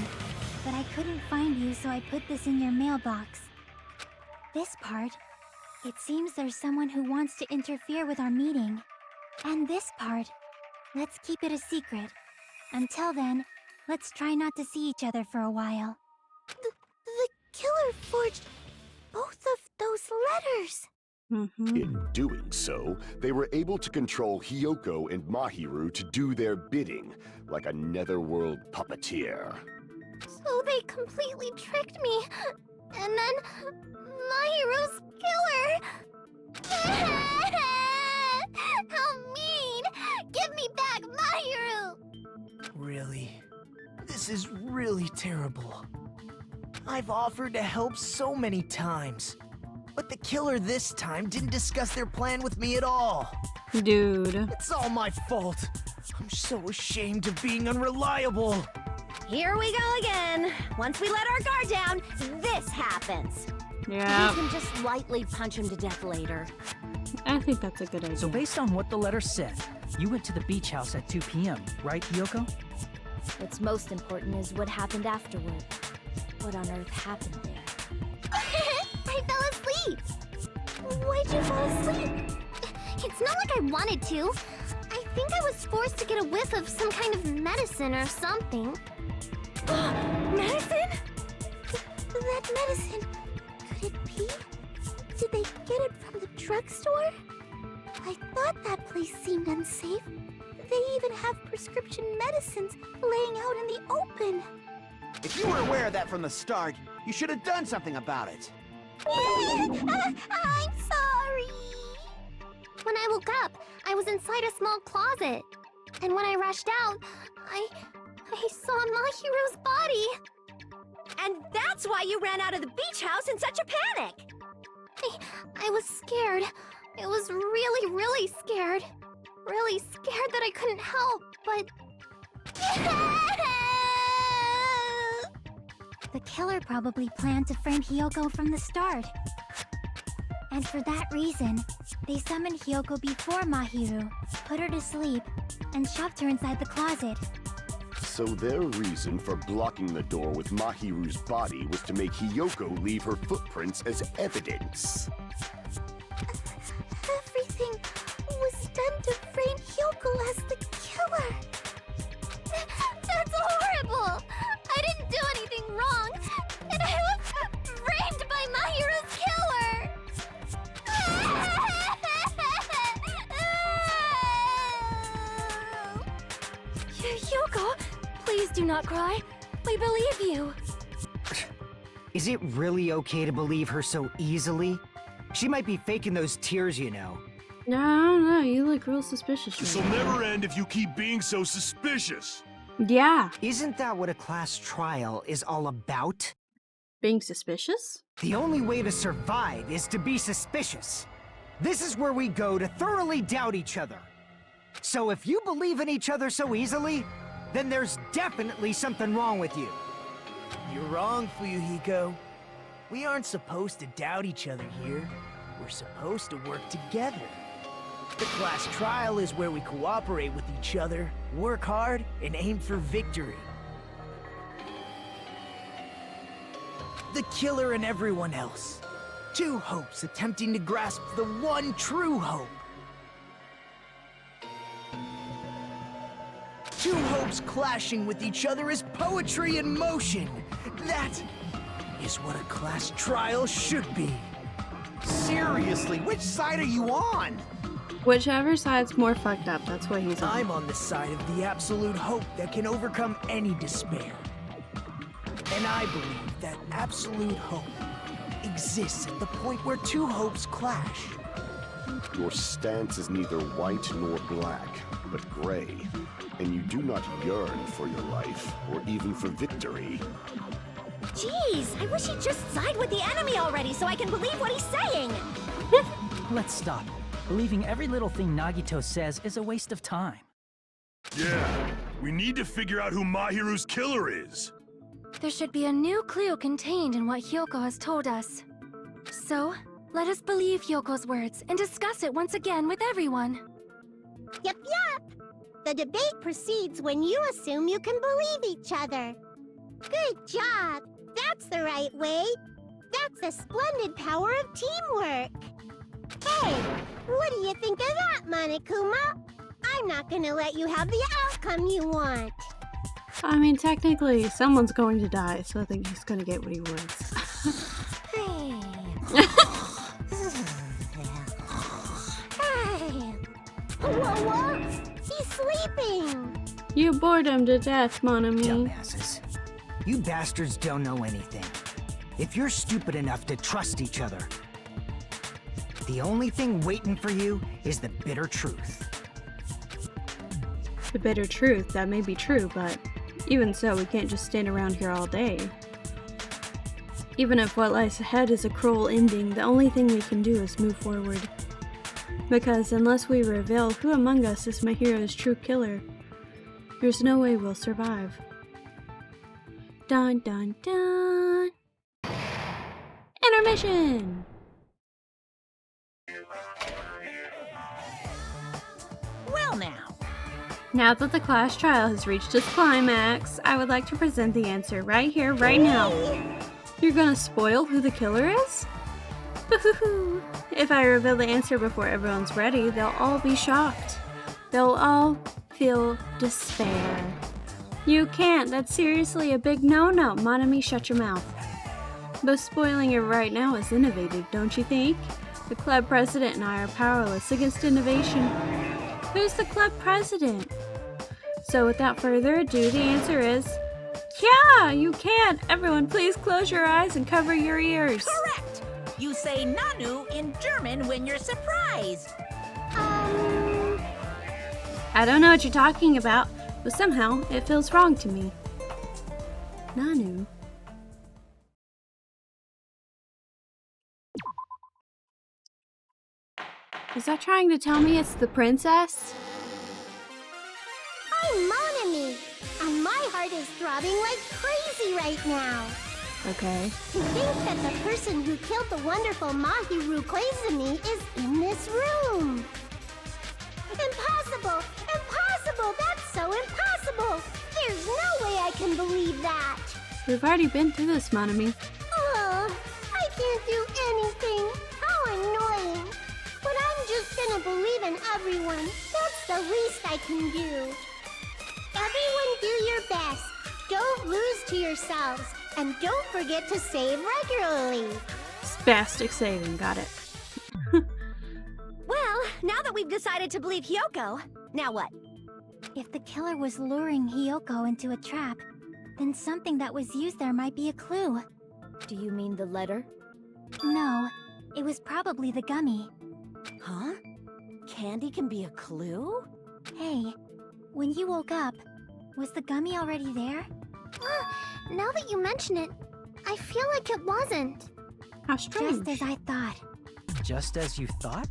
but I couldn't find you, so I put this in your mailbox. This part. It seems there's someone who wants to interfere with our meeting. And this part. Let's keep it a secret. Until then, let's try not to see each other for a while. The killer forged both of those letters. In doing so, they were able to control Hyoko and Mahiru to do their bidding, like a netherworld puppeteer. So they completely tricked me. And then Mahiru's killer. How mean! Give me back Mahiru! Really? This is really terrible. I've offered to help so many times. But the killer this time didn't discuss their plan with me at all. Dude. It's all my fault. I'm so ashamed of being unreliable. Here we go again. Once we let our guard down, this happens. Yeah. We can just lightly punch him to death later. I think that's a good idea. So based on what the letter said, you went to the beach house at 2 p.m., right, Hyoko? What's most important is what happened afterward. What on earth happened there? I fell asleep. Why'd you fall asleep? It's not like I wanted to. I think I was forced to get a whiff of some kind of medicine or something. Medicine? That medicine. Could it be? Did they get it from the drugstore? I thought that place seemed unsafe. They even have prescription medicines laying out in the open. If you were aware of that from the start, you should have done something about it. I'm sorry. When I woke up, I was inside a small closet. And when I rushed out, I saw Mahiru's body. And that's why you ran out of the beach house in such a panic! I was scared. I was really, really scared. Really scared that I couldn't help, but... The killer probably planned to frame Hiyoko from the start. And for that reason, they summoned Hiyoko before Mahiru, put her to sleep, and shoved her inside the closet. So their reason for blocking the door with Mahiru's body was to make Hiyoko leave her footprints as evidence. Everything was done to frame Hiyoko as the killer. That's horrible! I didn't do anything wrong, and I was framed by Mahiru's killer! Hiyoko, please do not cry. We believe you. Is it really okay to believe her so easily? She might be faking those tears, you know. No, I don't know. You look real suspicious. This'll never end if you keep being so suspicious. Yeah. Isn't that what a class trial is all about? Being suspicious? The only way to survive is to be suspicious. This is where we go to thoroughly doubt each other. So if you believe in each other so easily, then there's definitely something wrong with you. You're wrong, Fuyuhiko. We aren't supposed to doubt each other here. We're supposed to work together. The class trial is where we cooperate with each other, work hard, and aim for victory. The killer and everyone else. Two hopes attempting to grasp the one true hope. Two hopes clashing with each other is poetry in motion. That is what a class trial should be. Seriously, which side are you on? Whichever side's more fucked up, that's what he's on. I'm on the side of the absolute hope that can overcome any despair. And I believe that absolute hope exists at the point where two hopes clash. Your stance is neither white nor black, but gray, and you do not yearn for your life, or even for victory. Jeez, I wish he'd just side with the enemy already so I can believe what he's saying! Let's stop. Believing every little thing Nagito says is a waste of time. Yeah, we need to figure out who Mahiru's killer is. There should be a new clue contained in what Hiyoko has told us. So, let us believe Hyoko's words and discuss it once again with everyone. Yup, yup! The debate proceeds when you assume you can believe each other. Good job! That's the right way! That's the splendid power of teamwork! Hey, what do you think of that, Monokuma? I'm not gonna let you have the outcome you want. I mean, technically, someone's going to die, so I think he's gonna get what he wants. Whoa, he's sleeping! You bored him to death, mon ami. Dumbasses. You bastards don't know anything. If you're stupid enough to trust each other, the only thing waiting for you is the bitter truth. The bitter truth, that may be true, but even so, we can't just stand around here all day. Even if what lies ahead is a cruel ending, the only thing we can do is move forward. Because unless we reveal who among us is Mahiru's true killer, there's no way we'll survive. Dun dun dun! Intermission! Well now. Now that the class trial has reached its climax, I would like to present the answer right here, right now. You're gonna spoil who the killer is? Boo-hoo-hoo. If I reveal the answer before everyone's ready, they'll all be shocked. They'll all feel despair. You can't. That's seriously a big no-no. Monami, shut your mouth. But spoiling it right now is innovative, don't you think? The club president and I are powerless against innovation. Who's the club president? So without further ado, the answer is... yeah, you can! Everyone, please close your eyes and cover your ears. Correct! You say Nanu in German when you're surprised. I don't know what you're talking about, but somehow it feels wrong to me. Nanu. Is that trying to tell me it's the princess? I'm Monami, and my heart is throbbing like crazy right now. Okay. To think that the person who killed the wonderful Mahiru Koizumi is in this room. Impossible! Impossible! That's so impossible! There's no way I can believe that! We've already been through this, Monami. Oh, I can't do anything. How annoying. But I'm just gonna believe in everyone. That's the least I can do. Everyone do your best. Don't lose to yourselves. And don't forget to save regularly. Spastic saving, got it. Well, now that we've decided to believe Hyoko, now what? If the killer was luring Hyoko into a trap, then something that was used there might be a clue. Do you mean the letter? No, it was probably the gummy. Huh? Candy can be a clue? Hey, when you woke up, was the gummy already there? Now that you mention it, I feel like it wasn't. How strange. Just as I thought. Just as you thought?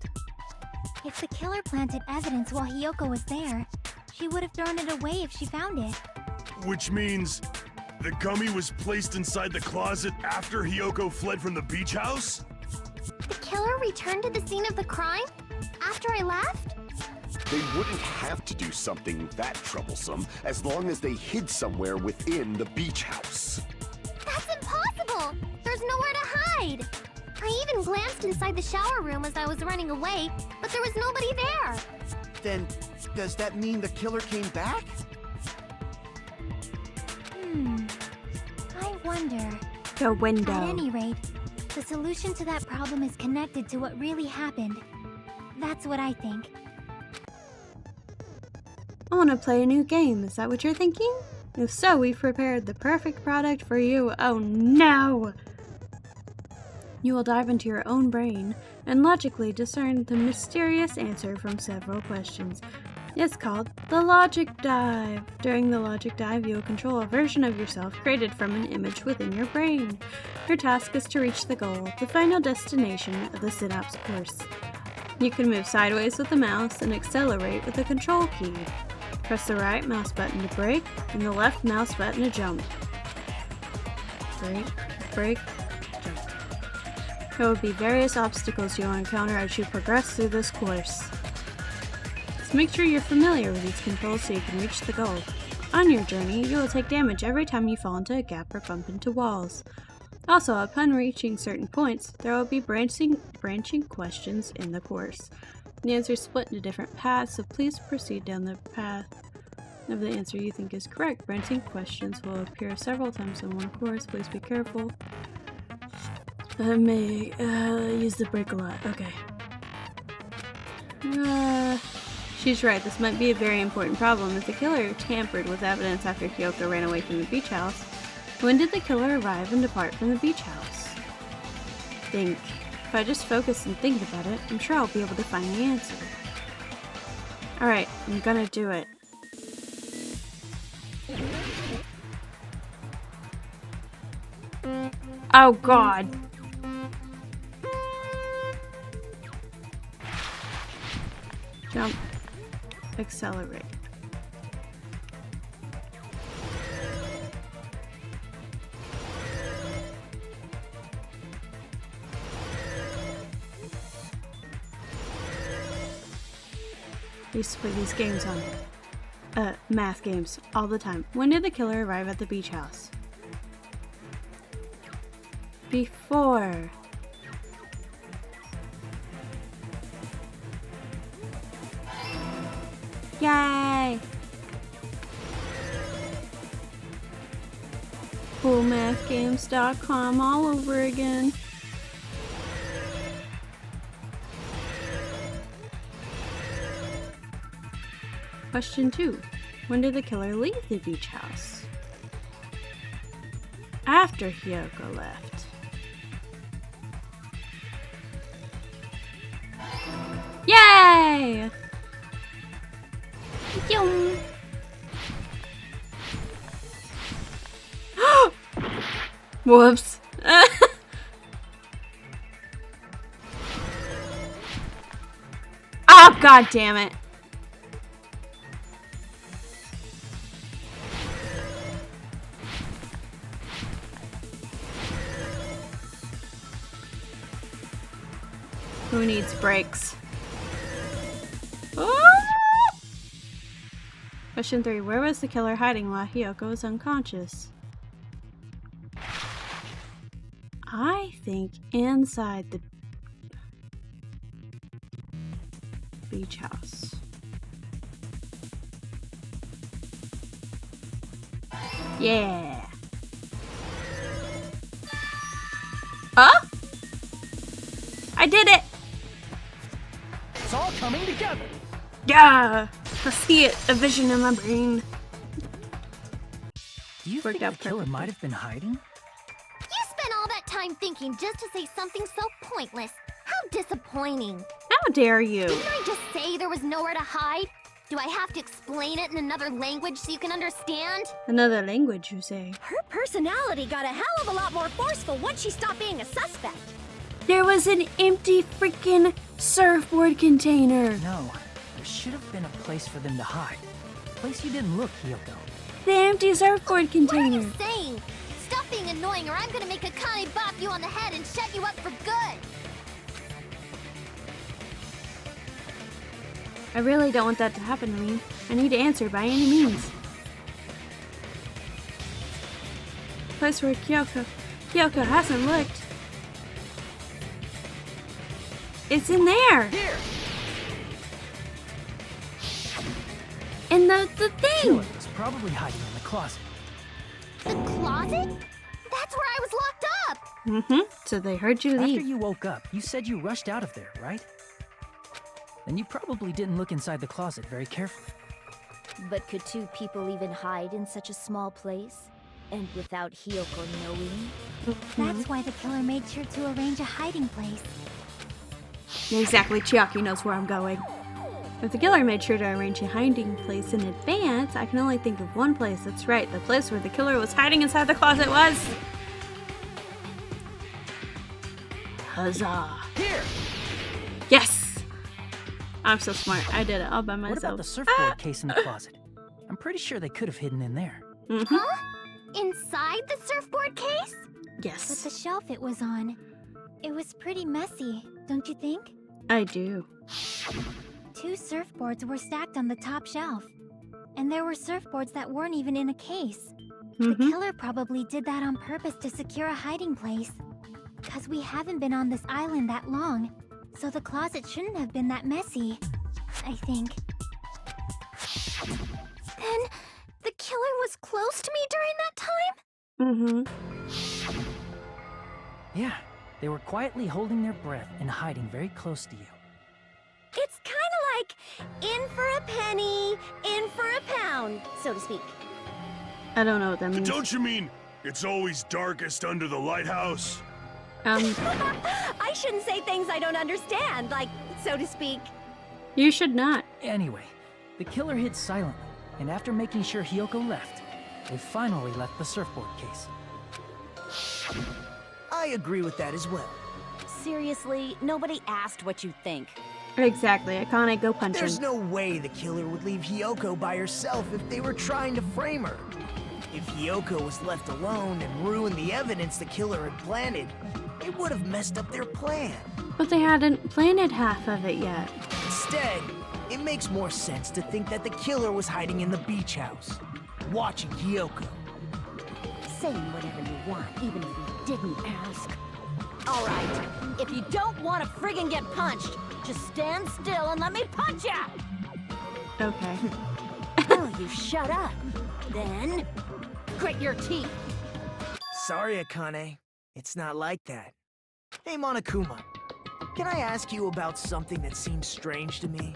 If the killer planted evidence while Hyoko was there, she would have thrown it away if she found it. Which means the gummy was placed inside the closet after Hyoko fled from the beach house? The killer returned to the scene of the crime? After I left? They wouldn't have to do something that troublesome as long as they hid somewhere within the beach house. That's impossible! There's nowhere to hide! I even glanced inside the shower room as I was running away, but there was nobody there! Then, does that mean the killer came back? I wonder. The window. At any rate, the solution to that problem is connected to what really happened. That's what I think. I want to play a new game. Is that what you're thinking? If so, we've prepared the perfect product for you. Oh no! You will dive into your own brain and logically discern the mysterious answer from several questions. It's called the Logic Dive. During the Logic Dive, you will control a version of yourself created from an image within your brain. Your task is to reach the goal, the final destination of the Synapse course. You can move sideways with the mouse and accelerate with the control key. Press the right mouse button to brake and the left mouse button to jump. Brake, brake, jump. There will be various obstacles you'll encounter as you progress through this course. So make sure you're familiar with these controls so you can reach the goal. On your journey, you will take damage every time you fall into a gap or bump into walls. Also, upon reaching certain points, there will be branching questions in the course. The answers split into different paths, so please proceed down the path of the answer you think is correct. Branching questions will appear several times in one course. Please be careful. I may use the brake a lot. Okay. She's right. This might be a very important problem. If the killer tampered with evidence after Hyoko ran away from the beach house, when did the killer arrive and depart from the beach house? Think. If I just focus and think about it, I'm sure I'll be able to find the answer. Alright, I'm gonna do it. Oh god. Jump. Accelerate. We used to play these games on math games all the time. When did the killer arrive at the beach house? Before. Yay! coolmathgames.com all over again. Question 2. When did the killer leave the beach house? After Hyoko left. Yay! Yum. Whoops. Oh, god damn it. Who needs brakes? Oh! Question 3. Where was the killer hiding while Hyoko was unconscious? I think inside the beach house. Yeah. Huh? I did it! It's all coming together. Yeah! I see it. A vision in my brain. Do you think the killer might have been hiding? You spent all that time thinking just to say something so pointless. How disappointing. How dare you? Didn't I just say there was nowhere to hide? Do I have to explain it in another language so you can understand? Another language, you say? Her personality got a hell of a lot more forceful once she stopped being a suspect. There was an empty freaking surfboard container. No, there should have been a place for them to hide. A place you didn't look, Hyoko. The empty surfboard container. What are you saying? Stop being annoying or I'm gonna make Akane bop you on the head and shut you up for good. I really don't want that to happen to me. I need to answer by any means. Place where Hyoko hasn't looked. It's in there. Here. In the thing. Killer was probably hiding in the closet. The closet? That's where I was locked up. Mm-hmm. So they heard you leave. After you woke up, you said you rushed out of there, right? Then you probably didn't look inside the closet very carefully. But could two people even hide in such a small place? And without Hyoko knowing? That's why the killer made sure to arrange a hiding place. Exactly, Chiaki knows where I'm going. If the killer made sure to arrange a hiding place in advance, I can only think of one place. That's right, the place where the killer was hiding inside the closet was... Huzzah. Here. Yes! I'm so smart. I did it all by myself. What about the surfboard case in the closet? I'm pretty sure they could have hidden in there. Mm-hmm. Huh? Inside the surfboard case? But Yes, the shelf it was on, it was pretty messy, don't you think? I do. 2 surfboards were stacked on the top shelf. And there were surfboards that weren't even in a case. The Mm-hmm. killer probably did that on purpose to secure a hiding place. 'Cause we haven't been on this island that long, so the closet shouldn't have been that messy, I think. Then the killer was close to me during that time? Mm-hmm. Yeah, they were quietly holding their breath and hiding very close to you. It's kind of like in for a penny, in for a pound, so to speak. I don't know what that means. Don't you mean it's always darkest under the lighthouse? I shouldn't say things I don't understand, like, so to speak. You should not. Anyway, the killer hid silently, and after making sure Hyoko left, they finally left the surfboard case. I agree with that as well. Seriously, nobody asked what you think. Exactly. Akane, go punch There's him. no way the killer would leave Hyoko by herself if they were trying to frame her. If Hyoko was left alone and ruined the evidence the killer had planted, it would have messed up their plan. But they hadn't planted half of it yet. Instead, it makes more sense to think that the killer was hiding in the beach house, watching Hyoko. Saying whatever you want, even if you didn't ask. All right, if you don't want to friggin' get punched, just stand still and let me punch ya! Okay. Will you shut up? Then, grit your teeth. Sorry, Akane. It's not like that. Hey, Monokuma. Can I ask you about something that seems strange to me?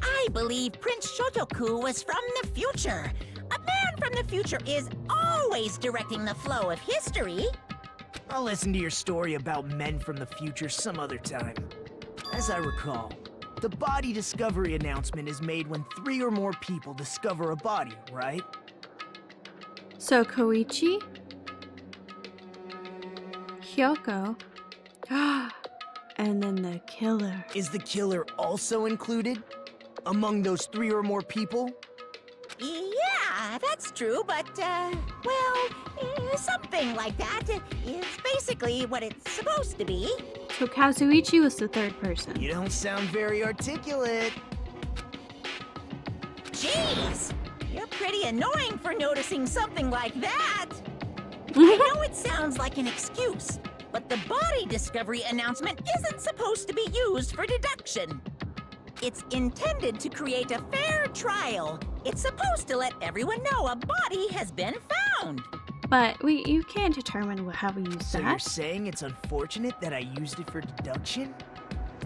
I believe Prince Shotoku was from the future. A man from the future is always directing the flow of history. I'll listen to your story about men from the future some other time. As I recall, the body discovery announcement is made when 3 or more people discover a body, right? So Koichi? Hyoko? And then the killer. Is the killer also included? Among those 3 or more people? Yeah, that's true, but, something like that is basically what it's supposed to be. So Kazuichi was the third person. You don't sound very articulate. Jeez! You're pretty annoying for noticing something like that! I know it sounds like an excuse, but the body discovery announcement isn't supposed to be used for deduction. It's intended to create a fair trial. It's supposed to let everyone know a body has been found. But you can't determine how we use So that. you're saying it's unfortunate that I used it for deduction?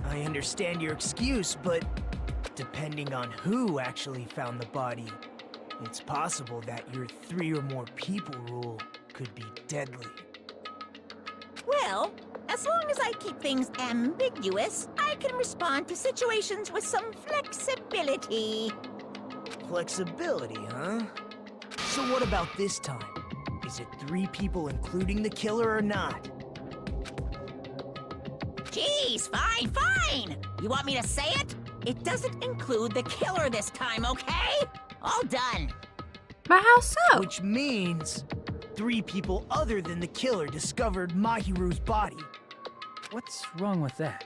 I understand your excuse, but depending on who actually found the body, it's possible that your 3 or more people rule could be deadly. Well, as long as I keep things ambiguous, I can respond to situations with some flexibility. Flexibility, huh? So what about this time? Is it 3 people including the killer or not? Jeez, fine! You want me to say it? It doesn't include the killer this time, okay? All done. But how so? Which means 3 people other than the killer discovered Mahiru's body. What's wrong with that?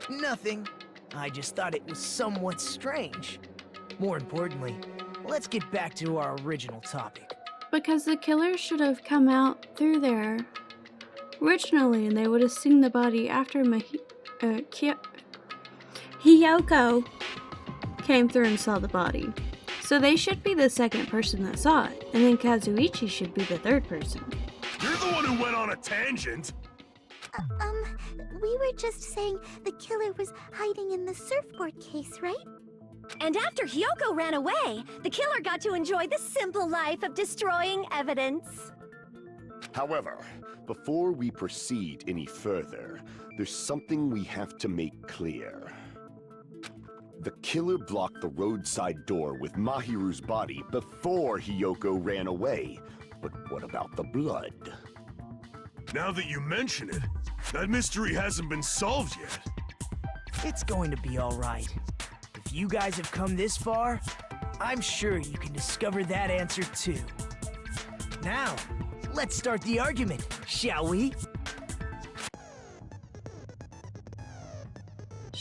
Nothing. I just thought it was somewhat strange. More importantly, let's get back to our original topic. Because the killer should have come out through there originally, and they would have seen the body after Hyoko came through and saw the body. So they should be the second person that saw it, and then Kazuichi should be the third person. You're the one who went on a tangent. We were just saying the killer was hiding in the surfboard case, right? And after Hyoko ran away, the killer got to enjoy the simple life of destroying evidence. However, before we proceed any further, there's something we have to make clear. The killer blocked the roadside door with Mahiru's body before Hyoko ran away. But what about the blood? Now that you mention it, that mystery hasn't been solved yet. It's going to be all right. If you guys have come this far, I'm sure you can discover that answer too. Now, let's start the argument, shall we?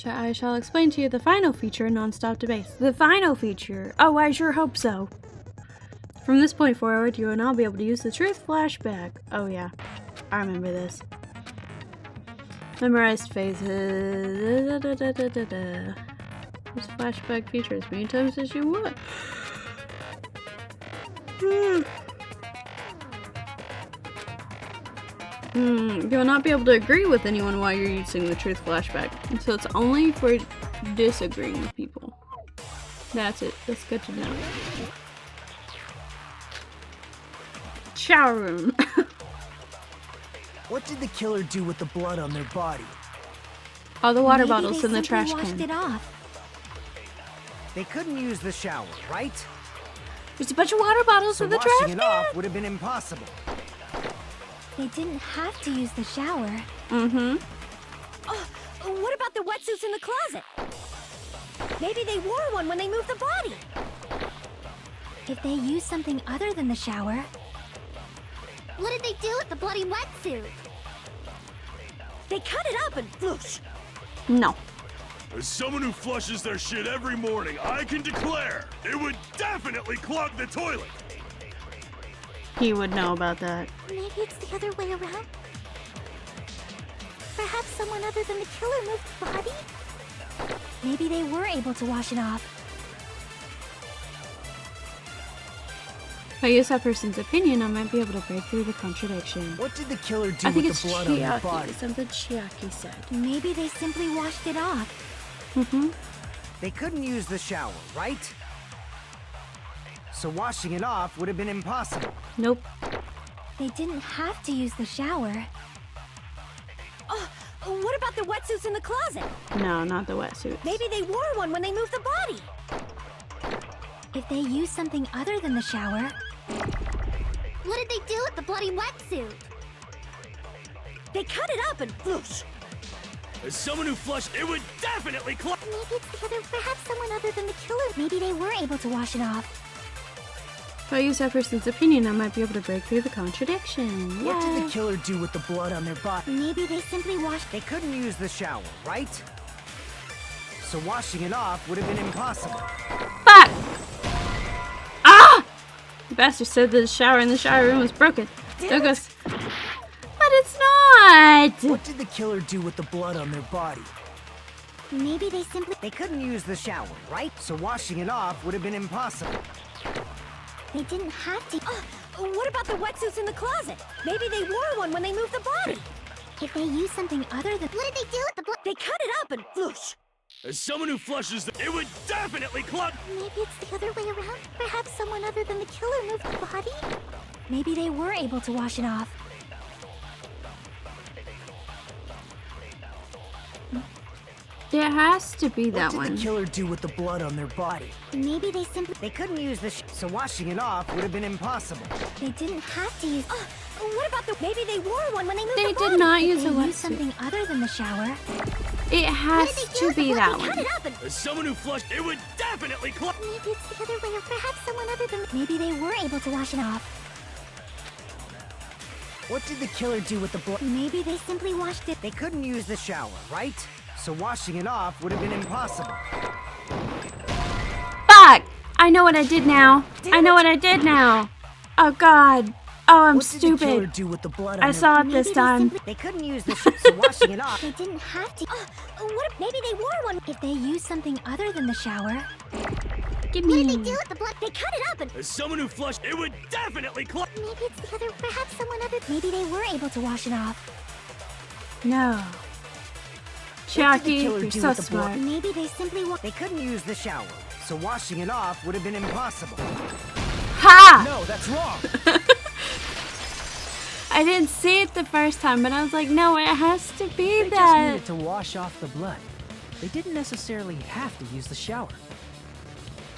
I shall explain to you the final feature in Non-Stop Debates. The final feature! Oh, I sure hope so! From this point forward, you will now be able to use the truth flashback. Oh yeah, I remember this. Memorized phases. Use flashback feature as many times as you want. You will not be able to agree with anyone while you're using the truth flashback. So it's only for disagreeing with people. That's it. That's good to know. Shower room. What did the killer do with the blood on their body? All the water Maybe bottles they in the simply trash washed can. it off. They couldn't use the shower, right? There's a bunch of water bottles So in the washing trash it can. off would have been impossible. They didn't have to use the shower. Mm-hmm. Oh, what about the wetsuits in the closet? Maybe they wore one when they moved the body. If they used something other than the shower... What did they do with the bloody wetsuit? They cut it up and whoosh. No. As someone who flushes their shit every morning, I can declare it would definitely clog the toilet. He would know about that. Maybe it's the other way around? Perhaps someone other than the killer moved the body? Maybe they were able to wash it off. If I use that person's opinion, I might be able to break through the contradiction. What did the killer do I think with it's the blood on their Chiaki. body? Something Chiaki said. Maybe they simply washed it off. They couldn't use the shower, right? So washing it off would have been impossible. Nope. They didn't have to use the shower. Oh, what about the wetsuits in the closet? No, not the wetsuit. Maybe they wore one when they moved the body. If they used something other than the shower, What did they do with the bloody wetsuit? They cut it up and whoosh. As someone who flushed, it would definitely maybe it's the other, perhaps someone other than the killer. Maybe they were able to wash it off. If I use that person's opinion, I might be able to break through the contradiction. What did Yay. the killer do with the blood on their body? Maybe they simply washed. They couldn't use the shower, right? So washing it off would have been impossible. Fuck! Ah! The bastard said that the shower in the shower room was broken. There goes. But it's not! What did the killer do with the blood on their body? Maybe they simply. They couldn't use the shower, right? So washing it off would have been impossible. They didn't have to. What about the wetsuits in the closet? Maybe they wore one when they moved the body. If they used something other than. What did they do with the blood? They cut it up and whoosh. As someone who flushes, it would definitely clog. Maybe it's the other way around. Perhaps someone other than the killer moved the body. Maybe they were able to wash it off. There has to be that What did one. the killer do with the blood on their body? Maybe they simply. They couldn't use the so washing it off would have been impossible. They didn't have to use. What about the? Maybe they wore one when they moved They the body. did not use They a used wetsuit. something other than the shower. It has to be that Cut one. it up and As someone who flushed, it would definitely clog. Maybe it's the other way, or perhaps someone other than. Maybe they were able to wash it off. What did the killer do with the blood? Maybe they simply washed it. They couldn't use the shower, right? So washing it off would have been impossible. Fuck! I know what I did now. I know what I did now. Oh god. Oh, I'm What did the killer stupid. do with the blood on I their saw it Maybe this they time. simply- They couldn't use the so washing it off. They didn't have to. what? Maybe they wore one. If they used something other than the shower, Give What did me. they do with the blood? They cut it up and As someone who flushed, it would definitely clog. maybe it's the other. Perhaps someone other. Maybe they were able to wash it off. No. What did the Chiaki, killer you're do so with the blood? smart. Maybe they simply They couldn't use the shower. So washing it off would have been impossible. Ha! No, that's wrong. I didn't see it the first time, but I was like, no, it has to be They just that. needed to wash off the blood. They didn't necessarily have to use the shower.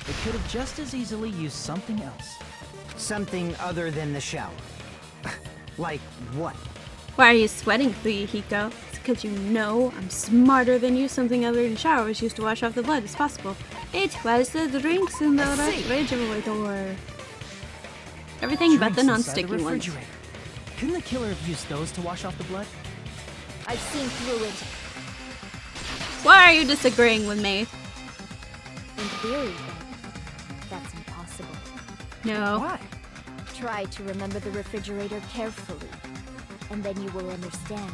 They could have just as easily used something else. Something other than the shower. Like what? Why are you sweating, Fuyuhiko? It's because you know I'm smarter than you. Something other than showers used to wash off the blood is possible. It was the drinks in the refrigerator. Everything but the Drinks inside non-sticky ones. refrigerator. Couldn't the killer have used those to wash off the blood? I've seen through it. Why are you disagreeing with me? In theory, that's impossible. No. Why? Try to remember the refrigerator carefully, and then you will understand.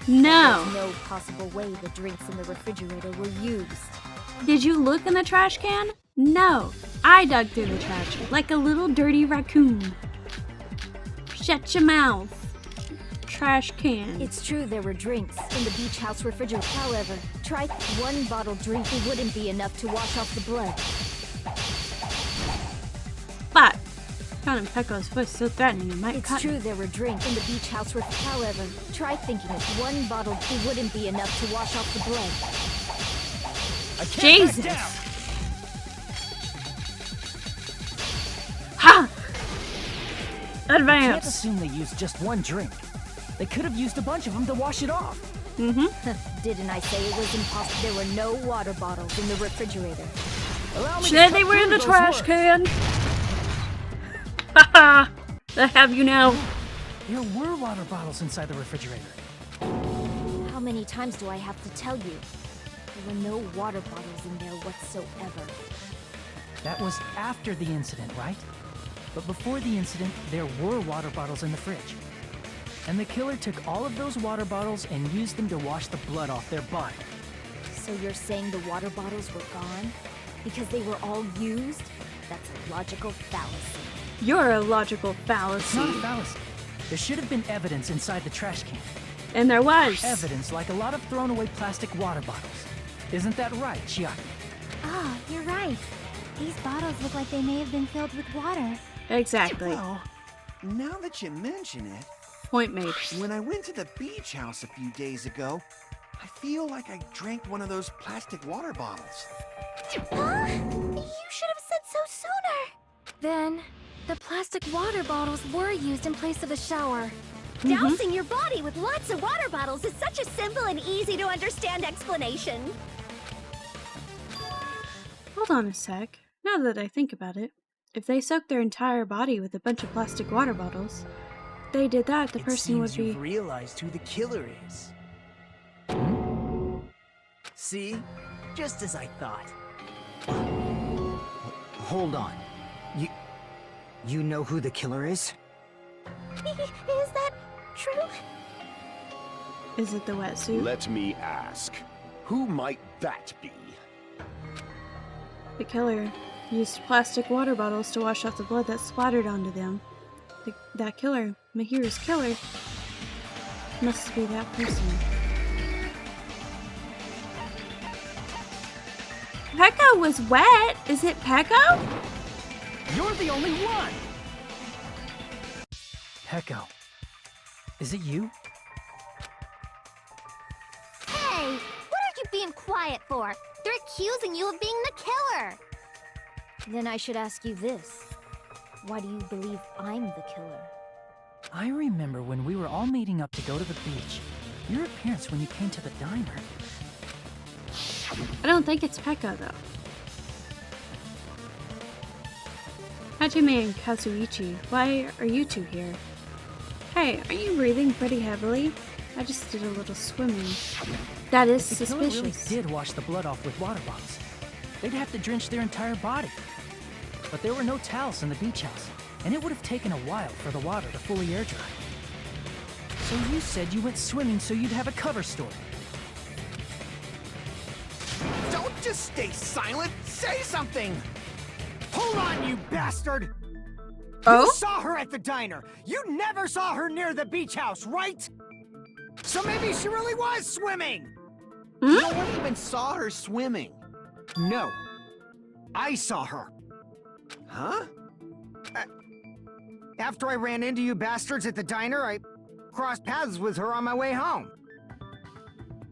No. There's no possible way the drinks in the refrigerator were used. Did you look in the trash can? No. I dug through the trash like a little dirty raccoon. Shut your mouth. Trash can. It's true there were drinks in the beach house refrigerator. However, try one bottle drink. It wouldn't be enough to wash off the blood. But Count Pecco's voice so threatening it might It's cut true me. there were drinks in the beach house However, try thinking of one bottle. It wouldn't be enough to wash off the blood. I can't Jesus. back down. Ha! Can't Advance. assume they used just one drink. They could have used a bunch of them to wash it off. Didn't I say it was impossible? There were no water bottles in the refrigerator. Allow me to Said cut they were in through the those trash words. can. Haha. I have you now. There were water bottles inside the refrigerator. How many times do I have to tell you? There were no water bottles in there whatsoever. That was after the incident, right? But before the incident, there were water bottles in the fridge. And the killer took all of those water bottles and used them to wash the blood off their body. So you're saying the water bottles were gone? Because they were all used? That's a logical fallacy. You're a logical It's fallacy. not a fallacy. There should have been evidence inside the trash can. And there was. Evidence like a lot of thrown away plastic water bottles. Isn't that right, Chiaki? Oh, you're right. These bottles look like they may have been filled with water. Exactly. Well, now that you mention it, Point made. when I went to the beach house a few days ago, I feel like I drank one of those plastic water bottles. Huh? You should have said so sooner. Then, the plastic water bottles were used in place of the shower. Dousing your body with lots of water bottles is such a simple and easy to understand explanation. Hold on a sec. Now that I think about it, if they soaked their entire body with a bunch of plastic water bottles, if they did that, the It person would seems be. you've realized who the killer is. See? Just as I thought. Hold on. You know who the killer is? Is that true? Is it the wetsuit? Let me ask. Who might that be? The killer used plastic water bottles to wash off the blood that splattered onto them. That killer, Mahiru's killer, must be that person. Pekka was wet! Is it Pekka? You're the only one! Pecco. Is it you? Hey, what are you being quiet for? They're accusing you of being the killer. Then I should ask you this. Why do you believe I'm the killer? I remember when we were all meeting up to go to the beach. Your appearance when you came to the diner. I don't think it's Pekka, though. Hajime and Kazuichi, why are you two here? Hey, are you breathing pretty heavily? I just did a little swimming. That is If the killer really suspicious. did wash the blood off with water bottles, they'd have to drench their entire body. But there were no towels in the beach house, and it would have taken a while for the water to fully air dry. So you said you went swimming so you'd have a cover story. Don't just stay silent! Say something! Hold on, you bastard! Oh? You saw her at the diner! You never saw her near the beach house, right? So maybe she really was swimming! No one even saw her swimming. No. I saw her. Huh? After I ran into you bastards at the diner, I crossed paths with her on my way home.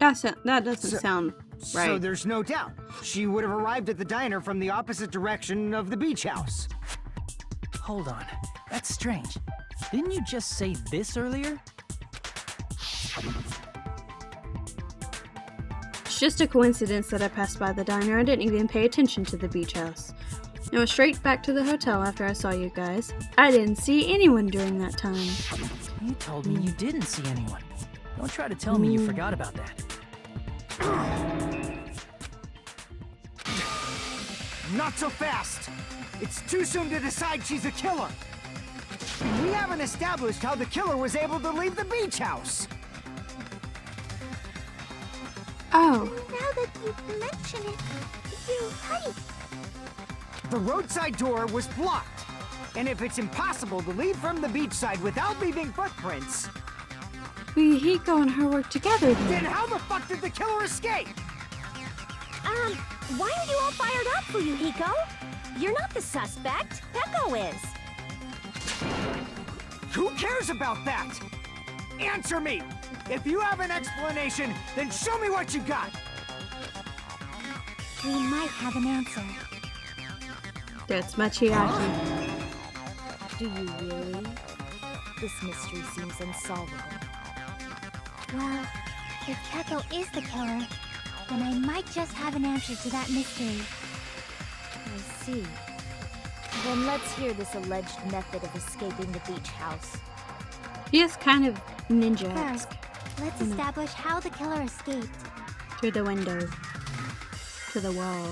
That doesn't sound right. So there's no doubt. She would have arrived at the diner from the opposite direction of the beach house. Hold on, that's strange. Didn't you just say this earlier? It's just a coincidence that I passed by the diner. I didn't even pay attention to the beach house. I went straight back to the hotel after I saw you guys. I didn't see anyone during that time. You told me you didn't see anyone. Don't try to tell me you forgot about that. Not so fast! It's too soon to decide she's a killer! We haven't established how the killer was able to leave the beach house! Oh, Now that you mention it, you're right. The roadside door was blocked. And if it's impossible to leave from the beachside without leaving footprints, Fuyuhiko and her work together then then. how the fuck did the killer escape? Why are you all fired up, Fuyuhiko? You're not the suspect. Pekko is. Who cares about that? Answer me! If you have an explanation, then show me what you got! We might have an answer. That's Machiaki. Do you really? This mystery seems unsolvable. Well, if Pekko is the killer, then I might just have an answer to that mystery. I see. Then let's hear this alleged method of escaping the beach house. He is kind of ninja-esque. First, let's establish how the killer escaped. Through the window. To the wall.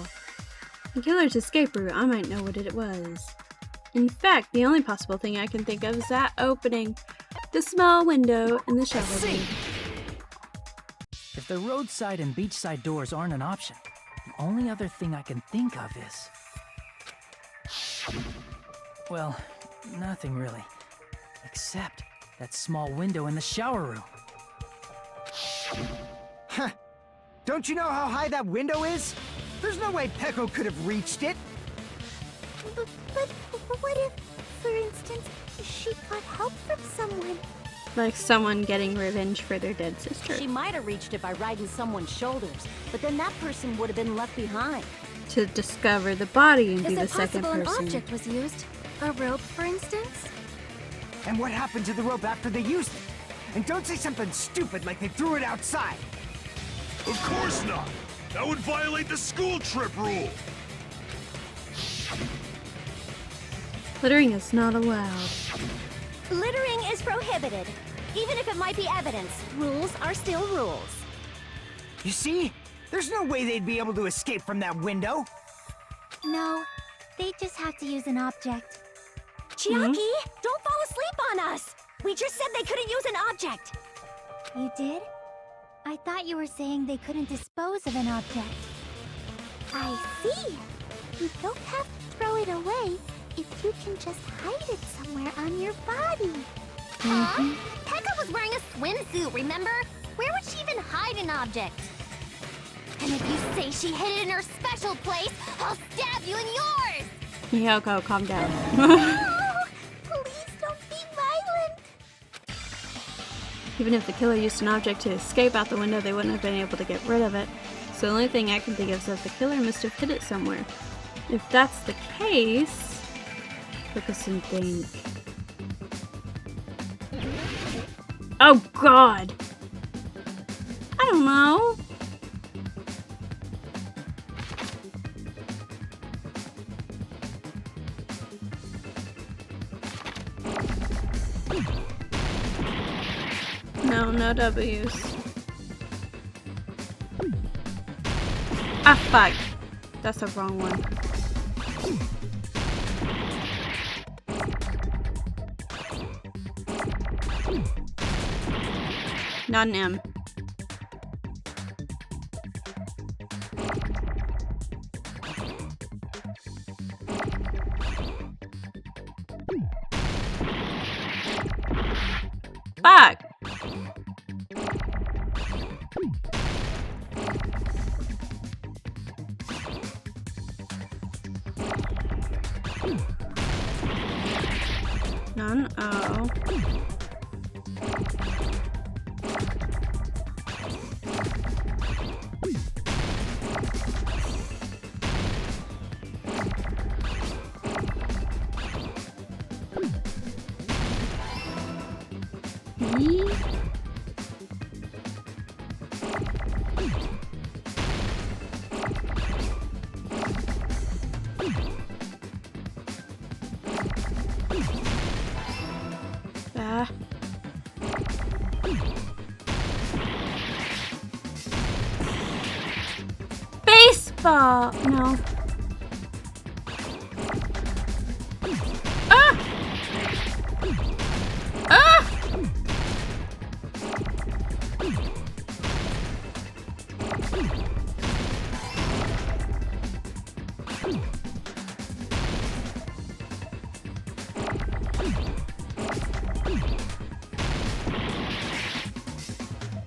The killer's escape route, I might know what it was. In fact, the only possible thing I can think of is that opening. The small window in the shower room. If the roadside and beachside doors aren't an option, the only other thing I can think of is... Well, Nothing really. Except that small window in the shower room. Huh. Don't you know how high that window is? There's no way Peko could have reached it. But what if, for instance, she got help from someone? Like someone getting revenge for their dead sister. She might have reached it by riding someone's shoulders, but then that person would have been left behind. To discover the body and be Is the it second possible an person. object was used? A rope, for instance? And what happened to the rope after they used it? And don't say something stupid like they threw it outside. Of course not! That would violate the school trip rule! Littering is not allowed. Littering is prohibited. Even if it might be evidence, rules are still rules. You see? There's no way they'd be able to escape from that window. No, they just have to use an object. Chiaki, don't fall asleep on us! We just said they couldn't use an object! You did? I thought you were saying they couldn't dispose of an object. I see! You don't have to throw it away if you can just hide it somewhere on your body. Huh? Pekka was wearing a swimsuit, remember? Where would she even hide an object? And if you say she hid it in her special place, I'll stab you in yours! Miyoko, calm down. Oh, please don't be violent! Even if the killer used an object to escape out the window, they wouldn't have been able to get rid of it. So the only thing I can think of is that the killer must have hid it somewhere. If that's the case, focus and think. Oh God! I don't know. No, no W's. Ah, fuck. That's the wrong one. Not an M. Fuck! None. Oh. E? Ah. Baseball! No. Ah! Ah!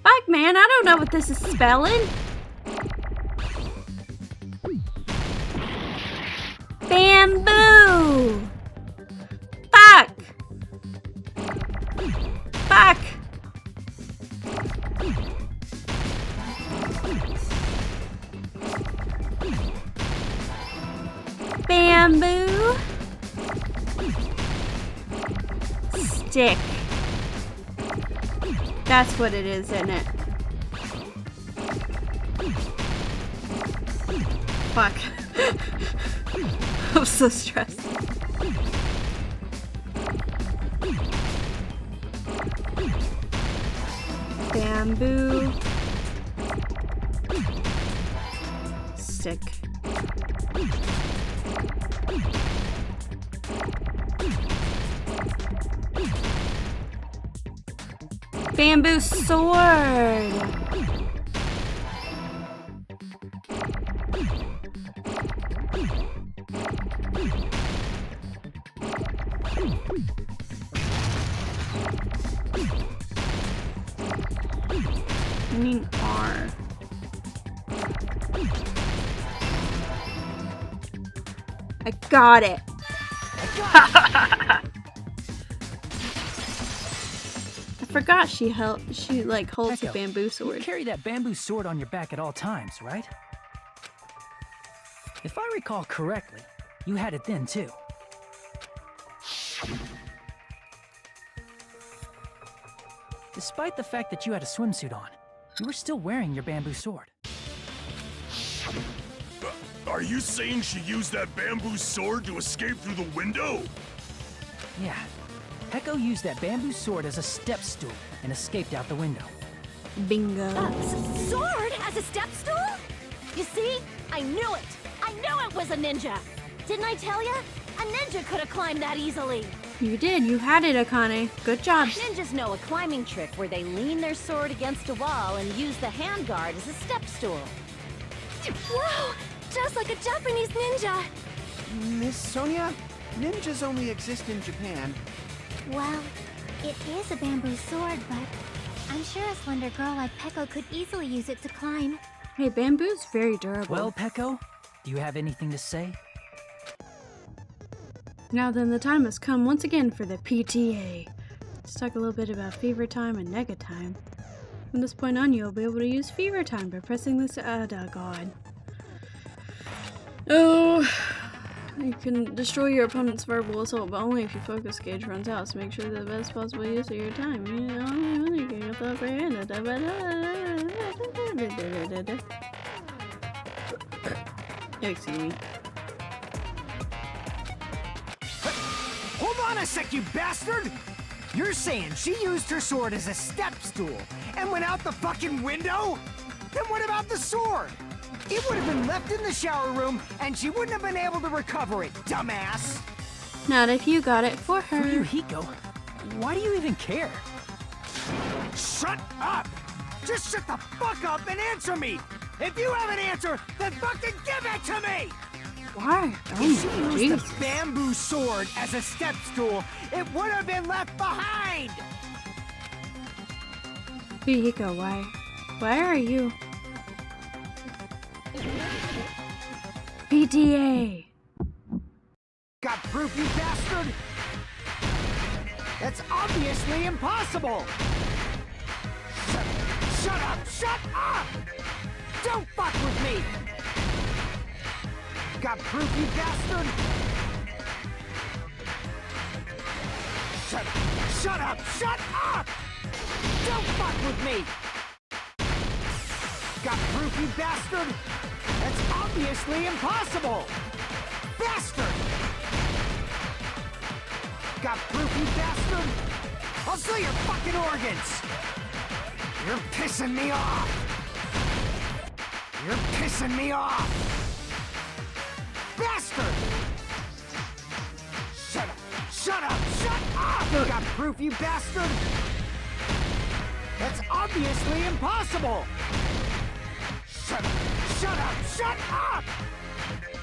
Fuck, man, I don't know what this is spelling. Bamboo! Fuck! Fuck! Bamboo? Stick. That's what it is, isn't it? Fuck. I'm so stressed. Bamboo. Stick. Bamboo sword. I mean R. I got it. I forgot she like holds a Echo, bamboo You sword. carry that bamboo sword on your back at all times, right? If I recall correctly, you had it then too. Despite the fact that you had a swimsuit on, you were still wearing your bamboo sword. Are you saying she used that bamboo sword to escape through the window? Yeah, Peko used that bamboo sword as a step stool and escaped out the window. Bingo. Sword as a step stool? You see? I knew it! I knew it was a ninja! Didn't I tell ya? A ninja could have climbed that easily! You did. You had it, Akane. Good job. Ninjas know a climbing trick where they lean their sword against a wall and use the handguard as a step stool. Wow! Just like a Japanese ninja! Miss Sonia, ninjas only exist in Japan. Well, it is a bamboo sword, but I'm sure a slender girl like Peko could easily use it to climb. Hey, bamboo's very durable. Well, Peko, do you have anything to say? Now then, the time has come once again for the PTA. Let's talk a little bit about fever time and nega time. From this point on, you'll be able to use fever time by pressing this. Oh, God. Oh, you can destroy your opponent's verbal assault, but only if your focus gauge runs out. So make sure the best possible use of your time. You know, you can get that excuse me. Hold on a sec, you bastard! You're saying she used her sword as a step stool and went out the fucking window? Then what about the sword? It would have been left in the shower room and she wouldn't have been able to recover it, dumbass! Not if you got it for her. Fuyuhiko, why do you even care? Shut up! Just shut the fuck up and answer me! If you have an answer, then fucking give it to me! Why? If she used Jesus. the bamboo sword as a step stool, it would have been left behind! Fuyuhiko, why? Why are you? PTA! Got proof, you bastard? That's obviously impossible! Shut up! Shut up! Don't fuck with me! Got proof, you bastard? Shut up! Shut up! Don't fuck with me! Got proof, you bastard? That's obviously impossible! Bastard! Got proof, you bastard? I'll sell your fucking organs! You're pissing me off! You're pissing me off! Bastard! Shut up! Shut up! Shut up! Got proof, you bastard? That's obviously impossible! Shut up! Shut up! Shut up!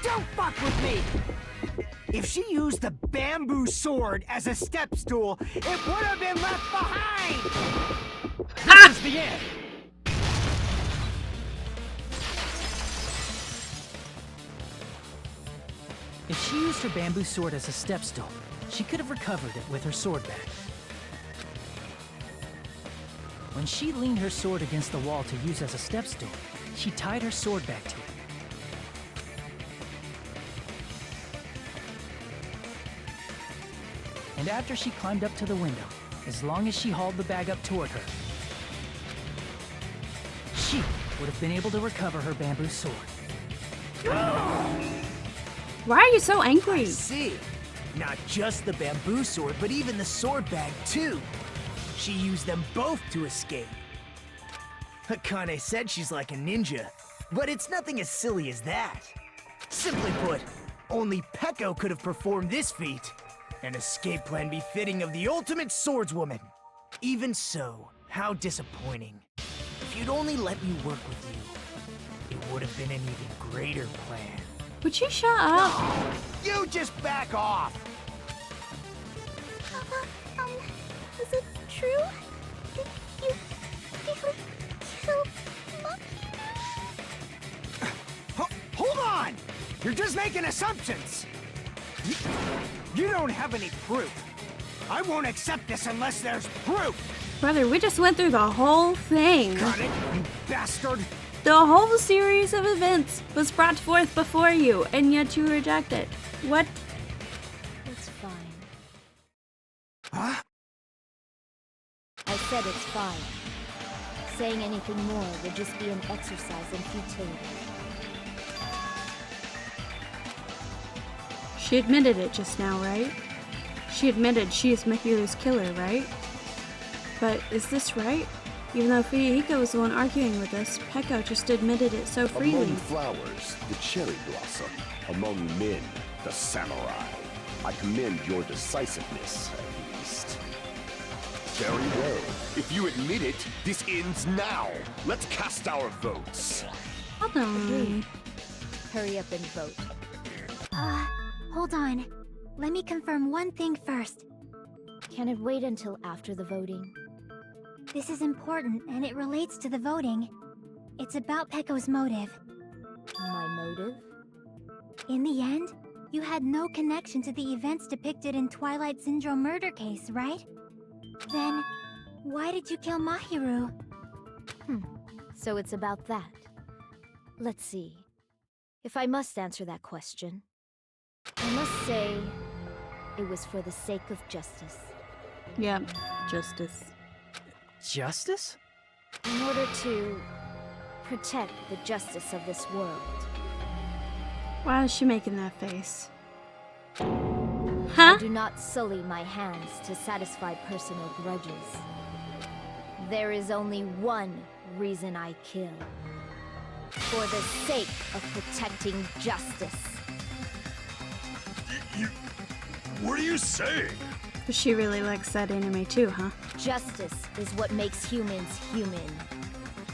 Don't fuck with me! If she used the bamboo sword as a step stool, it would have been left behind! This is the end! If she used her bamboo sword as a step stool, she could have recovered it with her sword bag. When she leaned her sword against the wall to use as a step stool, she tied her sword back to it. And after she climbed up to the window, as long as she hauled the bag up toward her, she would have been able to recover her bamboo sword. Why are you so angry? I see. Not just the bamboo sword, but even the sword bag, too. She used them both to escape. Akane said she's like a ninja, but it's nothing as silly as that. Simply put, only Peko could have performed this feat. An escape plan befitting of the ultimate swordswoman. Even so, how disappointing. If you'd only let me work with you, it would have been an even greater plan. Would you shut up? You just back off! Is it true? Did you really So, Hold on! You're just making assumptions! You don't have any proof. I won't accept this unless there's proof! Brother, we just went through the whole thing. Got it, you bastard? The whole series of events was brought forth before you, and yet you reject it. What? It's fine. Huh? I said it's fine. Saying anything more would just be an exercise in futility. She admitted it just now, right? She admitted she is Mahiru's killer, right? But is this right? Even though Fuyuhiko was the one arguing with us, Peko just admitted it so freely. Among flowers, the cherry blossom. Among men, the samurai. I commend your decisiveness, at least. Very well. If you admit it, this ends now. Let's cast our votes. Hold on. Hurry up and vote. hold on. Let me confirm one thing first. Can it wait until after the voting? This is important, and it relates to the voting. It's about Peko's motive. My motive? In the end, you had no connection to the events depicted in Twilight Syndrome murder case, right? Then, why did you kill Mahiru? So it's about that. Let's see. If I must answer that question, I must say it was for the sake of justice. Yeah, justice. Justice? In order to protect the justice of this world. Why is she making that face? I Huh? do not sully my hands to satisfy personal grudges. There is only one reason I kill. For the sake of protecting justice. What are you saying? But she really likes that anime too, huh? Justice is what makes humans human.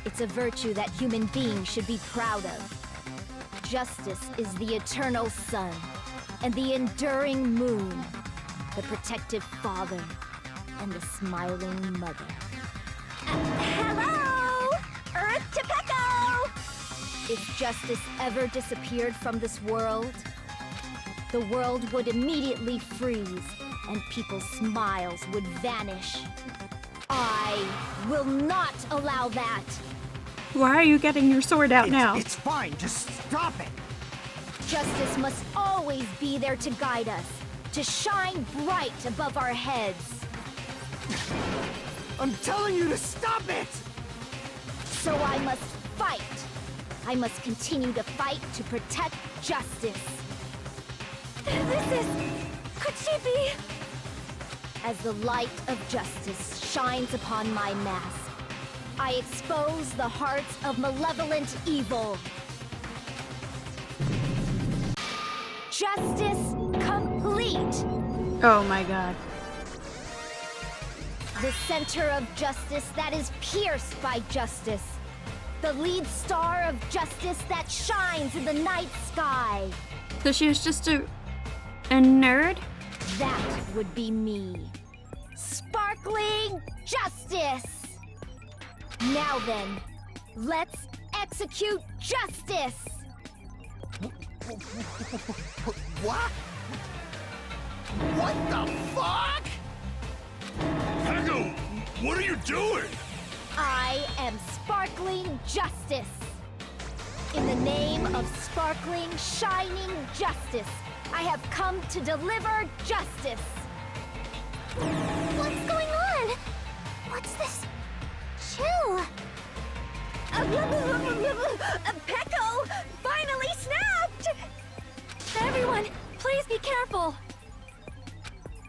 It's a virtue that human beings should be proud of. Justice is the eternal sun and the enduring moon, the protective father and the smiling mother. Hello! Earth to Peko! If justice ever disappeared from this world, the world would immediately freeze and people's smiles would vanish. I will not allow that! Why are you getting your sword out now? It's fine, just stop it! Justice must always be there to guide us, to shine bright above our heads. I'm telling you to stop it! So I must fight. I must continue to fight to protect justice. Could she be? As the light of justice shines upon my mask, I expose the hearts of malevolent evil. Justice complete! Oh my god. The center of justice that is pierced by justice. The lead star of justice that shines in the night sky. So she was just a nerd? That would be me. Sparkling justice! Now then, let's execute justice! What? What the fuck? Peko, what are you doing? I am sparkling justice. In the name of sparkling, shining justice, I have come to deliver justice. What's going on? What's this? Chill! Peko finally snapped! Everyone, please be careful!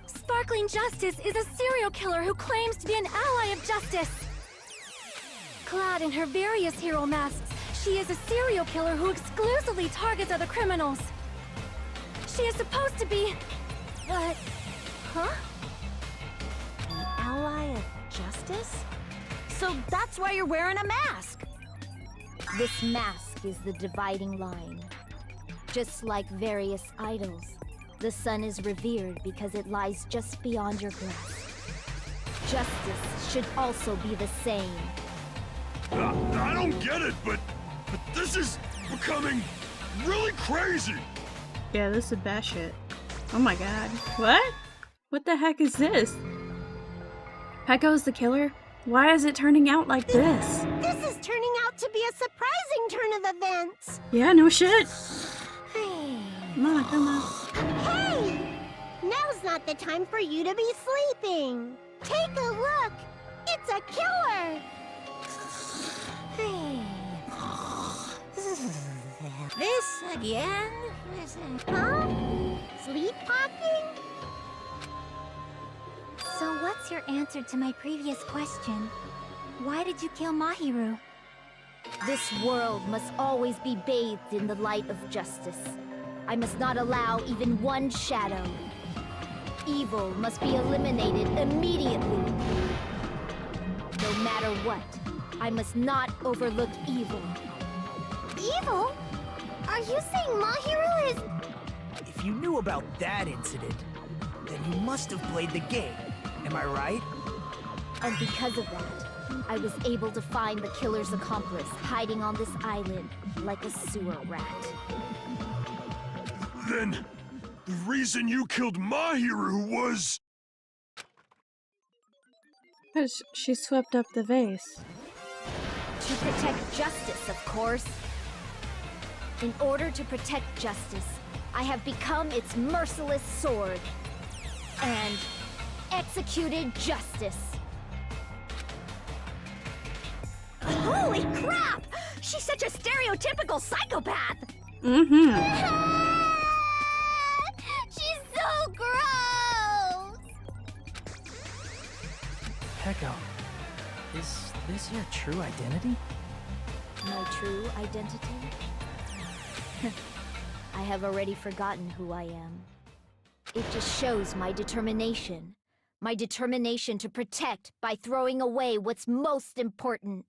Sparkling Justice is a serial killer who claims to be an ally of justice. Clad in her various hero masks, she is a serial killer who exclusively targets other criminals. She is supposed to be... huh? An ally of justice? So that's why you're wearing a mask! This mask is the dividing line. Just like various idols, the sun is revered because it lies just beyond your grasp. Justice should also be the same. I don't get it, but this is becoming really crazy. Yeah, this is bad shit. Oh my god. What? What the heck is this? Pecco's the killer? Why is it turning out like this? This is turning out to be a surprising turn of events. Yeah, no shit. Hey! Come on, come on. Now's not the time for you to be sleeping. Take a look. It's a killer. Hey. This again? Huh? Sleepwalking? So what's your answer to my previous question? Why did you kill Mahiru? This world must always be bathed in the light of justice. I must not allow even one shadow. Evil must be eliminated immediately. No matter what, I must not overlook evil. Evil? Are you saying Mahiru is... If you knew about that incident, then you must have played the game. Am I right? And because of that, I was able to find the killer's accomplice hiding on this island like a sewer rat. Then, the reason you killed Mahiru was... Because she swept up the vase. To protect justice, of course. In order to protect justice, I have become its merciless sword. And executed justice. Holy crap! She's such a stereotypical psychopath! Mm-hmm. She's so gross! Pecco, is this your true identity? My true identity? I have already forgotten who I am. It just shows my determination. My determination to protect by throwing away what's most important.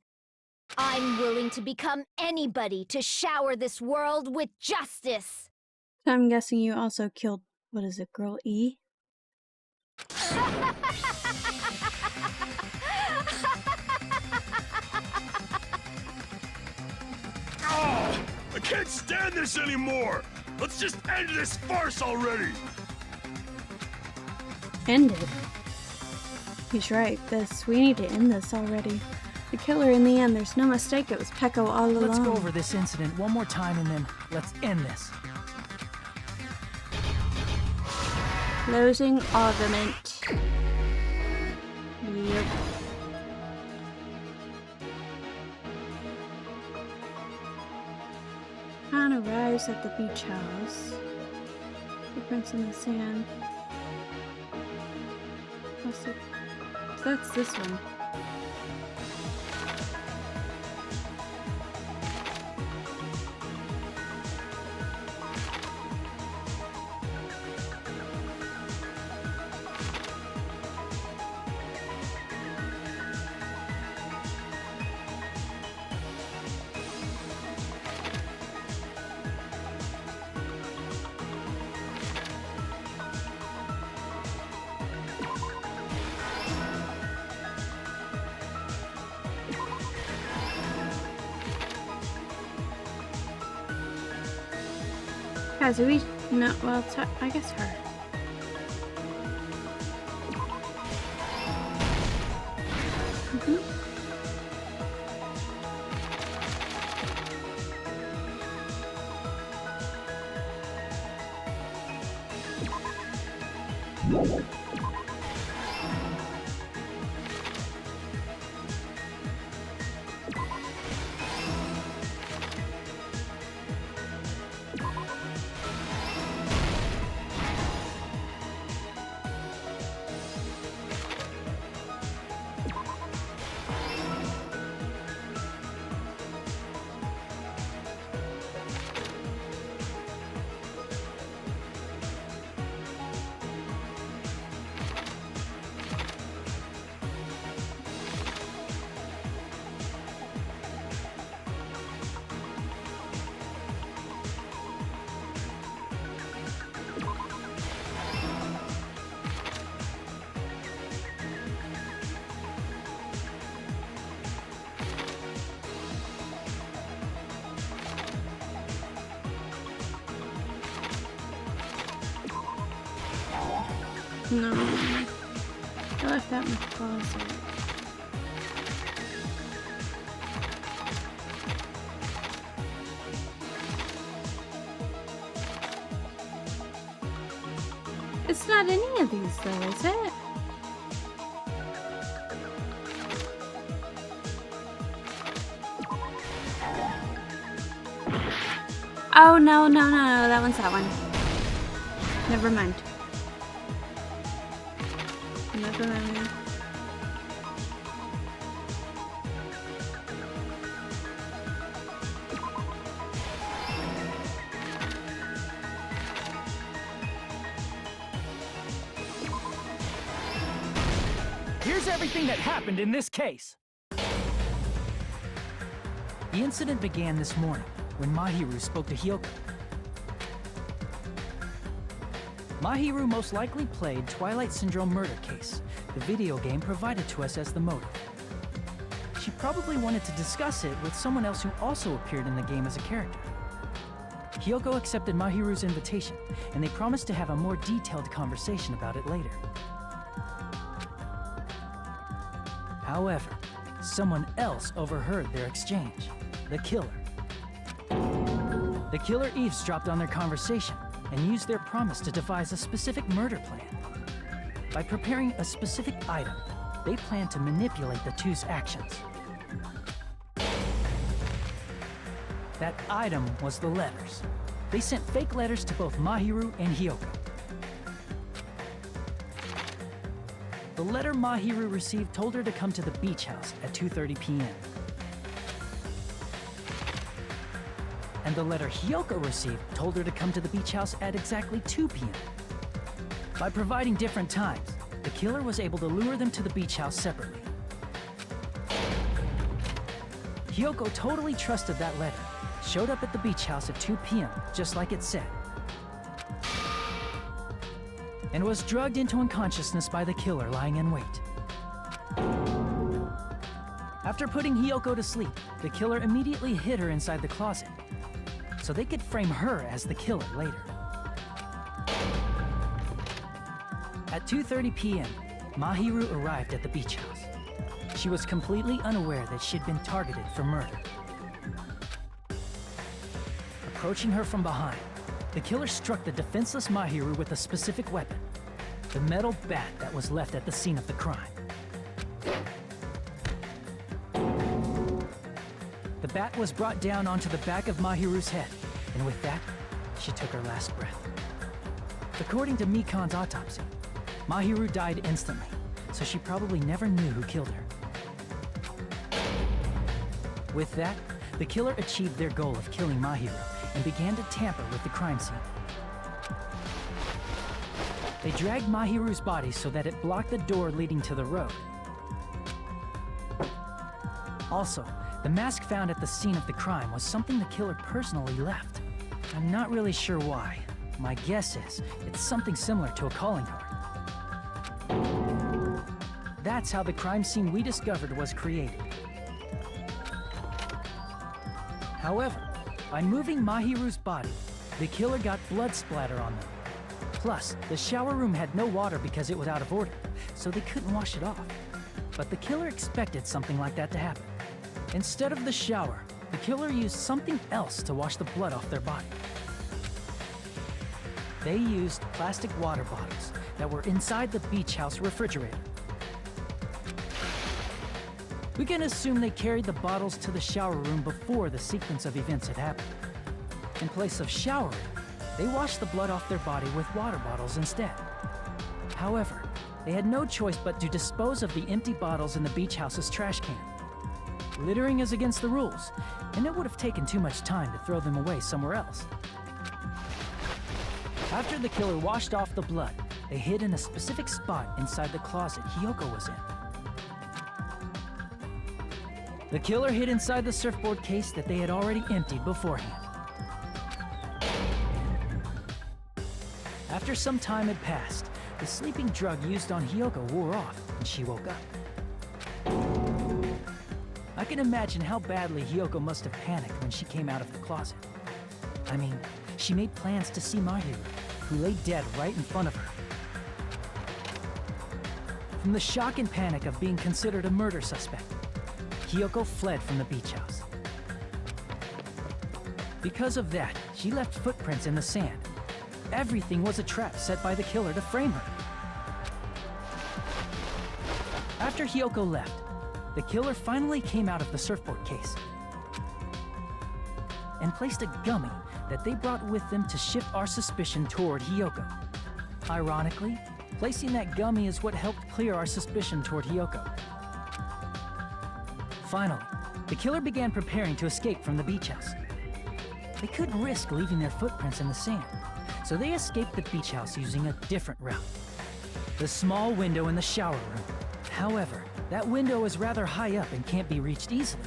I'm willing to become anybody to shower this world with justice. So I'm guessing you also killed, what is it, Girl E? Oh, I can't stand this anymore! Let's just end this farce already! End it. He's right, we need to end this already. The killer in the end, there's no mistake, it was Pecco all along. Let's go over this incident one more time and then let's end this. Closing argument. Yep. Han arrives at the beach house. Footprints in the sand. What's it? So that's this one. Kazui? No, well, it's her, I guess her. No. I left that in the closet. It's not any of these though, is it? Oh, no, that one's that one. Never mind. Never mind. Here's everything that happened in this case. The incident began this morning when Mahiru spoke to Hyoko. Mahiru most likely played Twilight Syndrome Murder Case, the video game provided to us as the motive. She probably wanted to discuss it with someone else who also appeared in the game as a character. Hyoko accepted Mahiru's invitation, and they promised to have a more detailed conversation about it later. However, someone else overheard their exchange, the killer. The killer eavesdropped on their conversation and used their promise to devise a specific murder plan. By preparing a specific item, they planned to manipulate the two's actions. That item was the letters. They sent fake letters to both Mahiru and Hyoko. The letter Mahiru received told her to come to the beach house at 2:30 p.m. And the letter Hyoko received told her to come to the beach house at exactly 2 p.m. By providing different times, the killer was able to lure them to the beach house separately. Hyoko totally trusted that letter, showed up at the beach house at 2 p.m. just like it said, and was drugged into unconsciousness by the killer lying in wait. After putting Hyoko to sleep, the killer immediately hid her inside the closet, so they could frame her as the killer later. At 2:30 p.m., Mahiru arrived at the beach house. She was completely unaware that she'd been targeted for murder. Approaching her from behind, the killer struck the defenseless Mahiru with a specific weapon, the metal bat that was left at the scene of the crime. The bat was brought down onto the back of Mahiru's head, and with that, she took her last breath. According to Mikan's autopsy, Mahiru died instantly, so she probably never knew who killed her. With that, the killer achieved their goal of killing Mahiru and began to tamper with the crime scene. They dragged Mahiru's body so that it blocked the door leading to the road. Also, the mask found at the scene of the crime was something the killer personally left. I'm not really sure why. My guess is it's something similar to a calling card. That's how the crime scene we discovered was created. However, by moving Mahiru's body, the killer got blood splatter on them. Plus, the shower room had no water because it was out of order, so they couldn't wash it off. But the killer expected something like that to happen. Instead of the shower, the killer used something else to wash the blood off their body. They used plastic water bottles that were inside the beach house refrigerator. We can assume they carried the bottles to the shower room before the sequence of events had happened. In place of showering, they washed the blood off their body with water bottles instead. However, they had no choice but to dispose of the empty bottles in the beach house's trash can. Littering is against the rules, and it would have taken too much time to throw them away somewhere else. After the killer washed off the blood, they hid in a specific spot inside the closet Hyoko was in. The killer hid inside the surfboard case that they had already emptied beforehand. After some time had passed, the sleeping drug used on Hyoko wore off, and she woke up. I can imagine how badly Hyoko must have panicked when she came out of the closet. I mean, she made plans to see Mahiru, who lay dead right in front of her. From the shock and panic of being considered a murder suspect, Hiyoko fled from the beach house. Because of that, she left footprints in the sand. Everything was a trap set by the killer to frame her. After Hiyoko left, the killer finally came out of the surfboard case and placed a gummy that they brought with them to shift our suspicion toward Hiyoko. Ironically, placing that gummy is what helped clear our suspicion toward Hiyoko. Finally, the killer began preparing to escape from the beach house. They couldn't risk leaving their footprints in the sand, so they escaped the beach house using a different route. The small window in the shower room. However, that window is rather high up and can't be reached easily,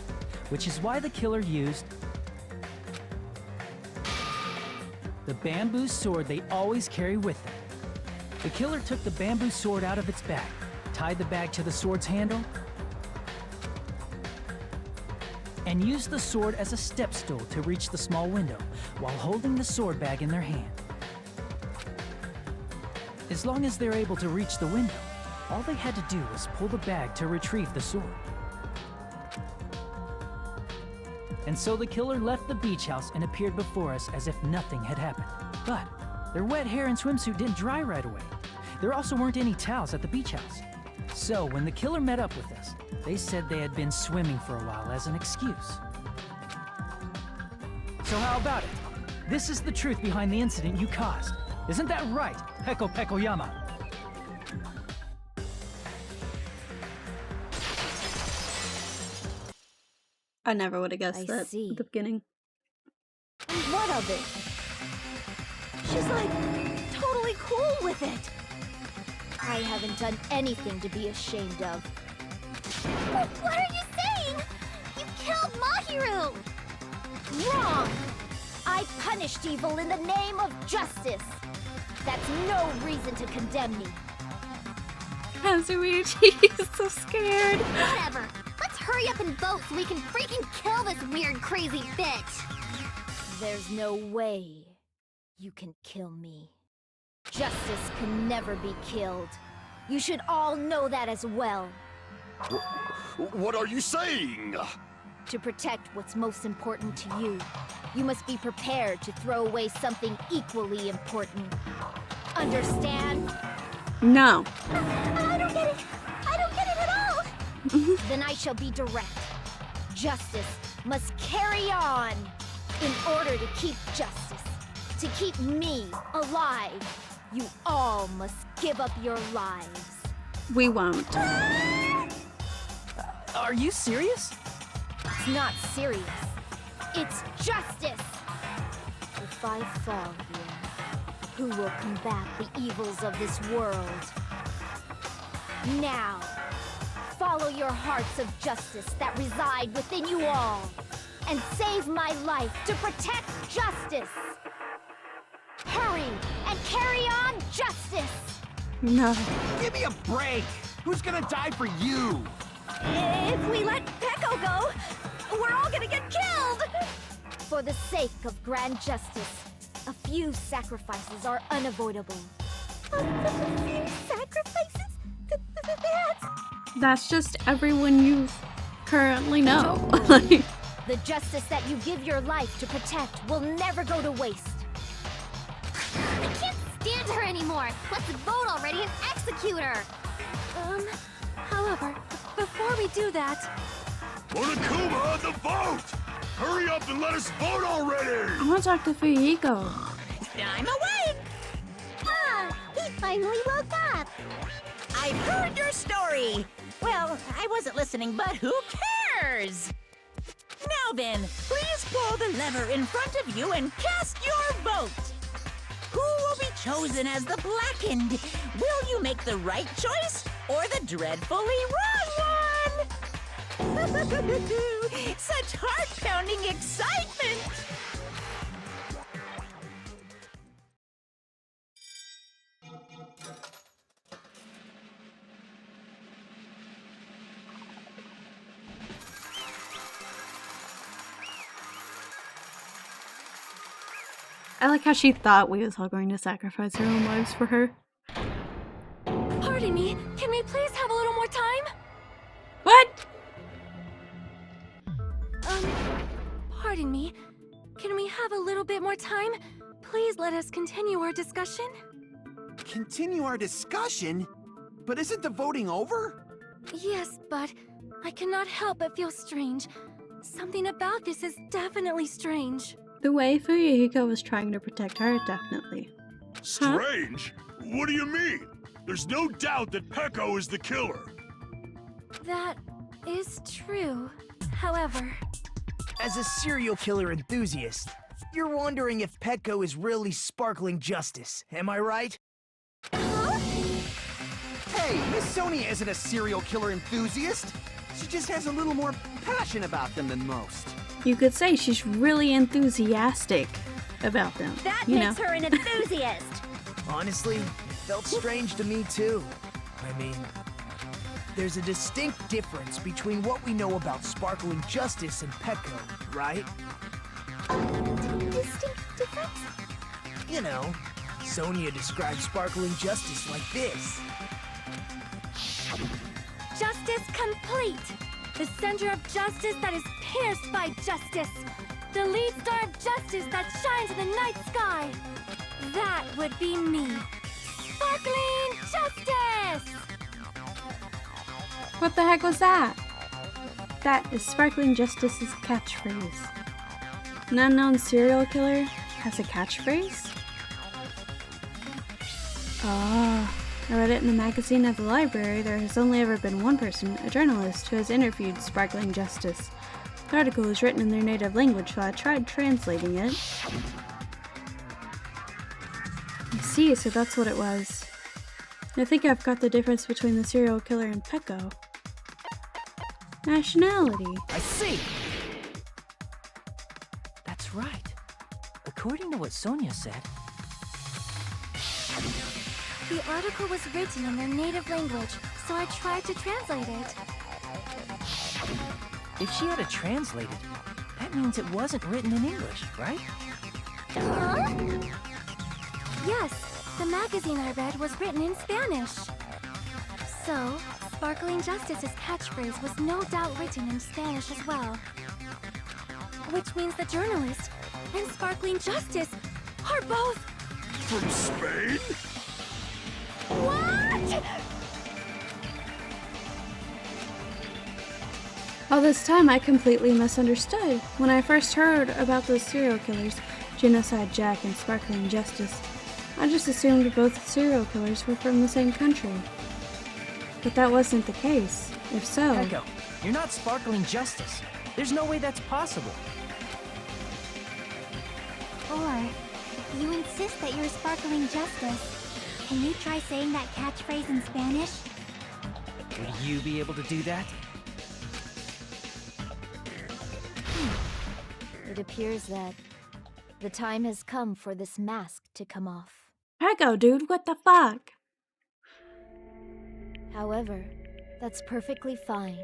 which is why the killer used the bamboo sword they always carry with them. The killer took the bamboo sword out of its bag, tied the bag to the sword's handle, and used the sword as a step stool to reach the small window while holding the sword bag in their hand. As long as they're able to reach the window, all they had to do was pull the bag to retrieve the sword. And so the killer left the beach house and appeared before us as if nothing had happened. But their wet hair and swimsuit didn't dry right away. There also weren't any towels at the beach house. So when the killer met up with us, they said they had been swimming for a while as an excuse. So how about it? This is the truth behind the incident you caused. Isn't that right, Peko Pekoyama? I never would have guessed I that see. at the beginning. And what of it? She's like totally cool with it. I haven't done anything to be ashamed of. What are you saying? You killed Mahiru! Wrong! I punished evil in the name of justice. That's no reason to condemn me. Kazuichi is so scared. Whatever. Let's hurry up and vote so we can freaking kill this weird, crazy bitch. There's no way you can kill me. Justice can never be killed. You should all know that as well. What are you saying? To protect what's most important to you, you must be prepared to throw away something equally important. Understand? No. I don't get it. I don't get it at all. Then I shall be direct. Justice must carry on. In order to keep justice, to keep me alive, you all must give up your lives. We won't. Are you serious? It's not serious. It's justice. If I fall here, who will combat the evils of this world? Now, follow your hearts of justice that reside within you all, and save my life to protect justice. Hurry and carry on justice. No. Give me a break! Who's gonna die for you? If we let Peko go, we're all gonna get killed! For the sake of grand justice, a few sacrifices are unavoidable. A few sacrifices? That's just everyone you currently know. The justice that you give your life to protect will never go to waste. I can't stand her anymore. Let's vote already and execute her. However, before we do that, Onokuma, the vote! Hurry up and let us vote already! I want to talk to Fuyiko. I'm awake! Ah, he finally woke up. I've heard your story! Well, I wasn't listening, but who cares? Now then, please pull the lever in front of you and cast your vote! Who will be chosen as the blackened? Will you make the right choice or the dreadfully wrong one? Such heart-pounding excitement! I like how she thought we was all going to sacrifice our own lives for her. pardon me, can we please have little bit more time? Please let us continue our discussion. Continue our discussion? But isn't the voting over? Yes, but I cannot help but feel strange. Something about this is definitely strange. The way Fuyuhiko was trying to protect her, definitely. Strange? What do you mean? There's no doubt that Peko is the killer. That is true. However, As a serial killer enthusiast, you're wondering if Petco is really sparkling justice, am I right? Hey, Miss Sonia isn't a serial killer enthusiast. She just has a little more passion about them than most. You could say she's really enthusiastic about them. That you makes know? her an enthusiast. Honestly, it felt strange to me too. I mean, there's a distinct difference between what we know about sparkling justice and Petco, right? Distinct difference? You know, Sonia described sparkling justice like this. justice complete! The center of justice that is pierced by justice! The lead star of justice that shines in the night sky! That would be me! Sparkling Justice! What the heck was that? That is Sparkling Justice's catchphrase. An unknown serial killer has a catchphrase? Ah, I read it in a magazine at the library. There has only ever been one person, a journalist, who has interviewed Sparkling Justice. The article was written in their native language, so I tried translating it. I see, so that's what it was. I think I've got the difference between the serial killer and Peko. Nationality. I see! That's right. According to what Sonia said, The article was written in their native language, so I tried to translate it. if she had it translated, that means it wasn't written in English, right? Huh? Yes, the magazine I read was written in Spanish. So, Sparkling Justice's catchphrase was no doubt written in Spanish as well. Which means the journalist and Sparkling Justice are both... From Spain? What? All this time I completely misunderstood. When I first heard about those serial killers, Genocide Jack and Sparkling Justice, I just assumed both serial killers were from the same country. But that wasn't the case. If so... Peko, you're not Sparkling Justice. There's no way that's possible. Or, if you insist that you're Sparkling Justice, can you try saying that catchphrase in Spanish? Would you be able to do that? It appears that the time has come for this mask to come off. Peko, dude, what the fuck? However, that's perfectly fine.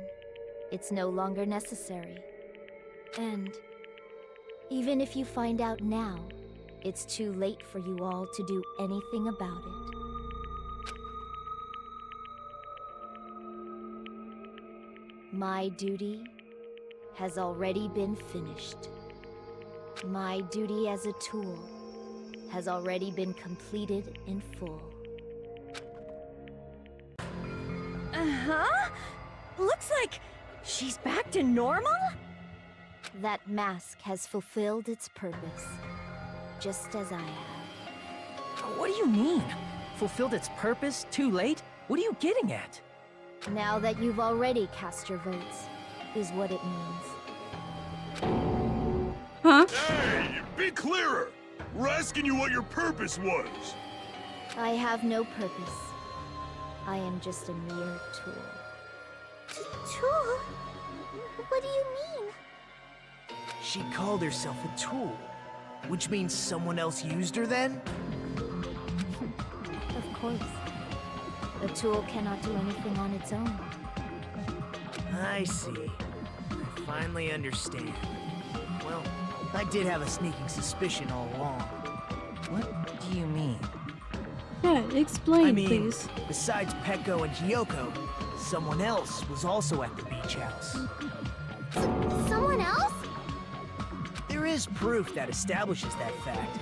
It's no longer necessary. And even if you find out now, it's too late for you all to do anything about it. My duty has already been finished. My duty as a tool has already been completed in full. Uh-huh? Looks like she's back to normal? That mask has fulfilled its purpose, just as I have. What do you mean? Fulfilled its purpose? Too late? What are you getting at? Now that you've already cast your votes, is what it means. Huh? Hey, be clearer! We're asking you what your purpose was. I have no purpose. I am just a mere tool. Tool? What do you mean? She called herself a tool, which means someone else used her then? Of course. A tool cannot do anything on its own. I see. I finally understand. Well, I did have a sneaking suspicion all along. What do you mean? Yeah, explain, I mean, please. besides Peko and Hiyoko, someone else was also at the beach house. Someone else? There is is proof that establishes that fact.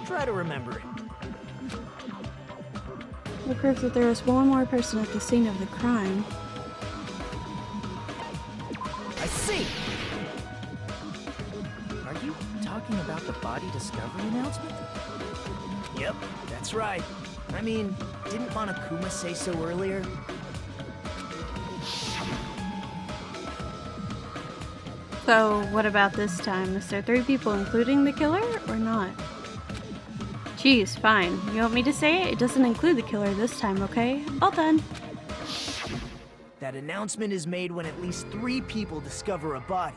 Try to remember it. The proof that there was one more person at the scene of the crime. I see! Are you talking about the body discovery announcement? Yep, that's right. I mean, didn't Monokuma say so earlier? So, what about this time? Is there 3 people including the killer, or not? Geez, fine. You want me to say it? It doesn't include the killer this time, okay? All done. That announcement is made when at least 3 people discover a body.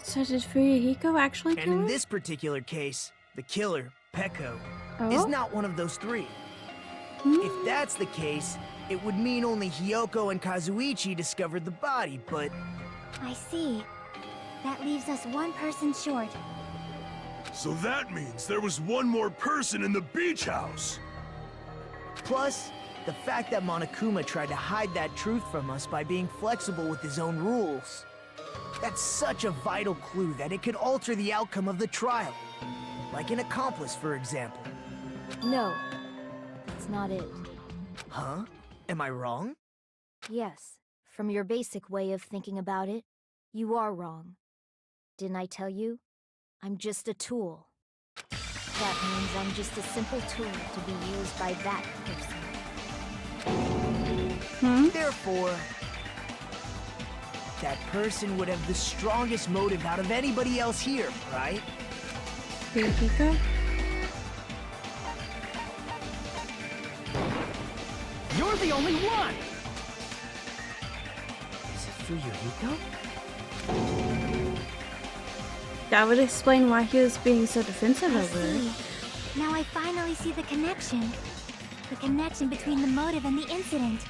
So did Fuyuhiko actually And kill in her? this particular case, the killer, Peko, Oh? is not one of those 3. If that's the case, it would mean only Hyoko and Kazuichi discovered the body, but... I see. That leaves us 1 person short. So that means there was one more person in the beach house. Plus, the fact that Monokuma tried to hide that truth from us by being flexible with his own rules. That's such a vital clue that it could alter the outcome of the trial. Like an accomplice, for example. No, that's not it. Huh? Am I wrong? Yes, from your basic way of thinking about it, you are wrong. Didn't I tell you? I'm just a tool. That means I'm just a simple tool to be used by that person. Therefore, that person would have the strongest motive out of anybody else here, right? Fuyuhiko? You're the only one! Is it Fuyuhiko? That would explain why he was being so defensive I over it. see. Now I finally see the connection. The connection between the motive and the incident.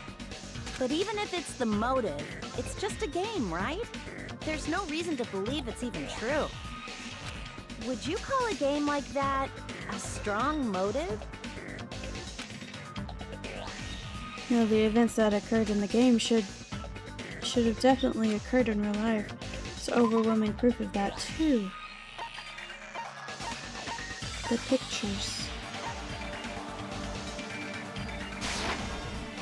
But even if it's the motive, it's just a game, right? There's no reason to believe it's even true. Would you call a game like that a strong motive? You know, the events that occurred in the game should have definitely occurred in real life. There's overwhelming proof of that too. The pictures.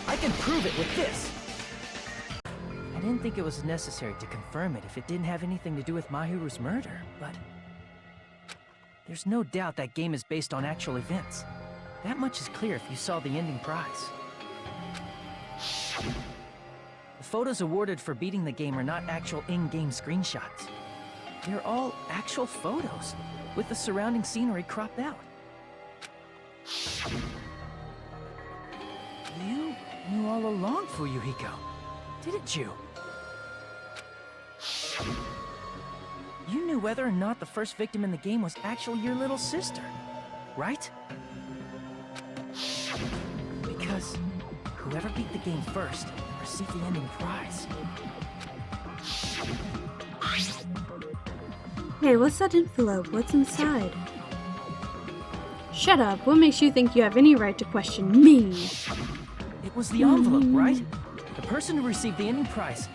I can prove it with this! I didn't think it was necessary to confirm it if it didn't have anything to do with Mahiru's murder, but... There's no doubt that game is based on actual events. That much is clear if you saw the ending prize. The photos awarded for beating the game are not actual in-game screenshots. They're all actual photos, with the surrounding scenery cropped out. You knew all along, Fuyuhiko, didn't you? You knew whether or not the first victim in the game was actually your little sister, right? Because whoever beat the game first received the ending prize. Hey, what's that envelope? What's inside? Shut up. What makes you think you have any right to question me? It was the envelope, right? The person who received the ending prize.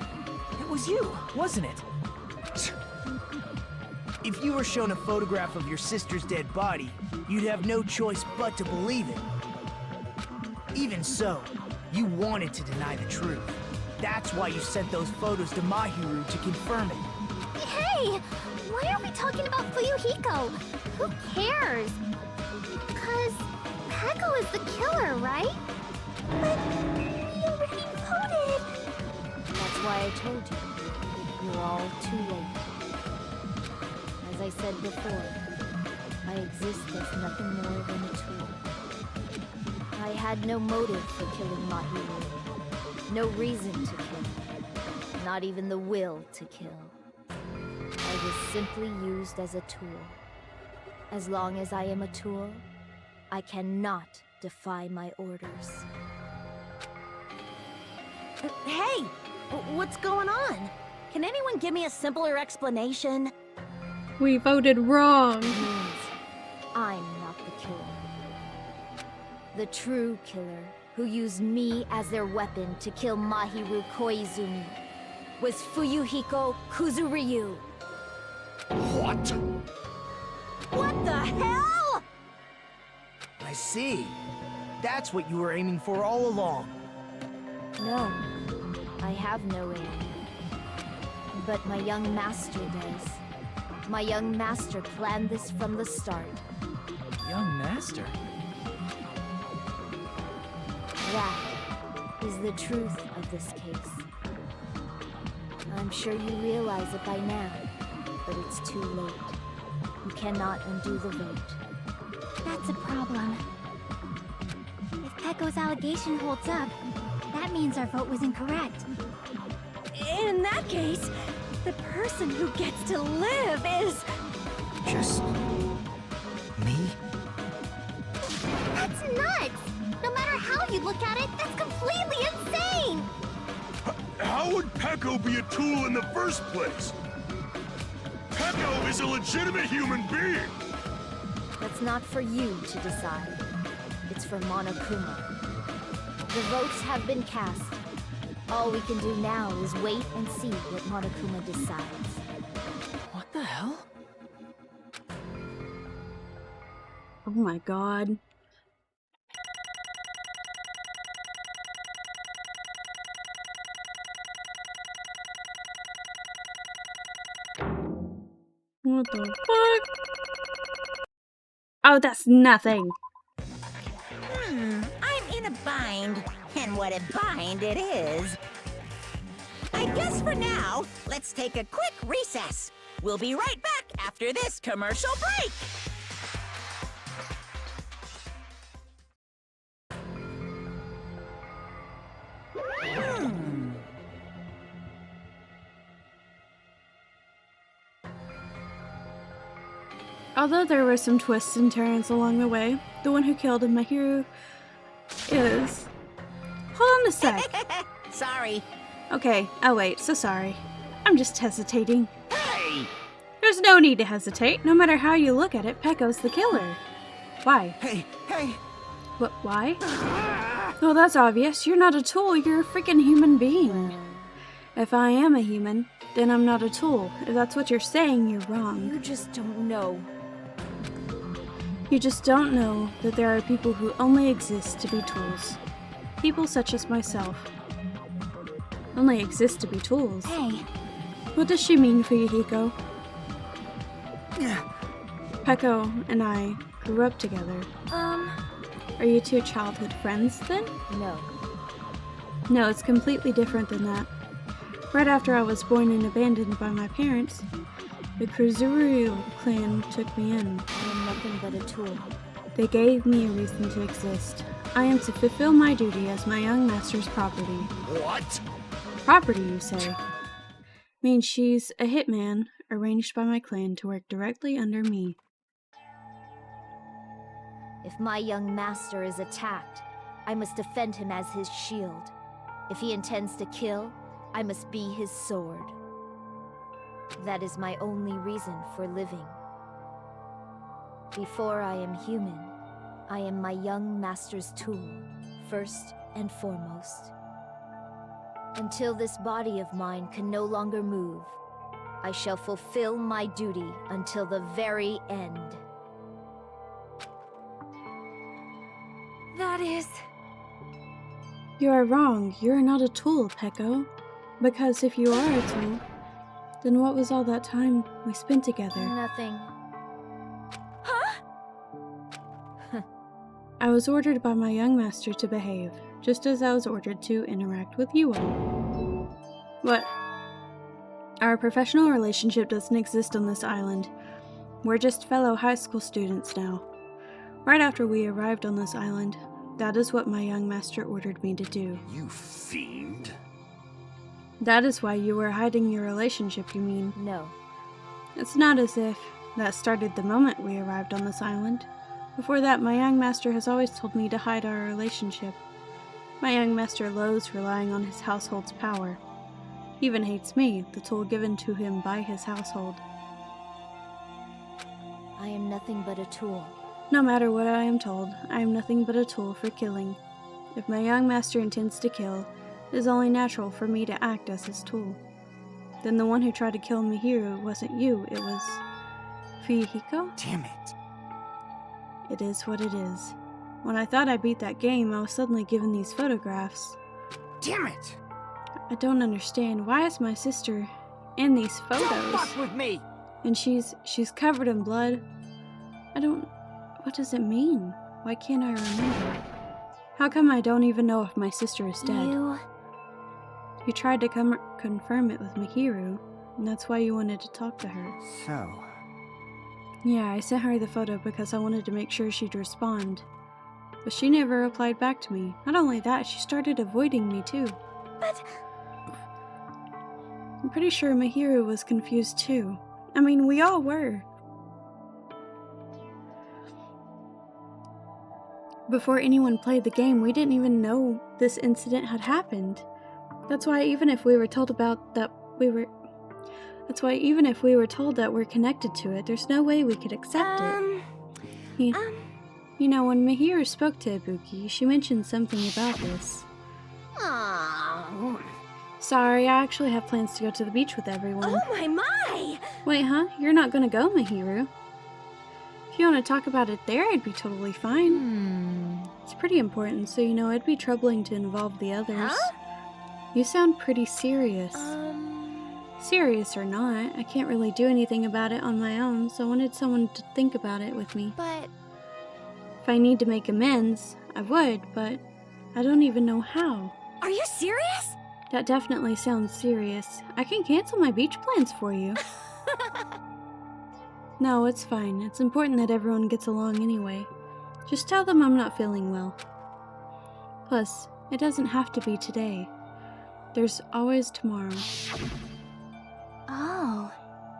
It was you, wasn't it? If you were shown a photograph of your sister's dead body, you'd have no choice but to believe it. Even so, you wanted to deny the truth. That's why you sent those photos to Mahiru to confirm it. Hey! Why are we talking about Fuyuhiko? Who cares? Cause Peko is the killer, right? But we already voted! That's why I told you. You're all too late. As I said before, I exist as nothing more than a tool. I had no motive for killing Mahiru. No reason to kill. Not even the will to kill. I was simply used as a tool. As long as I am a tool, I cannot defy my orders. Hey! What's going on? Can anyone give me a simpler explanation? We voted wrong. Means I'm not the killer. The true killer, who used me as their weapon to kill Mahiru Koizumi, was Fuyuhiko Kuzuryu. What? What the hell? I see. That's what you were aiming for all along. No, I have no aim. But my young master does. My young master planned this from the start. Young master? That is the truth of this case. I'm sure you realize it by now, but it's too late. You cannot undo the vote. That's a problem. If Pecco's allegation holds up, that means our vote was incorrect. In that case, the person who gets to live is... Just... me? That's nuts! No matter how you look at it, that's completely insane! How would Pecco be a tool in the first place? Pecco is a legitimate human being! That's not for you to decide. It's for Monokuma. The votes have been cast. All we can do now is wait and see what Monokuma decides. What the hell? Oh my god. What the fuck? Oh, that's nothing. I'm in a bind. And what a bind it is. I guess for now, let's take a quick recess. We'll be right back after this commercial break. Although there were some twists and turns along the way, the one who killed my hero is... Hold on a sec. Sorry. Okay, I'll wait, so sorry. I'm just hesitating. Hey! There's no need to hesitate. No matter how you look at it, Pecco's the killer. Why? Hey, hey! What, why? Well, that's obvious. You're not a tool, you're a freaking human being. If I am a human, then I'm not a tool. If that's what you're saying, you're wrong. You just don't know. You just don't know that there are people who only exist to be tools. People such as myself. Only exist to be tools. Hey, What does she mean, Fuyuhiko? Pecco and I grew up together. Are you two childhood friends, then? No. No, it's completely different than that. Right after I was born and abandoned by my parents, the Kuzuryu clan took me in. I am nothing but a tool. They gave me a reason to exist. I am to fulfill my duty as my young master's property. What? Property, you say? Means she's a hitman arranged by my clan to work directly under me. If my young master is attacked, I must defend him as his shield. If he intends to kill, I must be his sword. That is my only reason for living. Before I am human, I am my young master's tool, first and foremost. Until this body of mine can no longer move, I shall fulfill my duty until the very end. That is... You are wrong. You are not a tool, Pecco. Because if you are a tool, then what was all that time we spent together? Nothing. I was ordered by my young master to behave, just as I was ordered to interact with you all. What? Our professional relationship doesn't exist on this island. We're just fellow high school students now. Right after we arrived on this island, that is what my young master ordered me to do. You fiend. That is why you were hiding your relationship, you mean? No. It's not as if that started the moment we arrived on this island. Before that, my young master has always told me to hide our relationship. My young master loathes relying on his household's power. He even hates me, the tool given to him by his household. I am nothing but a tool. No matter what I am told, I am nothing but a tool for killing. If my young master intends to kill, it is only natural for me to act as his tool. then the one who tried to kill Mihiru wasn't you, it was Fuyuhiko? Damn it. It is what it is. When I thought I beat that game, I was suddenly given these photographs. Damn it. I don't understand. Why is my sister in these photos? Don't fuck with me. And she's covered in blood. What does it mean? Why can't I remember? How come I don't even know if my sister is dead? You tried to confirm it with Mihiru, and that's why you wanted to talk to her. So... Yeah, I sent her the photo because I wanted to make sure she'd respond. But she never replied back to me. Not only that, she started avoiding me too. But... I'm pretty sure Mihiru was confused too. I mean, we all were. Before anyone played the game, we didn't even know this incident had happened. That's why even if we were told that we're connected to it, there's no way we could accept it. You know, when Mihiru spoke to Ibuki, she mentioned something about this. Oh. Sorry, I actually have plans to go to the beach with everyone. Oh my! Wait, huh? You're not gonna go, Mihiru? If you want to talk about it there, I'd be totally fine. It's pretty important, so you know it'd be troubling to involve the others. Huh? You sound pretty serious. Serious or not, I can't really do anything about it on my own, so I wanted someone to think about it with me. But... If I need to make amends, I would, but I don't even know how. Are you serious? That definitely sounds serious. I can cancel my beach plans for you. No, it's fine. It's important that everyone gets along anyway. Just tell them I'm not feeling well. Plus, it doesn't have to be today. There's always tomorrow. Oh.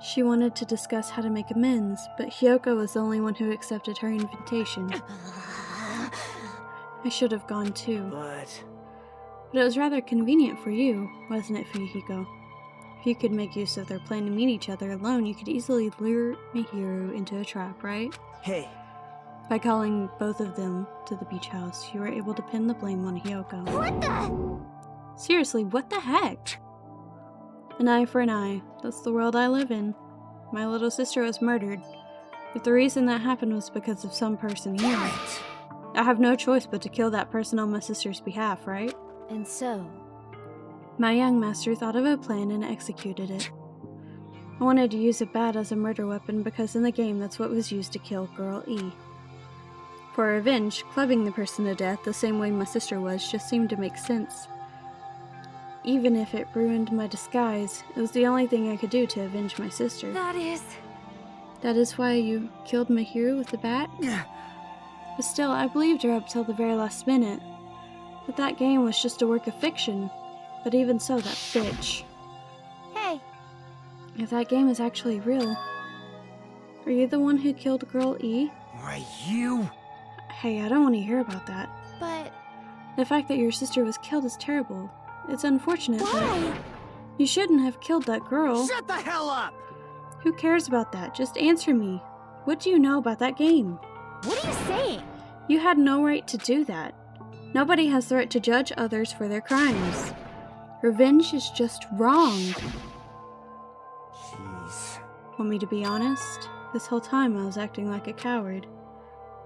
She wanted to discuss how to make amends, but Hyoko was the only one who accepted her invitation. I should have gone too. But it was rather convenient for you, wasn't it, Fuyuhiko? If you could make use of their plan to meet each other alone, you could easily lure Mihiru into a trap, right? Hey. By calling both of them to the beach house, you were able to pin the blame on Hyoko. What the? Seriously, what the heck? An eye for an eye. That's the world I live in. My little sister was murdered. If the reason that happened was because of some person here, I have no choice but to kill that person on my sister's behalf, right? And so? My young master thought of a plan and executed it. I wanted to use a bat as a murder weapon because in the game that's what was used to kill Girl E. For revenge, clubbing the person to death the same way my sister was just seemed to make sense. Even if it ruined my disguise, it was the only thing I could do to avenge my sister. That is why you killed Mihiru with the bat? But still, I believed her up till the very last minute. But that game was just a work of fiction. But even so, that bitch. Hey. If that game is actually real, are you the one who killed Girl E? Why, you? Hey, I don't want to hear about that. But... The fact that your sister was killed is terrible. It's unfortunate, Why? but you shouldn't have killed that girl. Shut the hell up! Who cares about that? Just answer me. What do you know about that game? What are you saying? You had no right to do that. Nobody has the right to judge others for their crimes. Revenge is just wrong. Jeez. Want me to be honest? This whole time I was acting like a coward.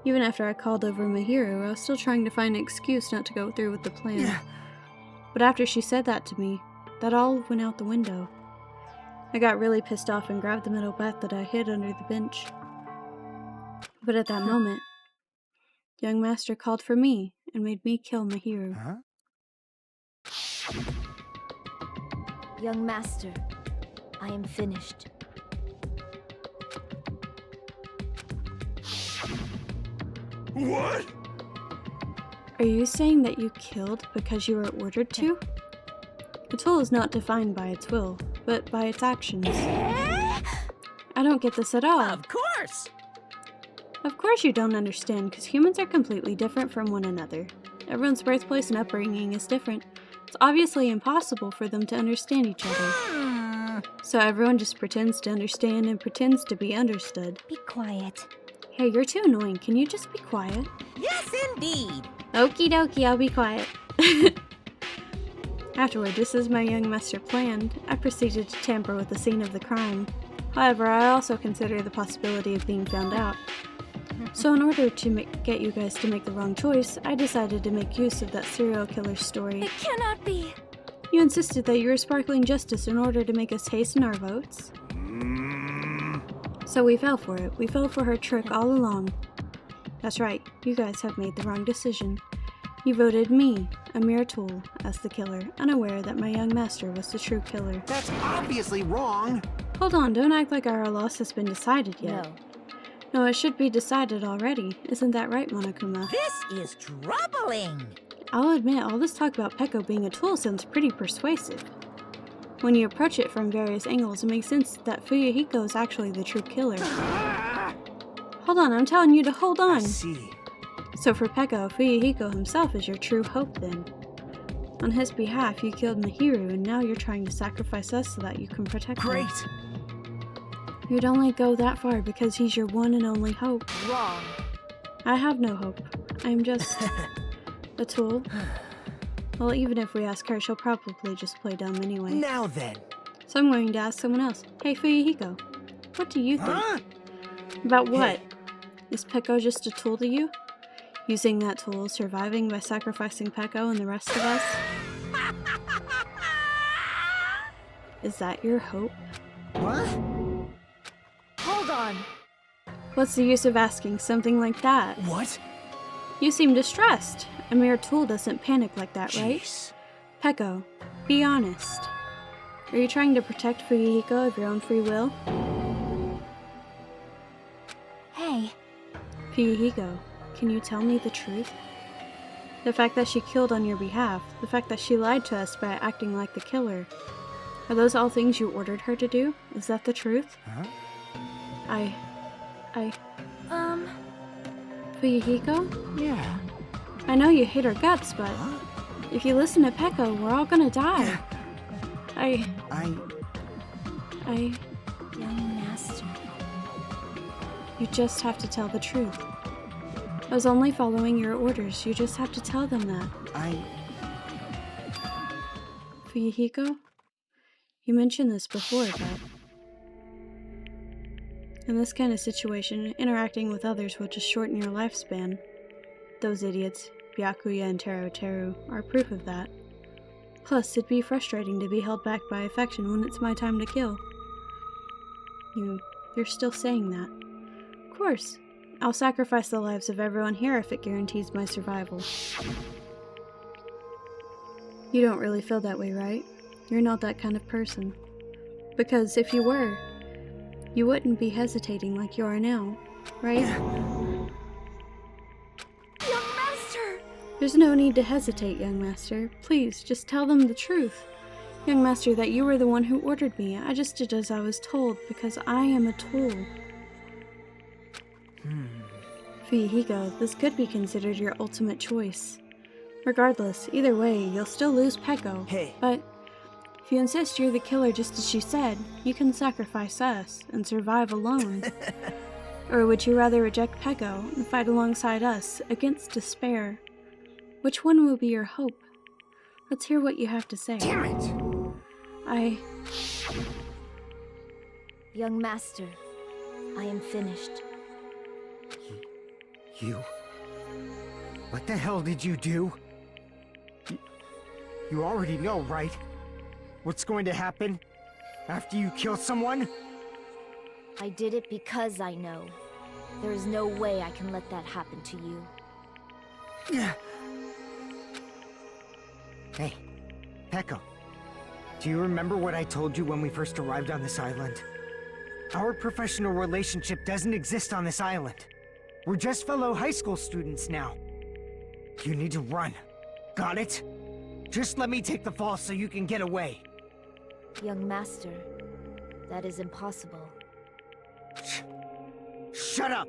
Even after I called over Mihiru, I was still trying to find an excuse not to go through with the plan. But after she said that to me, that all went out the window. I got really pissed off and grabbed the metal bat that I hid under the bench. But at that moment, young master called for me and made me kill Mihiru. Huh? Young master, I am finished. What? Are you saying that you killed because you were ordered to? A tool is not defined by its will, but by its actions. I don't get this at all. Of course! Of course you don't understand, because humans are completely different from one another. Everyone's birthplace and upbringing is different. It's obviously impossible for them to understand each other. So everyone just pretends to understand and pretends to be understood. Be quiet. Hey, you're too annoying. Can you just be quiet? Yes, indeed! Okie dokie, I'll be quiet. Afterward, just as my young master planned, I proceeded to tamper with the scene of the crime. However, I also consider the possibility of being found out. So in order to get you guys to make the wrong choice, I decided to make use of that serial killer story. It cannot be! You insisted that you were sparkling justice in order to make us hasten our votes. So we fell for it. We fell for her trick all along. That's right, you guys have made the wrong decision. You voted me, a mere tool, as the killer, unaware that my young master was the true killer. That's obviously wrong! Hold on, don't act like our loss has been decided yet. No. No, it should be decided already. Isn't that right, Monokuma? This is troubling! I'll admit, all this talk about Peko being a tool sounds pretty persuasive. When you approach it from various angles, it makes sense that Fuyuhiko is actually the true killer. Hold on, I'm telling you to hold on! I see. So for Peko, Fuyuhiko himself is your true hope then. On his behalf, you killed Mahiru, and now you're trying to sacrifice us so that you can protect him. Great! You'd only go that far because he's your one and only hope. Wrong. I have no hope. I'm just a tool. Well, even if we ask her, she'll probably just play dumb anyway. Now then. So I'm going to ask someone else. Hey, Fuyuhiko, what do you think? Huh? About what? Is Peko just a tool to you? Using that tool, surviving by sacrificing Peko and the rest of us? Is that your hope? What? Hold on. What's the use of asking something like that? What? You seem distressed. A mere tool doesn't panic like that, right? Jeez. Peko, be honest. Are you trying to protect Fuyuhiko of your own free will? Hey, Fuyuhiko, can you tell me the truth? The fact that she killed on your behalf, the fact that she lied to us by acting like the killer, are those all things you ordered her to do? Is that the truth? Huh? Fuyuhiko? Yeah. I know you hate her guts, but if you listen to Peko, we're all gonna die. young master. You just have to tell the truth. I was only following your orders. You just have to tell them that. Fuyuhiko? You mentioned this before, but in this kind of situation, interacting with others will just shorten your lifespan. Those idiots, Byakuya and Teru, are proof of that. Plus, it'd be frustrating to be held back by affection when it's my time to kill. You're still saying that. Of course. I'll sacrifice the lives of everyone here if it guarantees my survival. You don't really feel that way, right? You're not that kind of person. Because if you were, you wouldn't be hesitating like you are now, right? Young Master! There's no need to hesitate, young master. Please, just tell them the truth. Young master, that you were the one who ordered me. I just did as I was told, because I am a tool. Fuyuhiko, this could be considered your ultimate choice. Regardless, either way, you'll still lose Peko. Hey. But if you insist you're the killer just as she said, you can sacrifice us and survive alone. Or would you rather reject Peko and fight alongside us against despair? Which one will be your hope? Let's hear what you have to say. Damn it! Young Master, I am finished. You? What the hell did you do? You already know, right? What's going to happen after you kill someone? I did it because I know. There is no way I can let that happen to you. Hey, Peko. Do you remember what I told you when we first arrived on this island? Our professional relationship doesn't exist on this island. We're just fellow high school students now. You need to run. Got it? Just let me take the fall so you can get away. Young Master, that is impossible. Shut up!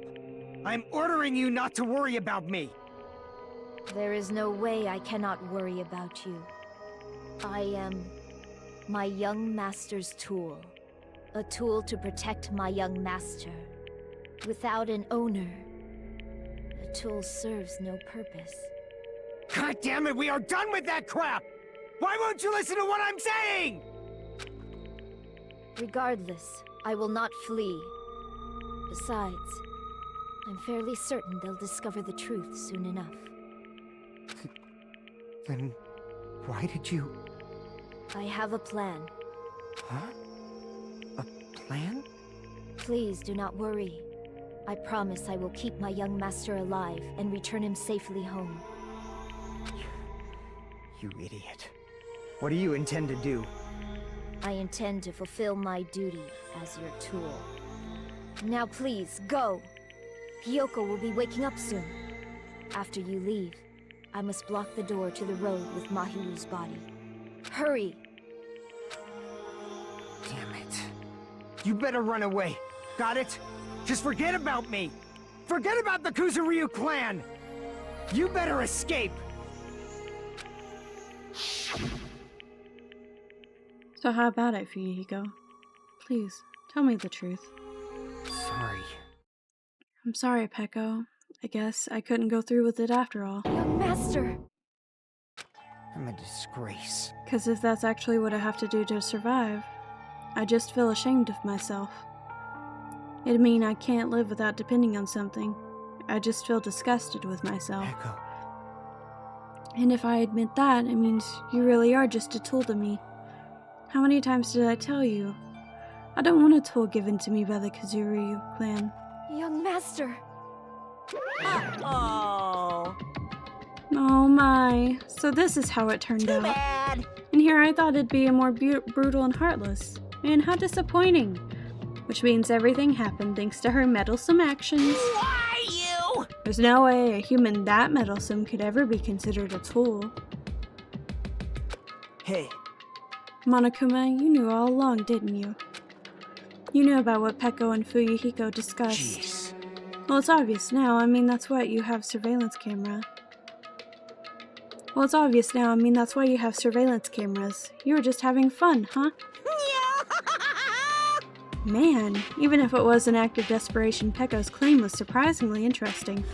I'm ordering you not to worry about me! There is no way I cannot worry about you. I am my young master's tool. A tool to protect my young master. Without an owner, a tool serves no purpose. God damn it, we are done with that crap! Why won't you listen to what I'm saying? Regardless, I will not flee. Besides, I'm fairly certain they'll discover the truth soon enough. Then why did you... I have a plan. Huh? A plan? Please do not worry. I promise I will keep my young master alive and return him safely home. You idiot. What do you intend to do? I intend to fulfill my duty as your tool. Now please, go! Hiyoko will be waking up soon. After you leave, I must block the door to the road with Mahiru's body. Hurry! Damn it. You better run away. Got it? Just forget about me. Forget about the Kuzuryu clan. You better escape. So how about it, Fuyuhiko? Please, tell me the truth. Sorry. I'm sorry, Peko. I guess I couldn't go through with it after all. Young master! I'm a disgrace. 'Cause if that's actually what I have to do to survive, I just feel ashamed of myself. It'd mean I can't live without depending on something. I just feel disgusted with myself. Echo. And if I admit that, it means you really are just a tool to me. How many times did I tell you? I don't want a tool given to me by the Kuzuryu clan. Young master! Oh, Oh my. So this is how it turned out. bad. And here I thought it'd be a more brutal and heartless. Man, how disappointing. Which means everything happened thanks to her meddlesome actions. Why you? There's no way a human that meddlesome could ever be considered a tool. Hey, Monokuma, you knew all along, didn't you? You knew about what Peko and Fuyuhiko discussed. jeez. Well, it's obvious now. I mean, that's why you have surveillance camera. Well, it's obvious now. I mean, that's why you have surveillance cameras. You were just having fun, huh? Man, even if it was an act of desperation, Peko's claim was surprisingly interesting.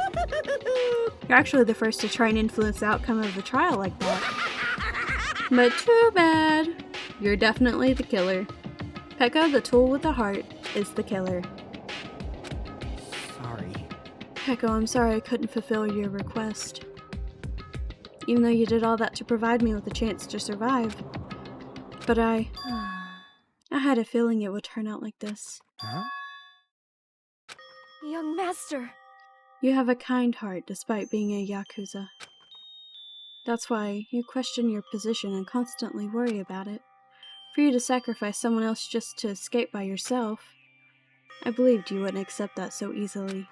You're actually the first to try and influence the outcome of the trial like that. But too bad. You're definitely the killer. Peko, the tool with the heart, is the killer. Sorry. Peko, I'm sorry I couldn't fulfill your request. Even though you did all that to provide me with a chance to survive. But I had a feeling it would turn out like this. Huh? Young master! You have a kind heart despite being a Yakuza. That's why you question your position and constantly worry about it. For you to sacrifice someone else just to escape by yourself, I believed you wouldn't accept that so easily.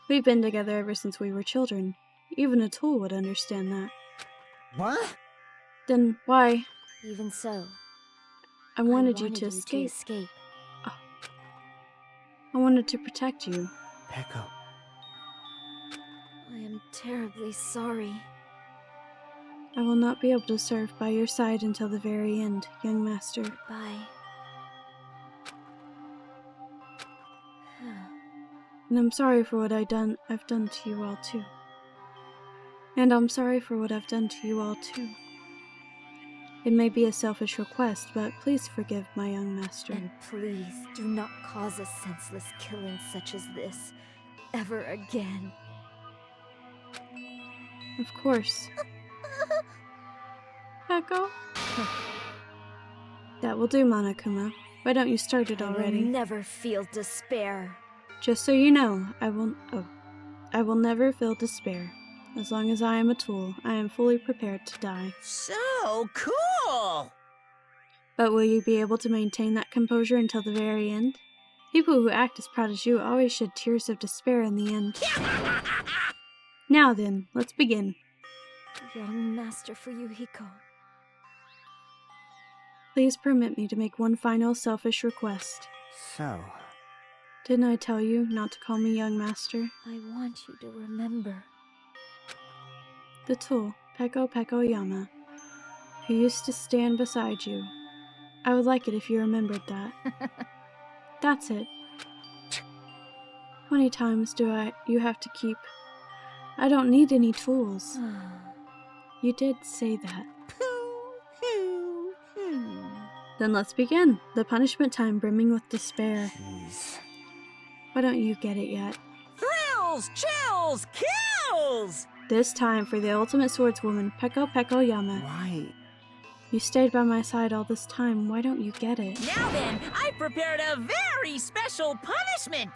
We've been together ever since we were children. Even a tool would understand that. What? Then why? Even so, I wanted you to escape. I wanted to protect you. Peko. I am terribly sorry. I will not be able to serve by your side until the very end, young master. Bye. And I'm sorry for what I've done to you all too. And I'm sorry for what I've done to you all too. It may be a selfish request, but please forgive my young master. And please do not cause a senseless killing such as this ever again. Of course. Peko? That will do, Monokuma. Why don't you start it already? I will never feel despair. Just so you know, I will never feel despair. As long as I am a tool, I am fully prepared to die. So cool! But will you be able to maintain that composure until the very end? People who act as proud as you always shed tears of despair in the end. Now then, let's begin. Young Master Fuyuhiko. Please permit me to make one final selfish request. So, Didn't I tell you not to call me young master? I want you to remember. The tool, Peko Yama, who used to stand beside you. I would like it if you remembered that. That's it. How many times do you have to keep... I don't need any tools. You did say that. Then let's begin. The punishment time brimming with despair. Jeez. Why don't you get it yet? Thrills, chills, kills! This time for the ultimate swordswoman, Peko Peko Yama. Why? You stayed by my side all this time. Why don't you get it? Now then, I've prepared a very special punishment!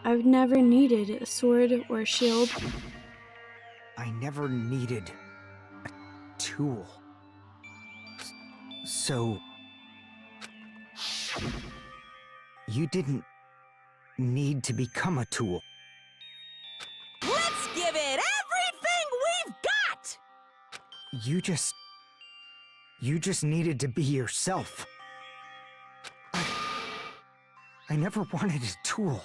I've never needed a sword or a shield. I never needed a tool. So... you didn't need to become a tool. Let's give it everything we've got! You just needed to be yourself. I never wanted a tool.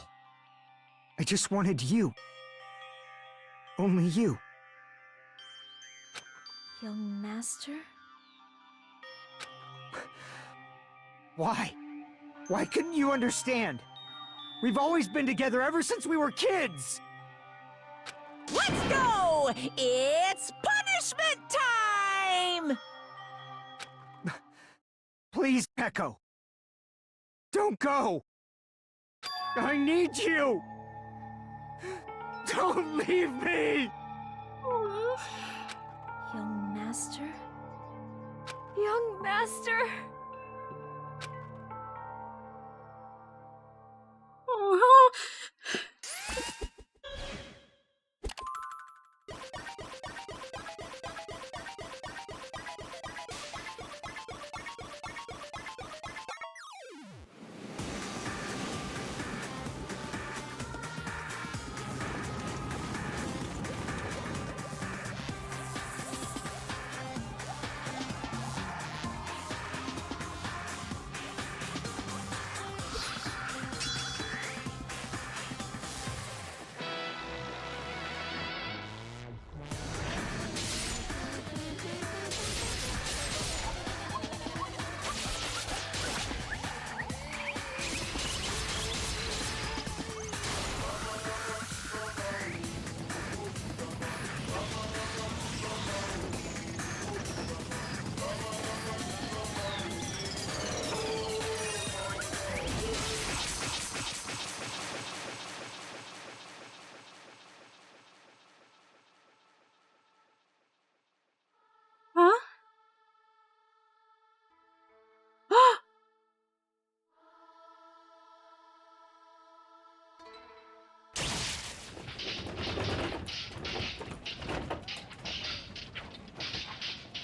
I just wanted you. Only you. Young master? Why? Why couldn't you understand? We've always been together ever since we were kids! Let's go! It's punishment time! Please, Peko. Don't go! I need you! Don't leave me! Young master? Young master? Oh. Huh?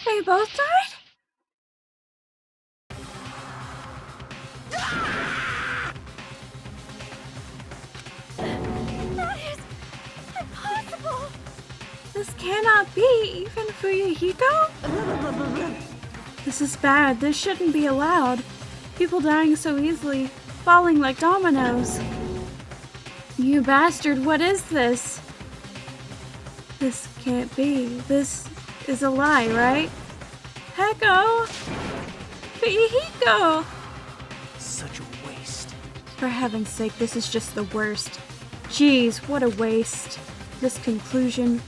They both died? That is impossible! This cannot be, even Fuyuhiko? This is bad. This shouldn't be allowed. People dying so easily, falling like dominoes. You bastard, what is this? This can't be. This is a lie, right? Peko! Fuyuhiko! Such a waste. For heaven's sake, this is just the worst. Jeez, what a waste. This conclusion,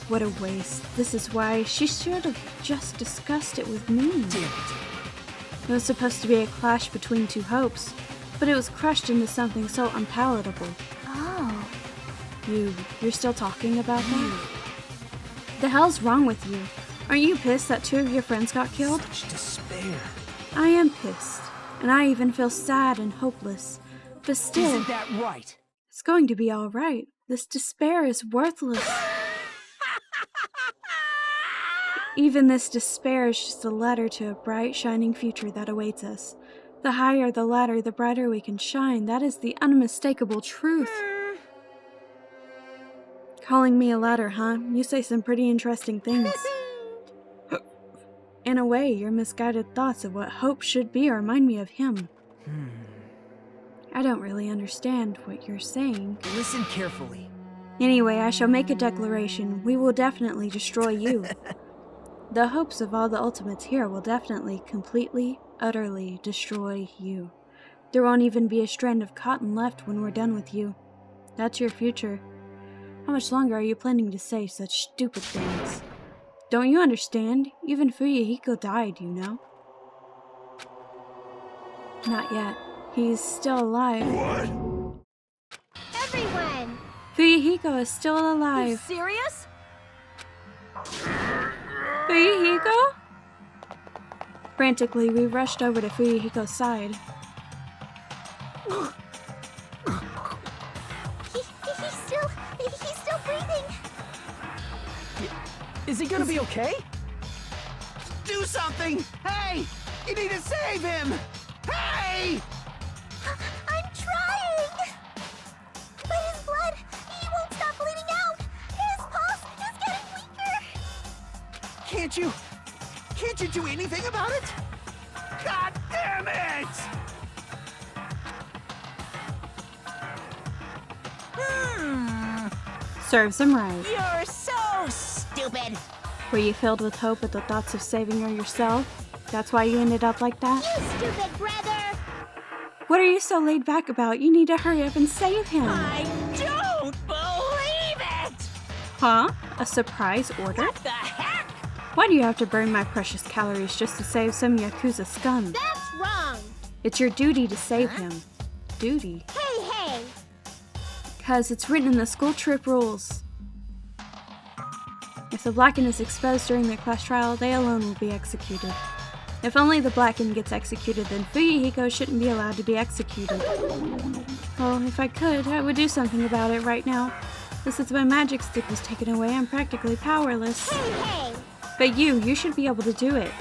what a waste. This is why she should have just discussed it with me. Damn it. It was supposed to be a clash between two hopes, but it was crushed into something so unpalatable. Oh. You're still talking about that? The hell's wrong with you? Aren't you pissed that two of your friends got killed? Such despair. I am pissed, and I even feel sad and hopeless. But still, Isn't that right? it's going to be alright. This despair is worthless. Even this despair is just a ladder to a bright, shining future that awaits us. The higher the ladder, the brighter we can shine. That is the unmistakable truth. Calling me a ladder, huh? You say some pretty interesting things. In a way, your misguided thoughts of what hope should be remind me of him. I don't really understand what you're saying. Listen carefully. Anyway, I shall make a declaration. We will definitely destroy you. The hopes of all the ultimates here will definitely, completely, utterly destroy you. There won't even be a strand of cotton left when we're done with you. That's your future. How much longer are you planning to say such stupid things? Don't you understand? Even Fuyuhiko died, you know? Not yet. He's still alive. What? Everyone! Fuyuhiko is still You alive. serious? Fuyuhiko? Frantically, we rushed over to Fuyuhiko's side. He's still breathing. Is he gonna be okay? Do something! Hey! You need to save him! Hey! I'm trying! But his blood, he won't stop bleeding out! His pulse is getting weaker! Can't you do anything about it? God damn it! Serves him right. You're so stupid. Were you filled with hope at the thoughts of saving her yourself? That's why you ended up like that? You stupid brother! What are you so laid back about? You need to hurry up and save him. I don't believe it! Huh? A surprise order? What the heck? Why do you have to burn my precious calories just to save some Yakuza scum? That's wrong! It's your duty to save him. Duty? Hey! Because it's written in the school trip rules. If the Blacken is exposed during the class trial, they alone will be executed. If only the Blacken gets executed, then Fuyuhiko shouldn't be allowed to be executed. Well, if I could, I would do something about it right now. But since my magic stick was taken away, I'm practically powerless. Hey! But you should be able to do it.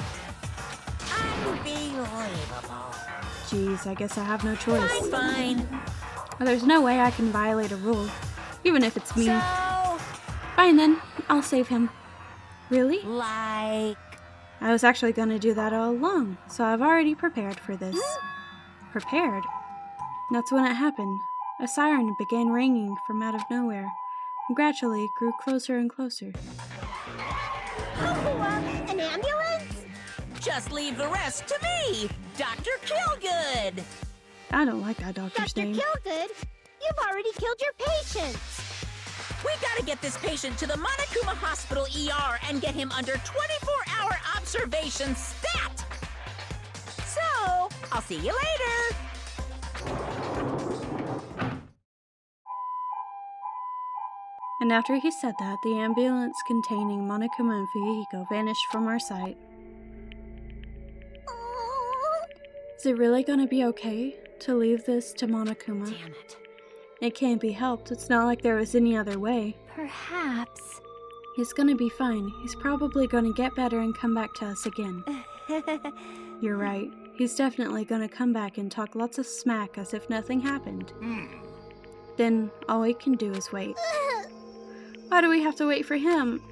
Unbelievable. Jeez, I guess I have no choice. Fine. Well, there's no way I can violate a rule, even if it's me. So, Fine then, I'll save him. Really? like... I was actually going to do that all along, so I've already prepared for this. Prepared? That's when it happened. A siren began ringing from out of nowhere, and gradually it grew closer and closer. An ambulance? Just leave the rest to me, Dr. Killgood. I don't like that doctor's Dr. name. Killgood, you've already killed your patients! We gotta get this patient to the Monokuma Hospital ER and get him under 24-hour observation stat! So, I'll see you later! And after he said that, the ambulance containing Monokuma and Fuyuhiko vanished from our sight. Is it really gonna be okay to leave this to Monokuma? Damn it. It can't be helped. It's not like there was any other way. Perhaps. He's gonna be fine. He's probably gonna get better and come back to us again. You're right. He's definitely gonna come back and talk lots of smack as if nothing happened. Then all we can do is wait. Why do we have to wait for him?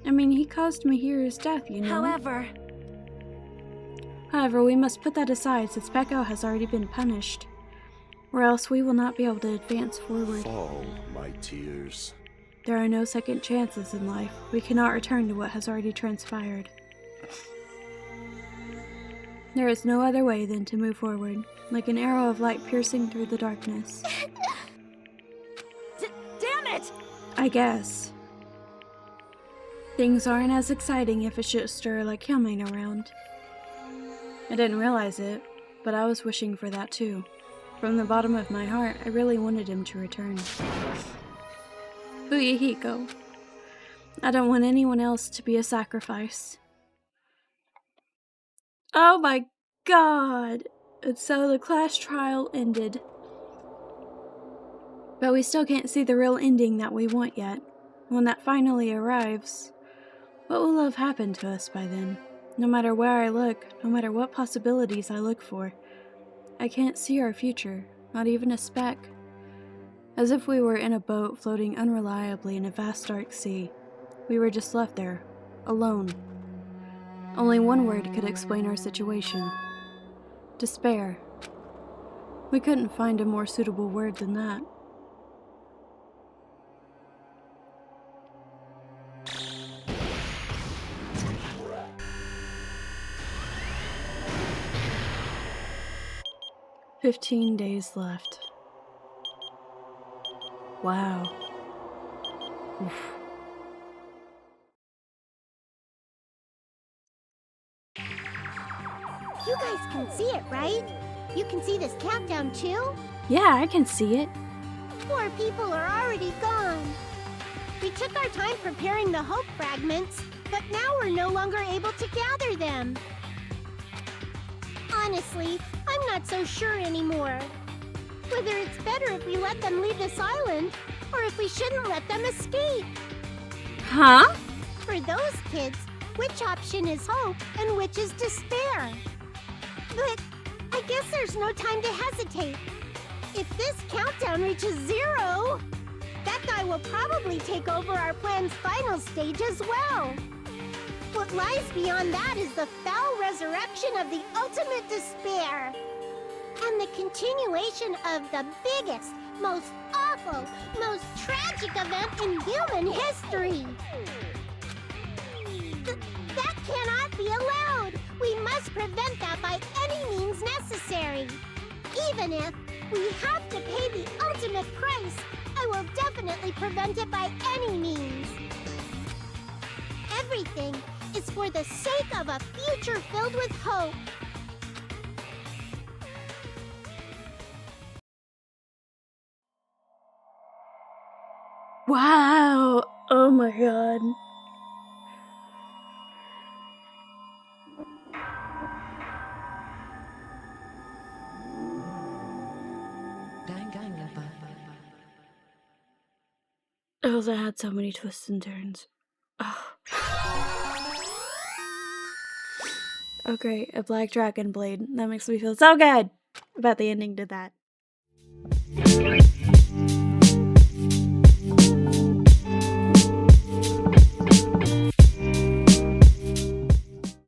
I mean, he caused Mihiru's death, you know? However, we must put that aside since Peko has already been punished. Or else we will not be able to advance forward. Oh, my tears. There are no second chances in life. We cannot return to what has already transpired. There is no other way than to move forward, like an arrow of light piercing through the darkness. Damn it! I guess. Things aren't as exciting if it's just like him ain't around. I didn't realize it, but I was wishing for that too. From the bottom of my heart, I really wanted him to return. Fuyuhiko. I don't want anyone else to be a sacrifice. Oh my god! And so the class trial ended. But we still can't see the real ending that we want yet. When that finally arrives, what will have happened to us by then? No matter where I look, no matter what possibilities I look for, I can't see our future, not even a speck. As if we were in a boat floating unreliably in a vast dark sea. We were just left there, alone. Only one word could explain our situation. Despair. We couldn't find a more suitable word than that. "15 days left." Wow. Oof. You guys can see it, right? You can see this countdown too? Yeah, I can see it. 4 people are already gone. We took our time preparing the hope fragments, but now we're no longer able to gather them. Honestly, I'm not so sure anymore. Whether it's better if we let them leave this island, or if we shouldn't let them escape. Huh? For those kids, which option is hope and which is despair? But I guess there's no time to hesitate. If this countdown reaches 0, that guy will probably take over our plan's final stage as well. What lies beyond that is the foul resurrection of the ultimate despair. And the continuation of the biggest, most awful, most tragic event in human history. That cannot be allowed. We must prevent that by any means necessary. Even if we have to pay the ultimate price, I will definitely prevent it by any means. Everything is for the sake of a future filled with hope. Wow. Oh my god. Oh, that had so many twists and turns. Oh. Oh great, a black dragon blade. That makes me feel so good about the ending to that.